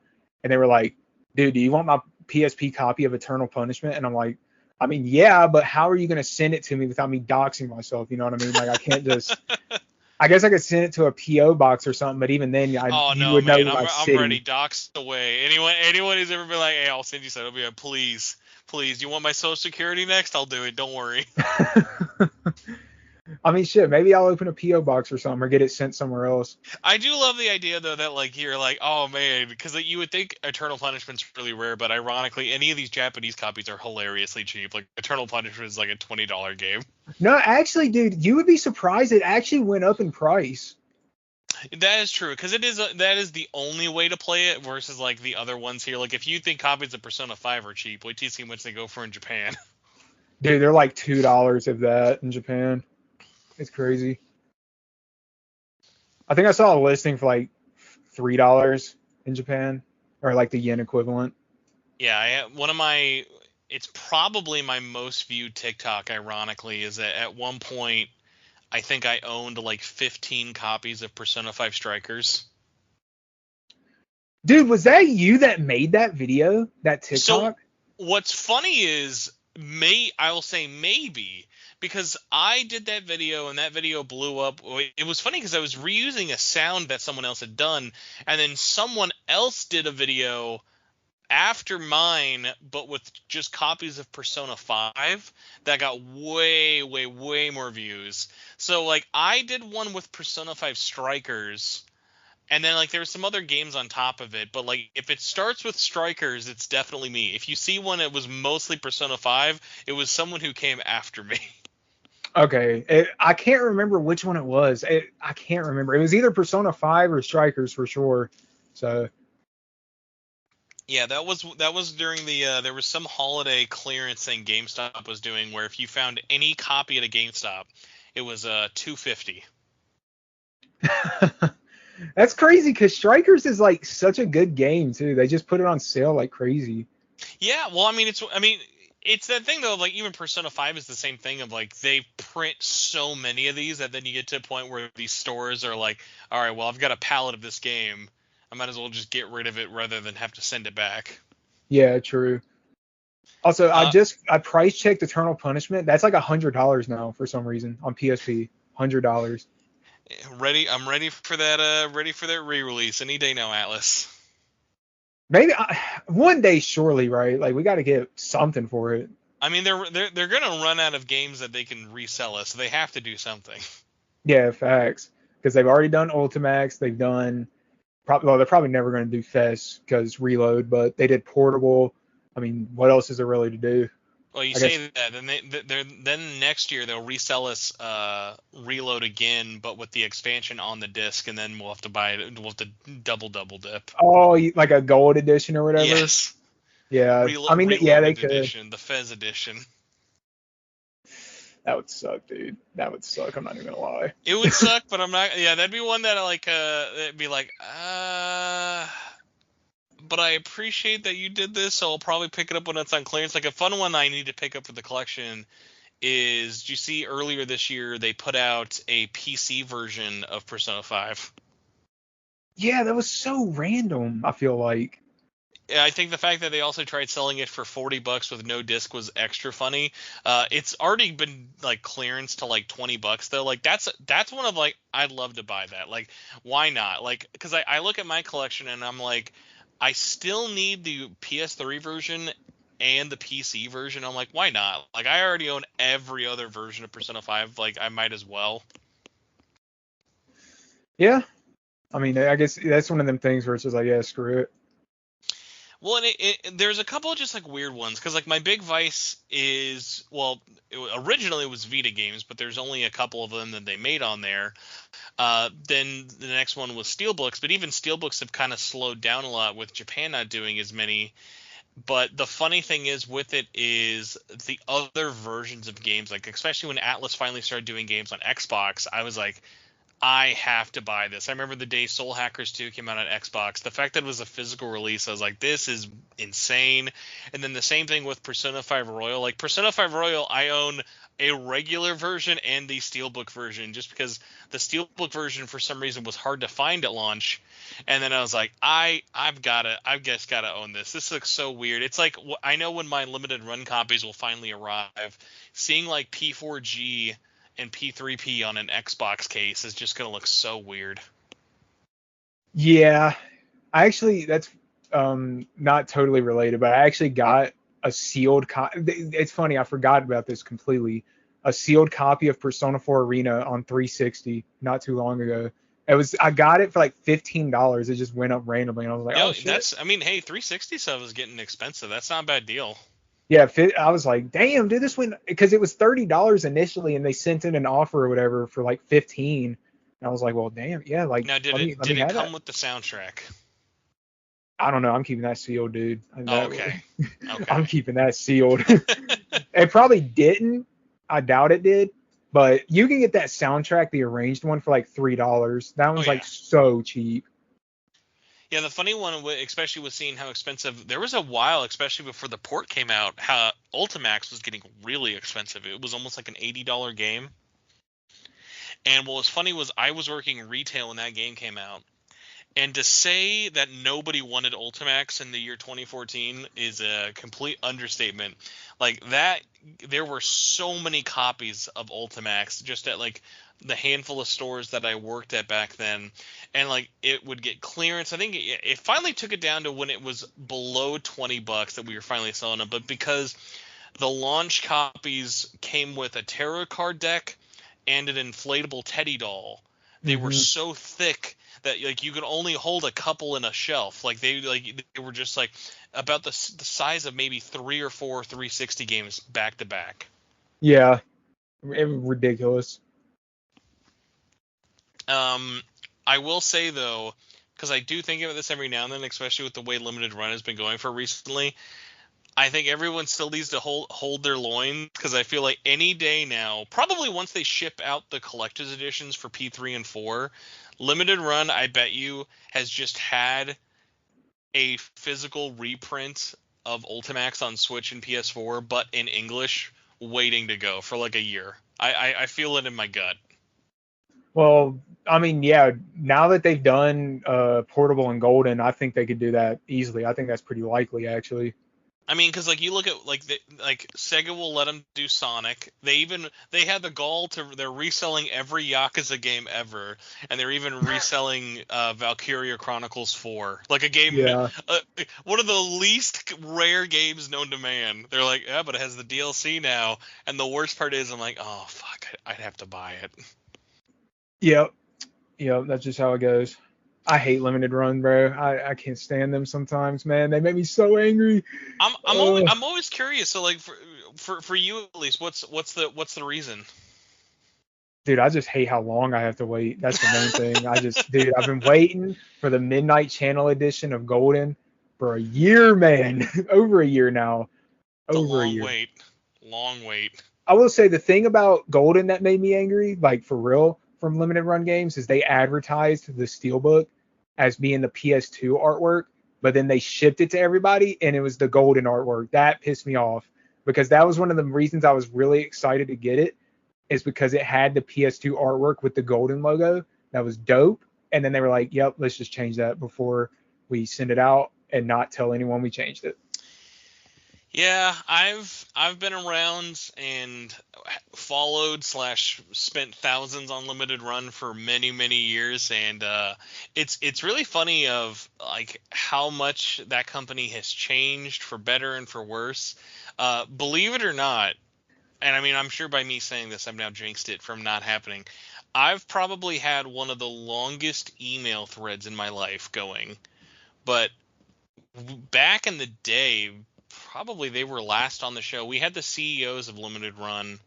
and they were like, "Dude, do you want my PSP copy of Eternal Punishment?" And I'm like, "I mean, yeah, but how are you gonna send it to me without me doxing myself? You know what I mean? Like, I can't just. I guess I could send it to a PO box or something, but even then, Oh you no, would know man, my I'm ready. city. Doxed away. Anyone who's ever been like, hey, I'll send you something. I'll be like, please, please. You want my social security next? I'll do it. Don't worry. I mean, shit, maybe I'll open a PO box or something or get it sent somewhere else. I do love the idea though that like you're like, oh man, because like, you would think Eternal Punishment's really rare, but ironically, any of these Japanese copies are hilariously cheap. Like Eternal Punishment is like a $20 game. No, actually, dude, you would be surprised. It actually went up in price. That is true because that is the only way to play it versus like the other ones here. Like if you think copies of Persona 5 are cheap, wait till you see how much they go for in Japan. Dude, they're like $2 of that in Japan. It's crazy. I think I saw a listing for like $3 in Japan, or like the yen equivalent. Yeah, it's probably my most viewed TikTok. Ironically, is that at one point I think I owned like 15 copies of Persona 5 Strikers. Dude, was that you that made that video, that So TikTok? what's funny is I'll say maybe because I did that video and that video blew up. It was funny because I was reusing a sound that someone else had done, and then someone else did a video after mine, but with just copies of Persona 5 that got way, way, way more views. So like I did one with Persona 5 Strikers. And then like there were some other games on top of it, but like if it starts with Strikers, it's definitely me. If you see one that was mostly Persona 5, it was someone who came after me. Okay, I can't remember which one it was. I can't remember. It was either Persona 5 or Strikers for sure. So Yeah, that was during the there was some holiday clearance thing GameStop was doing where if you found any copy at a GameStop, it was $250. that's crazy because Strikers is like such a good game too. They just put it on sale like crazy. Yeah, well, I mean, it's that thing though. Like even Persona 5 is the same thing of like they print so many of these that then you get to a point where these stores are like, all right, well, I've got a pallet of this game. I might as well just get rid of it rather than have to send it back. Yeah, true. Also, Uh, I price checked Eternal Punishment. That's like $100 now for some reason on PSP. $100. I'm ready for that. Ready for that re-release any day now, Atlus. Maybe one day, surely, right? Like we got to get something for it. I mean, they're gonna run out of games that they can resell us, so they have to do something. Yeah, facts. Because they've already done Ultimax. They've done probably. Well, they're probably never going to do Fest because Reload, but they did Portable. I mean, what else is there really to do? Well, you I guess. say that, then next year they'll resell us Reload again, but with the expansion on the disc, and then we'll have to buy it. We'll have to double dip. Oh, like a gold edition or whatever. Yes, Yeah, I mean, yeah, they Reloaded could. edition, the Fez edition. That would suck, dude. That would suck. I'm not even gonna lie. It would suck, but I'm not. Yeah, that'd be one that it'd be like, but I appreciate that you did this, so I'll probably pick it up when it's on clearance. Like a fun one I need to pick up for the collection is, did you see earlier this year they put out a PC version of Persona 5? Yeah, that was so random. I feel like. I think the fact that they also tried selling it for $40 with no disc was extra funny. It's already been like clearance to like $20 though. Like that's one of like I'd love to buy that. Like why not? Like because I look at my collection and I'm like I still need the PS3 version and the PC version. I'm like why not? Like I already own every other version of Persona 5. Like I might as well. Yeah, I mean, I guess that's one of them things where it's just like, yeah, screw it. Well, and there's a couple of just like weird ones because like my big vice is well, originally it was Vita games, but there's only a couple of them that they made on there. Then the next one was Steelbooks, but even Steelbooks have kind of slowed down a lot with Japan not doing as many. But the funny thing is with it is the other versions of games, like especially when Atlus finally started doing games on Xbox, I was like, I have to buy this. I remember the day Soul Hackers 2 came out on Xbox. The fact that it was a physical release, I was like, this is insane. And then the same thing with Persona 5 Royal. Like Persona 5 Royal, I own a regular version and the Steelbook version just because the Steelbook version for some reason was hard to find at launch. And then I was like, I've just gotta own this. This looks so weird. It's like I know when my limited run copies will finally arrive, seeing like P4G and P3P on an Xbox case is just gonna look so weird. Yeah, I actually that's not totally related, but I actually got a sealed copy. It's funny, I forgot about this completely. A sealed copy of Persona 4 Arena on 360 not too long ago. I got it for like $15. It just went up randomly, and I was like, Yo, oh shit. that's I mean, hey, 360 stuff is getting expensive. That's not a bad deal. Yeah, I was like, damn, dude, this went because it was $30 initially, and they sent in an offer or whatever for like 15. And I was like, well, damn, yeah, like Now, let me let me did it have come that. with the soundtrack? I don't know. I'm keeping that sealed, dude. Oh, okay, I'm okay. keeping that sealed. It probably didn't. I doubt it did. But you can get that soundtrack, the arranged one, for like $3. That Oh one's like yeah, so cheap. yeah. The funny one, especially with seeing how expensive, there was a while, especially before the port came out, how Ultimax was getting really expensive. It was almost like an $80 game. And what was funny was I was working retail when that game came out. And to say that nobody wanted Ultimax in the year 2014 is a complete understatement. Like that, there were so many copies of Ultimax just at like the handful of stores that I worked at back then, and like it would get clearance. I think it finally took it down to when it was below $20 that we were finally selling them. But because the launch copies came with a tarot card deck and an inflatable teddy doll, they were Hmm. so thick that like you could only hold a couple in a shelf. They were just like about the size of maybe 3 or 4 360 games back to back. Yeah, ridiculous. Um, I will say though, because I do think about this every now and then, especially with the way limited run has been going for recently. I think everyone still needs to hold their loins because I feel like any day now, probably once they ship out the collector's editions for P3 and 4, limited run, I bet you, has just had a physical reprint of Ultimax on Switch and PS4, but in English, waiting to go for like a year. I feel it in my gut. Well, I mean, yeah, now that they've done Portable and Golden, I think they could do that easily. I think that's pretty likely, actually. I mean, because like you look at like Sega will let them do Sonic. They had the gall to they're reselling every Yakuza game ever, and they're even reselling Valkyria Chronicles 4, like a game, Yeah. uh, one of the least rare games known to man. They're like, yeah, but it has the DLC now, and the worst part is I'm like, oh fuck, I'd have to buy it. Yep. Yep. That's just how it goes. I hate limited run, bro. I can't stand them sometimes, man. They make me so angry. Uh, I'm always curious. So like for you at least, what's the reason? dude, I just hate how long I have to wait. That's the main thing. Dude, I've been waiting for the Midnight Channel edition of Golden for a year, man. Over a year now. It's a Over a long year. wait, long wait. I will say the thing about Golden that made me angry, like for real, from limited run games, is they advertised the Steelbook as being the PS2 artwork, but then they shipped it to everybody and it was the Golden artwork. That pissed me off because that was one of the reasons I was really excited to get it, is because it had the PS2 artwork with the Golden logo. That was dope. And then they were like, "Yep, let's just change that before we send it out." and not tell anyone we changed it. Yeah, I've been around and followed slash spent thousands on limited run for many years, and it's really funny of like how much that company has changed for better and for worse. Believe it or not, and I mean I'm sure by me saying this I've now jinxed it from not happening. I've probably had one of the longest email threads in my life going, but back in the day, probably they were last on the show. We had the CEOs of Limited Run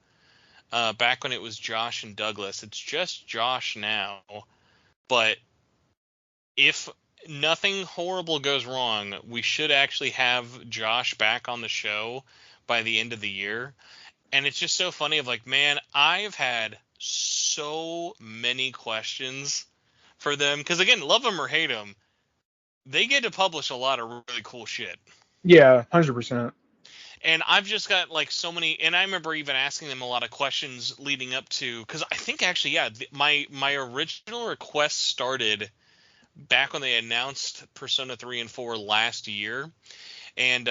back when it was Josh and Douglas. It's just Josh now. But if nothing horrible goes wrong, we should actually have Josh back on the show by the end of the year. And it's just so funny of like, man, I've had so many questions for them. Because again, love them or hate them, they get to publish a lot of really cool shit. Yeah, 100%. And I've just got like so many, and I remember even asking them a lot of questions leading up to, because I think actually, yeah, my original request started back when they announced Persona 3 and 4 last year. And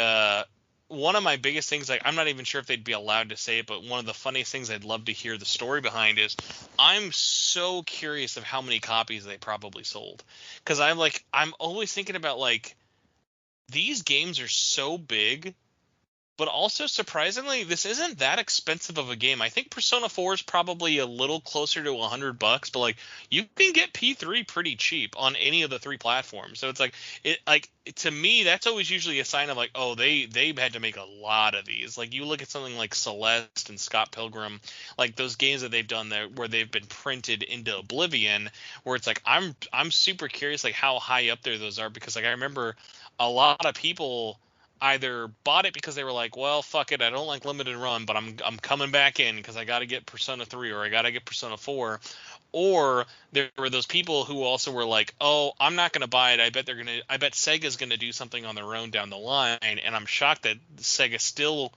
one of my biggest things, like I'm not even sure if they'd be allowed to say it, but one of the funniest things I'd love to hear the story behind is I'm so curious of how many copies they probably sold. Because I'm always thinking about like, these games are so big, but also surprisingly, this isn't that expensive of a game. I think Persona 4 is probably a little closer to $100, but like you can get P3 pretty cheap on any of the three platforms. So it's like to me that's always usually a sign of like, oh, they had to make a lot of these. Like you look at something like Celeste and Scott Pilgrim, like those games that they've done there where they've been printed into oblivion, where it's like I'm super curious like how high up there those are, because like I remember a lot of people either bought it because they were like, well, fuck it, I don't like limited run, but I'm coming back in because I got to get Persona 3 or I got to get Persona 4. Or there were those people who also were like, oh, I'm not going to buy it. I bet Sega's going to do something on their own down the line. And I'm shocked that Sega still,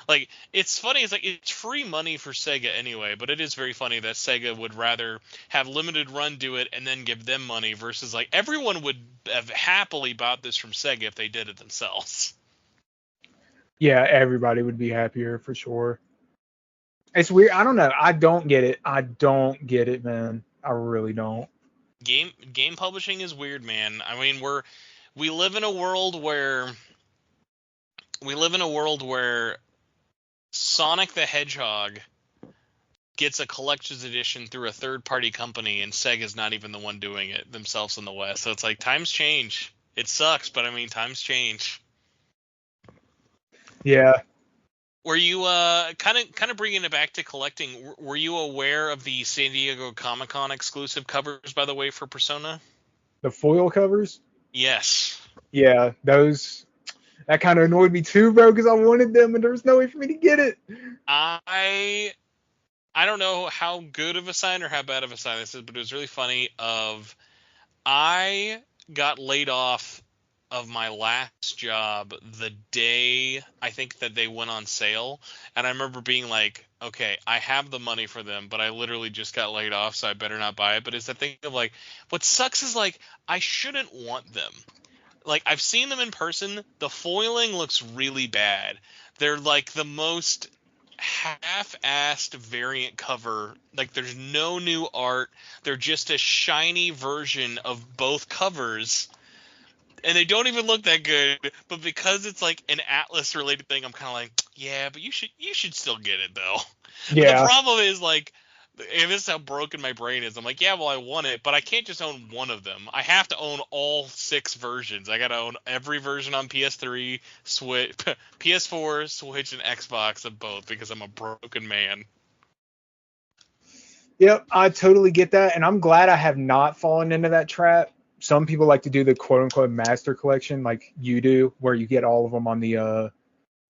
like, it's funny. It's like, it's free money for Sega anyway, but it is very funny that Sega would rather have limited run do it and then give them money versus like everyone would have happily bought this from Sega if they did it themselves. Yeah, everybody would be happier for sure. It's weird. I don't know. I don't get it. I don't get it, man. I really don't. Game publishing is weird, man. I mean, we live in a world where Sonic the Hedgehog gets a collector's edition through a third-party company, and Sega's not even the one doing it themselves in the West. So it's like times change. It sucks, but I mean times change. Yeah. Were you kind of bringing it back to collecting? Were you aware of the San Diego Comic-Con exclusive covers, by the way, for Persona? The foil covers? Yes. Yeah, those. That kind of annoyed me too, bro, because I wanted them and there was no way for me to get it. I don't know how good of a sign or how bad of a sign this is, but it was really funny. I got laid off of my last job the day I think that they went on sale, and I remember being like, okay, I have the money for them, but I literally just got laid off, so I better not buy it. But it's that thing of like, what sucks is like I shouldn't want them. Like I've seen them in person, the foiling looks really bad. They're like the most half-assed variant cover. Like there's no new art. They're just a shiny version of both covers. And they don't even look that good, but because it's like an Atlus related thing, I'm kind of like, yeah, but you should still get it though. Yeah. But the problem is like, and this is how broken my brain is. I'm like, yeah, well, I want it, but I can't just own one of them. I have to own all 6 versions. I gotta own every version on PS3, Switch, PS4, Switch, and Xbox of both because I'm a broken man. Yep, I totally get that, and I'm glad I have not fallen into that trap. Some people like to do the quote unquote master collection like you do, where you get all of them on the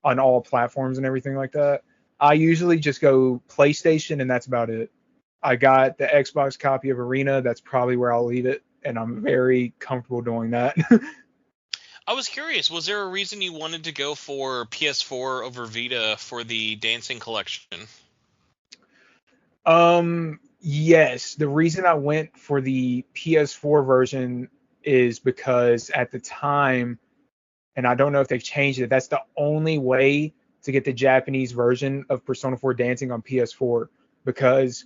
on all platforms and everything like that. I usually just go PlayStation and that's about it. I got the Xbox copy of Arena. That's probably where I'll leave it, and I'm very comfortable doing that. I was curious, was there a reason you wanted to go for PS4 over Vita for the Dancing Collection? Yes, the reason I went for the PS4 version is because at the time and I don't know if they've changed it. That's the only way to get the Japanese version of Persona 4 Dancing on PS4, because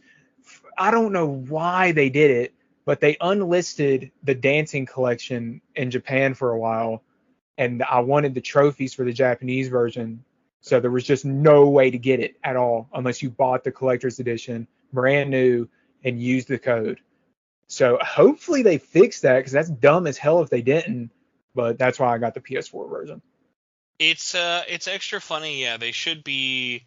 I don't know why they did it, but they unlisted the Dancing collection in Japan for a while, and I wanted the trophies for the Japanese version. So there was just no way to get it at all unless you bought the collector's edition brand new and used the code. So hopefully they fix that, because that's dumb as hell if they didn't. But that's why I got the PS4 version. It's extra funny. Yeah, they should be.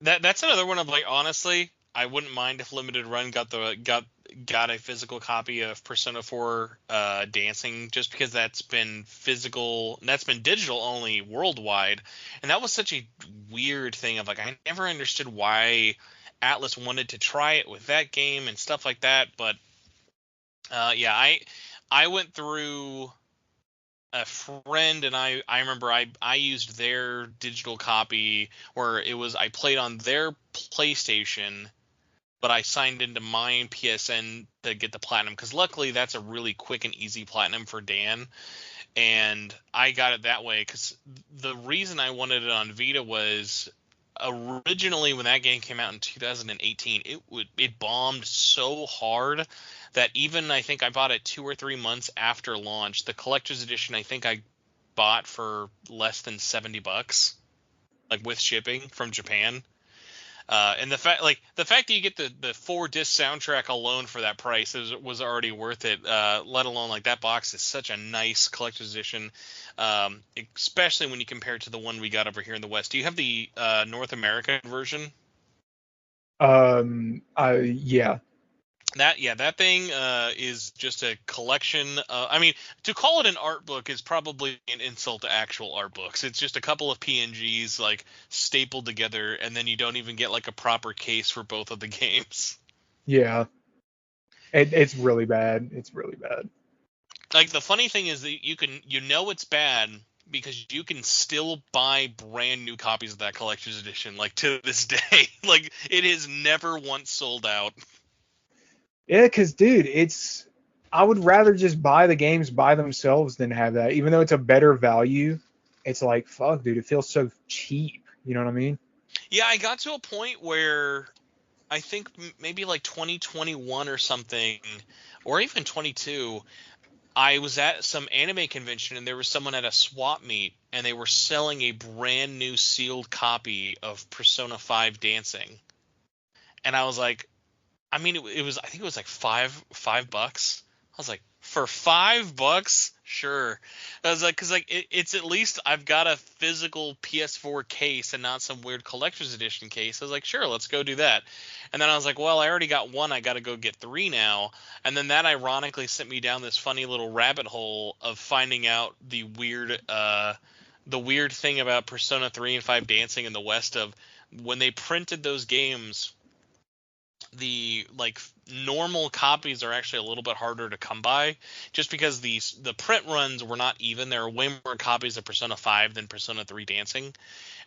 That's another one of like, honestly, I wouldn't mind if Limited Run got a physical copy of Persona 4 Dancing, just because that's been digital only worldwide, and that was such a weird thing of like, I never understood why Atlus wanted to try it with that game and stuff like that. But yeah, I went through a friend, and I remember I used their digital copy where it was, I played on their PlayStation, but I signed into mine PSN to get the platinum, because luckily that's a really quick and easy platinum for Dan, and I got it that way because the reason I wanted it on Vita was originally when that game came out in 2018, it bombed so hard that even, I think I bought it 2 or 3 months after launch. The collector's edition, I think I bought for less than $70, like with shipping from Japan. And the fact that you get the 4-disc soundtrack alone for that price was already worth it. Let alone, like, that box is such a nice collector's edition, especially when you compare it to the one we got over here in the West. Do you have the North American version? Yeah. That thing is just a collection. I mean, to call it an art book is probably an insult to actual art books. It's just a couple of PNGs like stapled together, and then you don't even get like a proper case for both of the games. Yeah. It's really bad. It's really bad. Like, the funny thing is that it's bad because you can still buy brand new copies of that collector's edition, like, to this day. Like, it has never once sold out. Yeah, because, dude, I would rather just buy the games by themselves than have that. Even though it's a better value, it's like, fuck, dude, it feels so cheap. You know what I mean? Yeah, I got to a point where I think maybe like 2021 or something, or even 22, I was at some anime convention and there was someone at a swap meet and they were selling a brand new sealed copy of Persona 5 Dancing. And I was like, I mean, it was, I think it was like $5. I was like, for $5, sure. I was like, because like it's at least I've got a physical PS4 case and not some weird collector's edition case. I was like, sure, let's go do that. And then I was like, well, I already got one. I got to go get 3 now. And then that ironically sent me down this funny little rabbit hole of finding out the weird thing about Persona 3 and 5 Dancing in the West, of when they printed those games, the like normal copies are actually a little bit harder to come by, just because the print runs were not even. There are way more copies of Persona 5 than Persona 3 Dancing.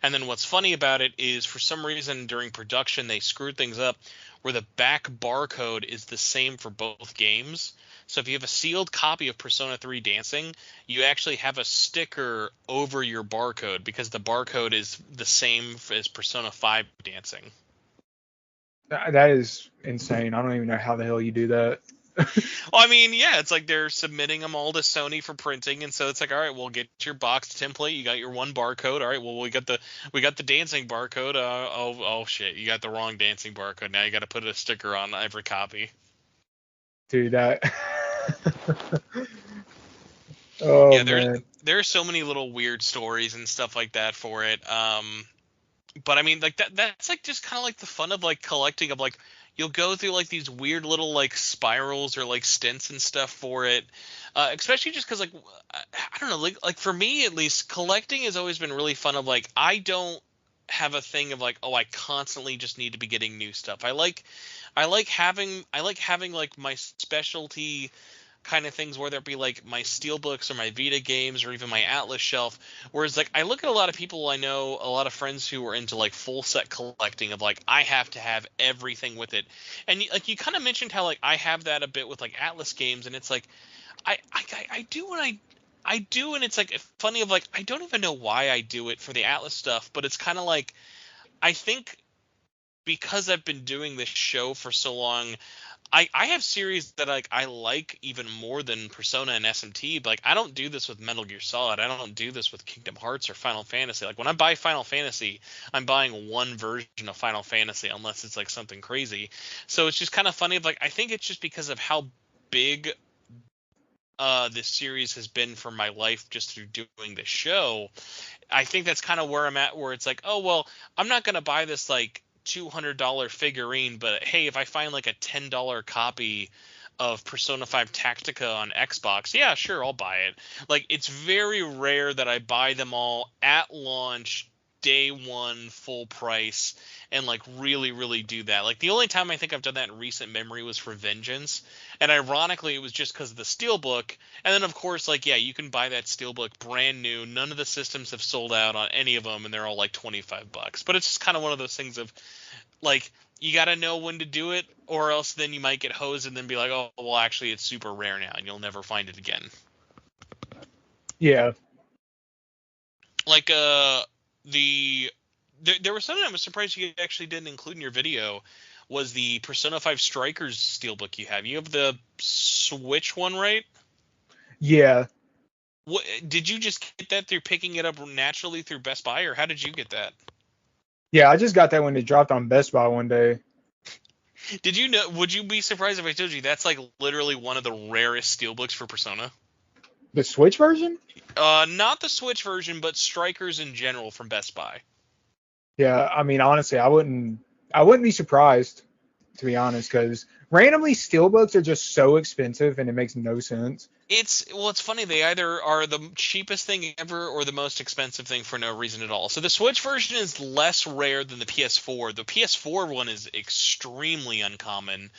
And then what's funny about it is, for some reason during production they screwed things up where the back barcode is the same for both games. So if you have a sealed copy of Persona 3 Dancing, you actually have a sticker over your barcode because the barcode is the same as Persona 5 Dancing. That is insane. I don't even know how the hell you do that. Well, I mean, yeah, it's like they're submitting them all to Sony for printing, and so it's like, all right, we'll get your box template. You got your one barcode. All right, well, we got the dancing barcode. Oh shit, you got the wrong dancing barcode. Now you got to put a sticker on every copy. Dude, that. Oh, Yeah, man. there are so many little weird stories and stuff like that for it. But I mean, like that's like just kind of like the fun of like collecting, of like, you'll go through like these weird little like spirals or like stints and stuff for it, especially just because like, I don't know, like for me at least, collecting has always been really fun. Of like, I don't have a thing of like, oh, I constantly just need to be getting new stuff. I like having like my specialty kind of things, whether it be like my Steelbooks or my Vita games or even my Atlus shelf. Whereas like, I look at a lot of people I know, a lot of friends who are into like full set collecting, of like, I have to have everything with it. And like, you kind of mentioned how like I have that a bit with like Atlus games, and it's like I do I do, and it's like funny of like I don't even know why I do it for the Atlas stuff, but it's kind of like I think because I've been doing this show for so long, I have series that I like even more than Persona and SMT. But like I don't do this with Metal Gear Solid. I don't do this with Kingdom Hearts or Final Fantasy. Like when I buy Final Fantasy, I'm buying one version of Final Fantasy unless it's like something crazy. So it's just kind of funny. Like I think it's just because of how big this series has been for my life just through doing the show. I think that's kind of where I'm at, where it's like, oh well, I'm not gonna buy this like $200 figurine, but hey, if I find like a $10 copy of Persona 5 Tactica on Xbox, yeah, sure, I'll buy it. Like it's very rare that I buy them all at launch, day one, full price, and like really do that. Like the only time I think I've done that in recent memory was for Vengeance, and ironically it was just because of the steelbook. And then of course, like yeah, you can buy that steelbook brand new. None of the systems have sold out on any of them, and they're all like $25. But it's just kind of one of those things of like you got to know when to do it, or else then you might get hosed and then be like, oh well, actually it's super rare now, and you'll never find it again. Yeah. Like the there was something I was surprised you actually didn't include in your video was the Persona 5 Strikers steelbook you have. You have the Switch one, right? Yeah. What did you just get that through picking it up naturally through Best Buy, or how did you get that? Yeah, I just got that when it dropped on Best Buy one day. Did you know? Would you be surprised if I told you that's like literally one of the rarest steelbooks for Persona? The Switch version? Not the Switch version, but Strikers in general from Best Buy. Yeah, I mean, honestly, I wouldn't be surprised, to be honest, because randomly steelbooks are just so expensive and it makes no sense. It's funny, they either are the cheapest thing ever or the most expensive thing for no reason at all. So the Switch version is less rare than the PS4. The PS4 one is extremely uncommon,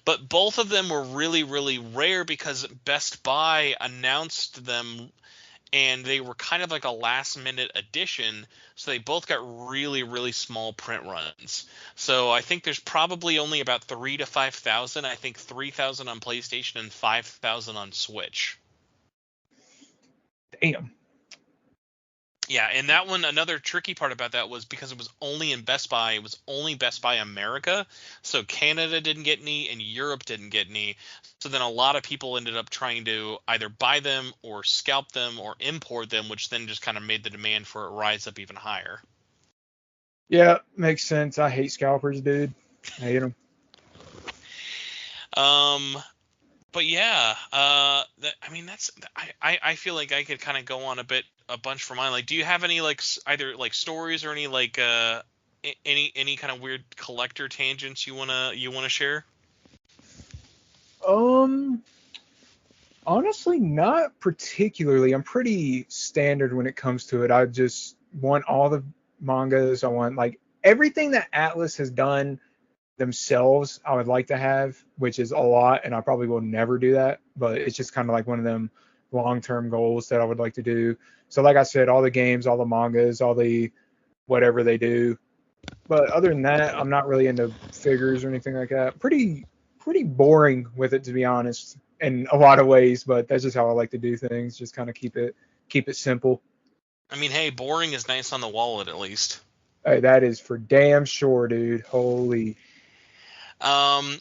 but both of them were really rare because Best Buy announced them and they were kind of like a last minute addition, so they both got really small print runs. So I think there's probably only about 3 to 5,000. I think 3,000 on PlayStation and 5,000 on Switch. Damn. Yeah, and that one, another tricky part about that was because it was only in Best Buy, it was only Best Buy America, so Canada didn't get any and Europe didn't get any. So then a lot of people ended up trying to either buy them or scalp them or import them, which then just kind of made the demand for it rise up even higher. Yeah, makes sense. I hate scalpers, dude. I hate them. Um, but yeah, I mean that's I feel like I could kind of go on a bunch for mine. Like, do you have any like either like stories or any like any kind of weird collector tangents you wanna share? Um, Honestly, not particularly. I'm pretty standard when it comes to it. I just want all the mangas. I want like everything that Atlus has done themselves. I would like to have, which is a lot, and I probably will never do that. But it's just kind of like one of them long-term goals that I would like to do. So, like I said, all the games, all the mangas, all the whatever they do. But other than that, I'm not really into figures or anything like that. Pretty boring with it, to be honest, in a lot of ways. But that's just how I like to do things. Just kind of keep it simple. I mean, hey, boring is nice on the wallet at least. Hey, that is for damn sure, dude. Holy. Um,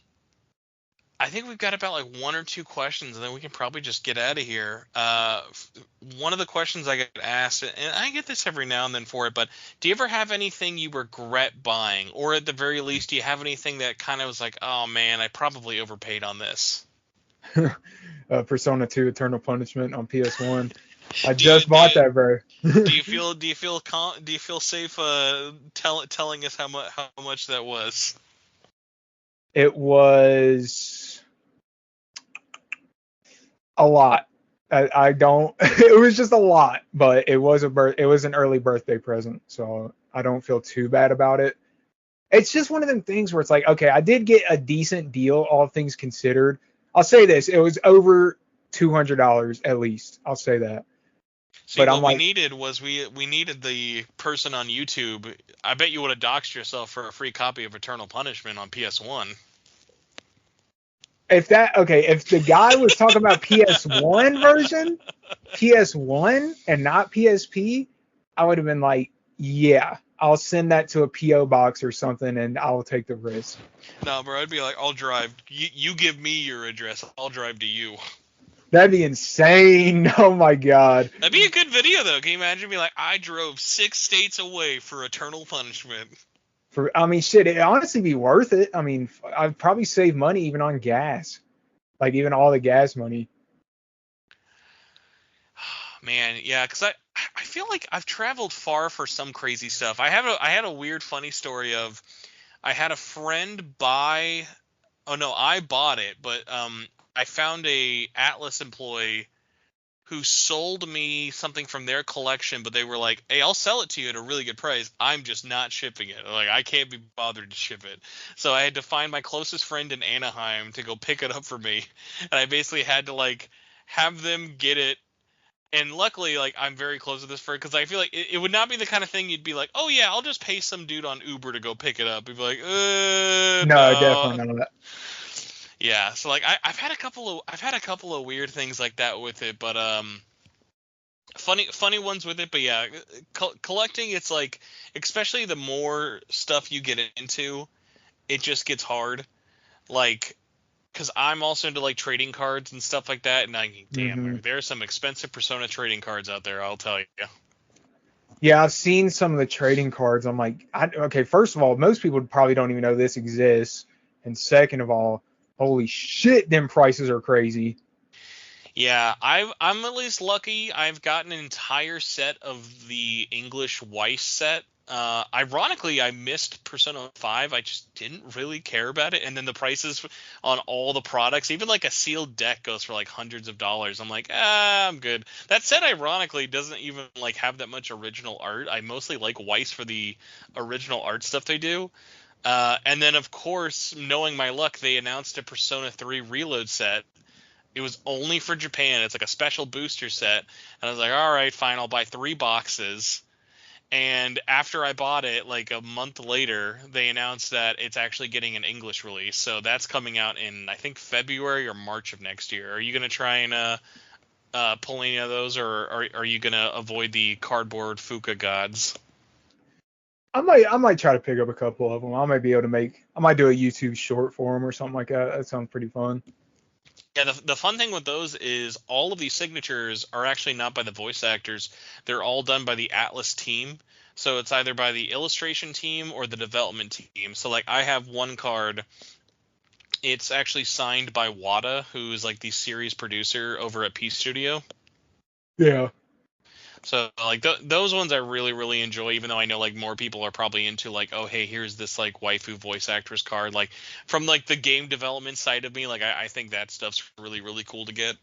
I think we've got about like one or two questions, and then we can probably just get out of here. One of the questions I get asked, and I get this every now and then for it, but do you ever have anything you regret buying, or at the very least, do you have anything that kind of was like, oh man, I probably overpaid on this? Persona 2 Eternal Punishment on PS1. I Do you just do bought you that, bro. do you feel safe telling us how much that was? It was a lot. I don't. It was just a lot, but it was It was an early birthday present, so I don't feel too bad about it. It's just one of them things where it's like, okay, I did get a decent deal, all things considered. I'll say this: it was over $200 at least. I'll say that. See, But I'm what we like, needed was we needed the person on YouTube. I bet you would have doxed yourself for a free copy of Eternal Punishment on PS1. if the guy was talking about PS1 version, PS1 and not PSP, I would have been like, yeah, I'll send that to a PO box or something, and I'll take the risk. No, bro, I'd be like, I'll drive. You give me your address. I'll drive to you. That'd be insane. Oh my god. That'd be a good video, though. Can you imagine me like, I drove 6 states away for eternal punishment? I mean, shit, it'd honestly be worth it. I mean, I'd probably save money even on gas, like even all the gas money. Man, yeah, because I feel like I've traveled far for some crazy stuff. I had a weird, funny story of I had a friend buy. Oh no, I bought it, but I found a Atlus employee who sold me something from their collection, but they were like, "Hey, I'll sell it to you at a really good price. I'm just not shipping it. Like, I can't be bothered to ship it." So I had to find my closest friend in Anaheim to go pick it up for me, and I basically had to like have them get it. And luckily, like, I'm very close with this friend because I feel like it would not be the kind of thing you'd be like, "Oh yeah, I'll just pay some dude on Uber to go pick it up." You'd be like, No, no." definitely not. Yeah, so like I've had a couple of weird things like that with it, but funny ones with it. But yeah, collecting, it's like, especially the more stuff you get into, it just gets hard. Like, because I'm also into like trading cards and stuff like that, and Mhm. there's some expensive Persona trading cards out there, I'll tell you. Yeah, I've seen some of the trading cards. I'm like, okay, first of all, most people probably don't even know this exists. And second of all, holy shit, them prices are crazy. Yeah, I'm at least lucky. I've gotten an entire set of the English Weiss set. Ironically, I missed Persona 5. I just didn't really care about it. And then the prices on all the products, even like a sealed deck, goes for like hundreds of dollars. I'm like, I'm good. That set, ironically, doesn't even like have that much original art. I mostly like Weiss for the original art stuff they do. And then, of course, knowing my luck, they announced a Persona 3 Reload set. It was only for Japan. It's like a special booster set. And I was like, all right, fine, I'll buy 3 boxes. And after I bought it, like a month later, they announced that it's actually getting an English release. So that's coming out in, I think, February or March of next year. Are you going to try and pull any of those, or are you going to avoid the cardboard Fuka gods? I might try to pick up a couple of them. I might be able to I might do a YouTube short for them or something like that. That sounds pretty fun. Yeah, the fun thing with those is all of these signatures are actually not by the voice actors. They're all done by the Atlus team. So it's either by the illustration team or the development team. So like I have one card. It's actually signed by Wada, who's like the series producer over at P Studio. Yeah. So like those ones I really really enjoy, even though I know like more people are probably into like, oh hey, here's this like waifu voice actress card. Like from like the game development side of me, like I think that stuff's really really cool to get.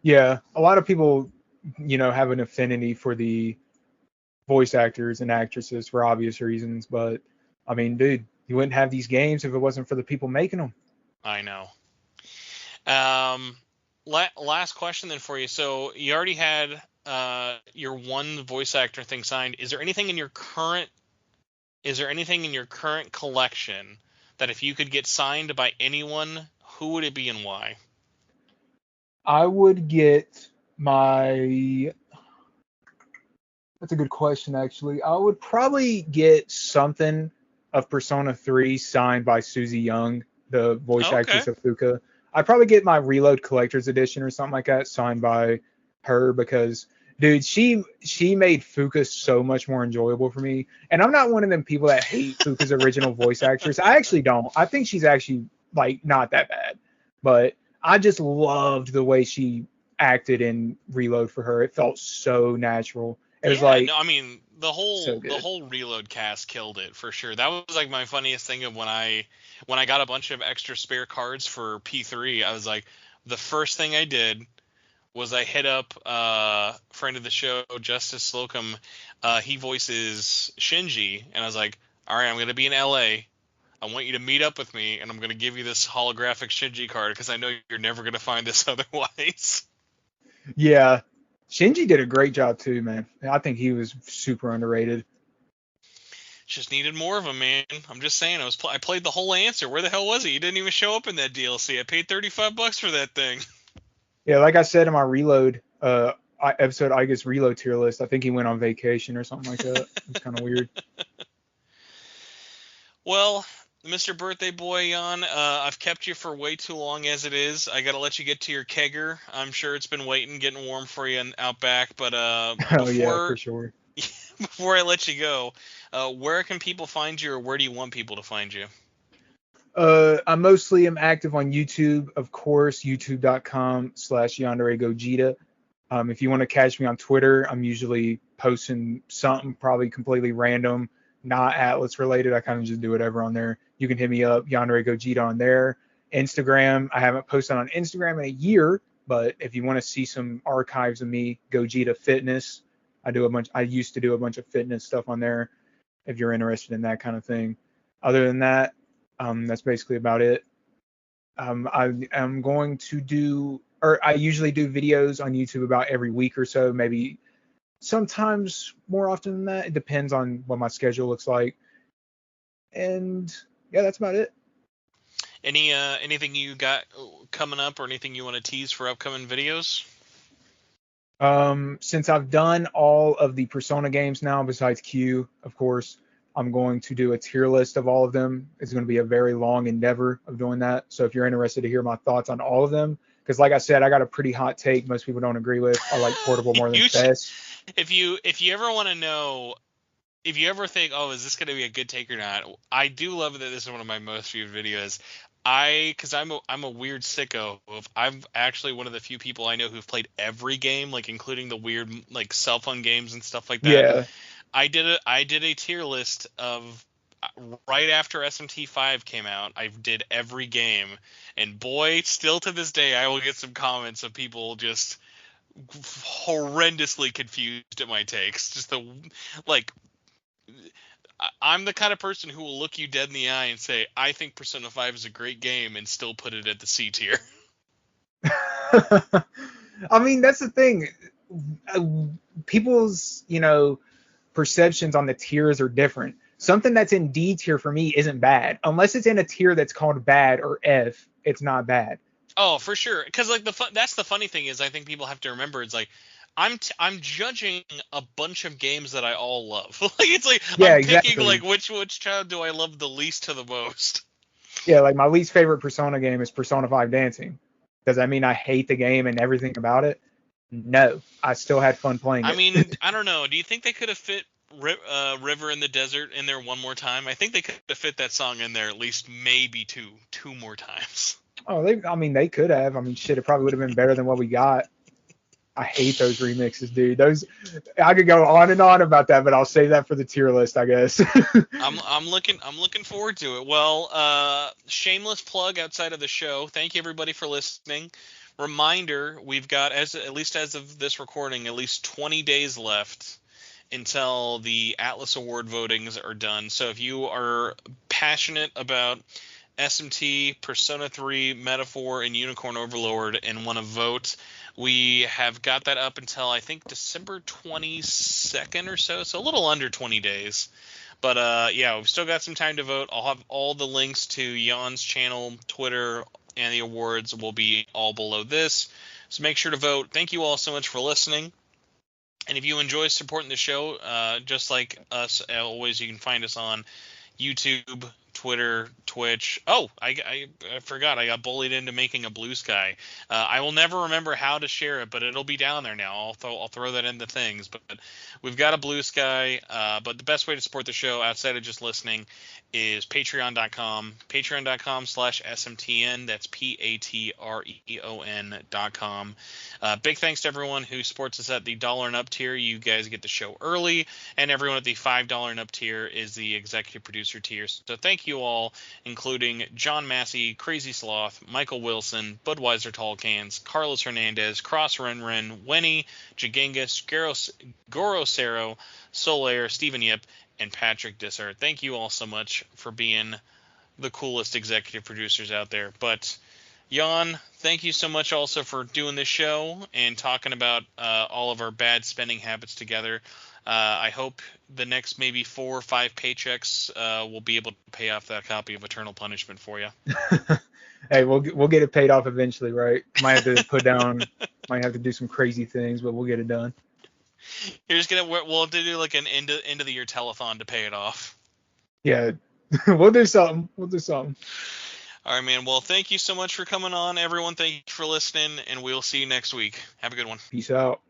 Yeah. A lot of people, have an affinity for the voice actors and actresses for obvious reasons, but I mean, dude, you wouldn't have these games if it wasn't for the people making them. I know. Um, last question then for you. So you already had your one voice actor thing signed. Is there anything in your current collection that if you could get signed by anyone, who would it be and why? I would get my That's a good question, actually. I would probably get something of Persona 3 signed by Susie Young, the voice Okay. actress of Fuka. I'd probably get my Reload Collector's Edition or something like that signed by her because, dude, she made Fuka so much more enjoyable for me. And I'm not one of them people that hate Fuka's original voice actress. I actually don't. I think she's actually like not that bad, but I just loved the way she acted in Reload for her. It felt so natural. It was Yeah, no, like I mean so the good. whole Reload cast killed it for sure. That was like my funniest thing of when I got a bunch of extra spare cards for P3. I was like, the first thing I did was I hit up friend of the show Justice Slocum. He voices Shinji, and I was like, all right, I'm gonna be in LA. I want you to meet up with me, and I'm gonna give you this holographic Shinji card because I know you're never gonna find this otherwise. Yeah. Shinji did a great job too, man. I think he was super underrated. Just needed more of him, man. I'm just saying. I played the whole answer. Where the hell was he? He didn't even show up in that DLC. I paid $35 for that thing. Yeah, like I said in my reload episode, I guess reload tier list. I think he went on vacation or something like that. It's kind of weird. Well, Mr. Birthday Boy Jan, I've kept you for way too long as it is. I gotta let you get to your kegger. I'm sure it's been waiting, getting warm for you out back. But Oh yeah, for sure. before I let you go, where can people find you, or where do you want people to find you? I mostly am active on YouTube, of course, youtube.com/YandereGogeta. If you want to catch me on Twitter, I'm usually posting something probably completely random, not Atlus related. I kind of just do whatever on there. You can hit me up, Yandere Gogeta on there. Instagram, I haven't posted on Instagram in a year, but if you want to see some archives of me, Gogeta Fitness. I used to do a bunch of fitness stuff on there if you're interested in that kind of thing. Other than that, that's basically about it. I am going to do, or I usually do videos on YouTube about every week or so, maybe sometimes more often than that. It depends on what my schedule looks like. And yeah, that's about it. Anything you got coming up, or anything you want to tease for upcoming videos? Since I've done all of the Persona games now, besides Q, of course, I'm going to do a tier list of all of them. It's going to be a very long endeavor of doing that. So if you're interested to hear my thoughts on all of them, because like I said, I got a pretty hot take most people don't agree with. I like Portable more than Fest. If you ever want to know, if you ever think, oh, is this going to be a good take or not? I do love that this is one of my most viewed videos. Because I'm a weird sicko. I'm actually one of the few people I know who've played every game, like including the weird like cell phone games and stuff like that. Yeah. I did a tier list of right after SMT5 came out. I did every game, and boy, still to this day, I will get some comments of people just horrendously confused at my takes. Just the like. I'm the kind of person who will look you dead in the eye and say, I think Persona 5 is a great game, and still put it at the C tier. I mean, that's the thing. People's, perceptions on the tiers are different. Something that's in D tier for me isn't bad. Unless it's in a tier that's called bad or F, it's not bad. Oh, for sure. Because like that's the funny thing is, I think people have to remember, it's like I'm judging a bunch of games that I all love. Like it's like Yeah, I'm picking exactly. like which child do I love the least to the most. Yeah, like my least favorite Persona game is Persona 5 Dancing. Does that mean I hate the game and everything about it? No, I still had fun playing I it. mean, I don't know. Do you think they could have fit River in the Desert in there one more time? I think they could have fit that song in there at least maybe two more times. Oh, they could have. I mean, shit, it probably would have been better than what we got. I hate those remixes, dude. I could go on and on about that, but I'll save that for the tier list, I guess. I'm looking forward to it. Well, shameless plug outside of the show. Thank you everybody for listening. Reminder, we've got at least as of this recording, at least 20 days left until the Atlus Award votings are done. So if you are passionate about SMT, Persona 3, Metaphor, and Unicorn Overlord and want to vote, we have got that up until I think December 22nd or so a little under 20 days. But yeah, we've still got some time to vote. I'll have all the links to Jan's channel, Twitter, and the awards will be all below this. So make sure to vote. Thank you all so much for listening. And if you enjoy supporting the show, just like us, always, you can find us on YouTube, Twitter, Twitch. Oh, I forgot. I got bullied into making a Bluesky. I will never remember how to share it, but it'll be down there now. I'll throw that into things. But we've got a Bluesky. But the best way to support the show outside of just listening is patreon.com. Patreon.com/SMTN. That's patreon.com. Big thanks to everyone who supports us at the $1 and up tier. You guys get the show early, and everyone at the $5 and up tier is the executive producer tier. So thank you all, including John Massey, Crazy Sloth, Michael Wilson, Budweiser Tall Cans, Carlos Hernandez, Cross Renren, Wenny, Jagengas, Goro Cero, Solaire, Stephen Yip, and Patrick Disser. Thank you all so much for being the coolest executive producers out there. But Jan, thank you so much also for doing this show and talking about all of our bad spending habits together. I hope the next maybe 4 or 5 paychecks will be able to pay off that copy of Eternal Punishment for you. Hey, we'll get it paid off eventually, right? Might have to do some crazy things, but we'll get it done. We'll have to do like an end of the year telethon to pay it off. Yeah, we'll do something. We'll do something. All right, man. Well, thank you so much for coming on, everyone. Thank you for listening, and we'll see you next week. Have a good one. Peace out.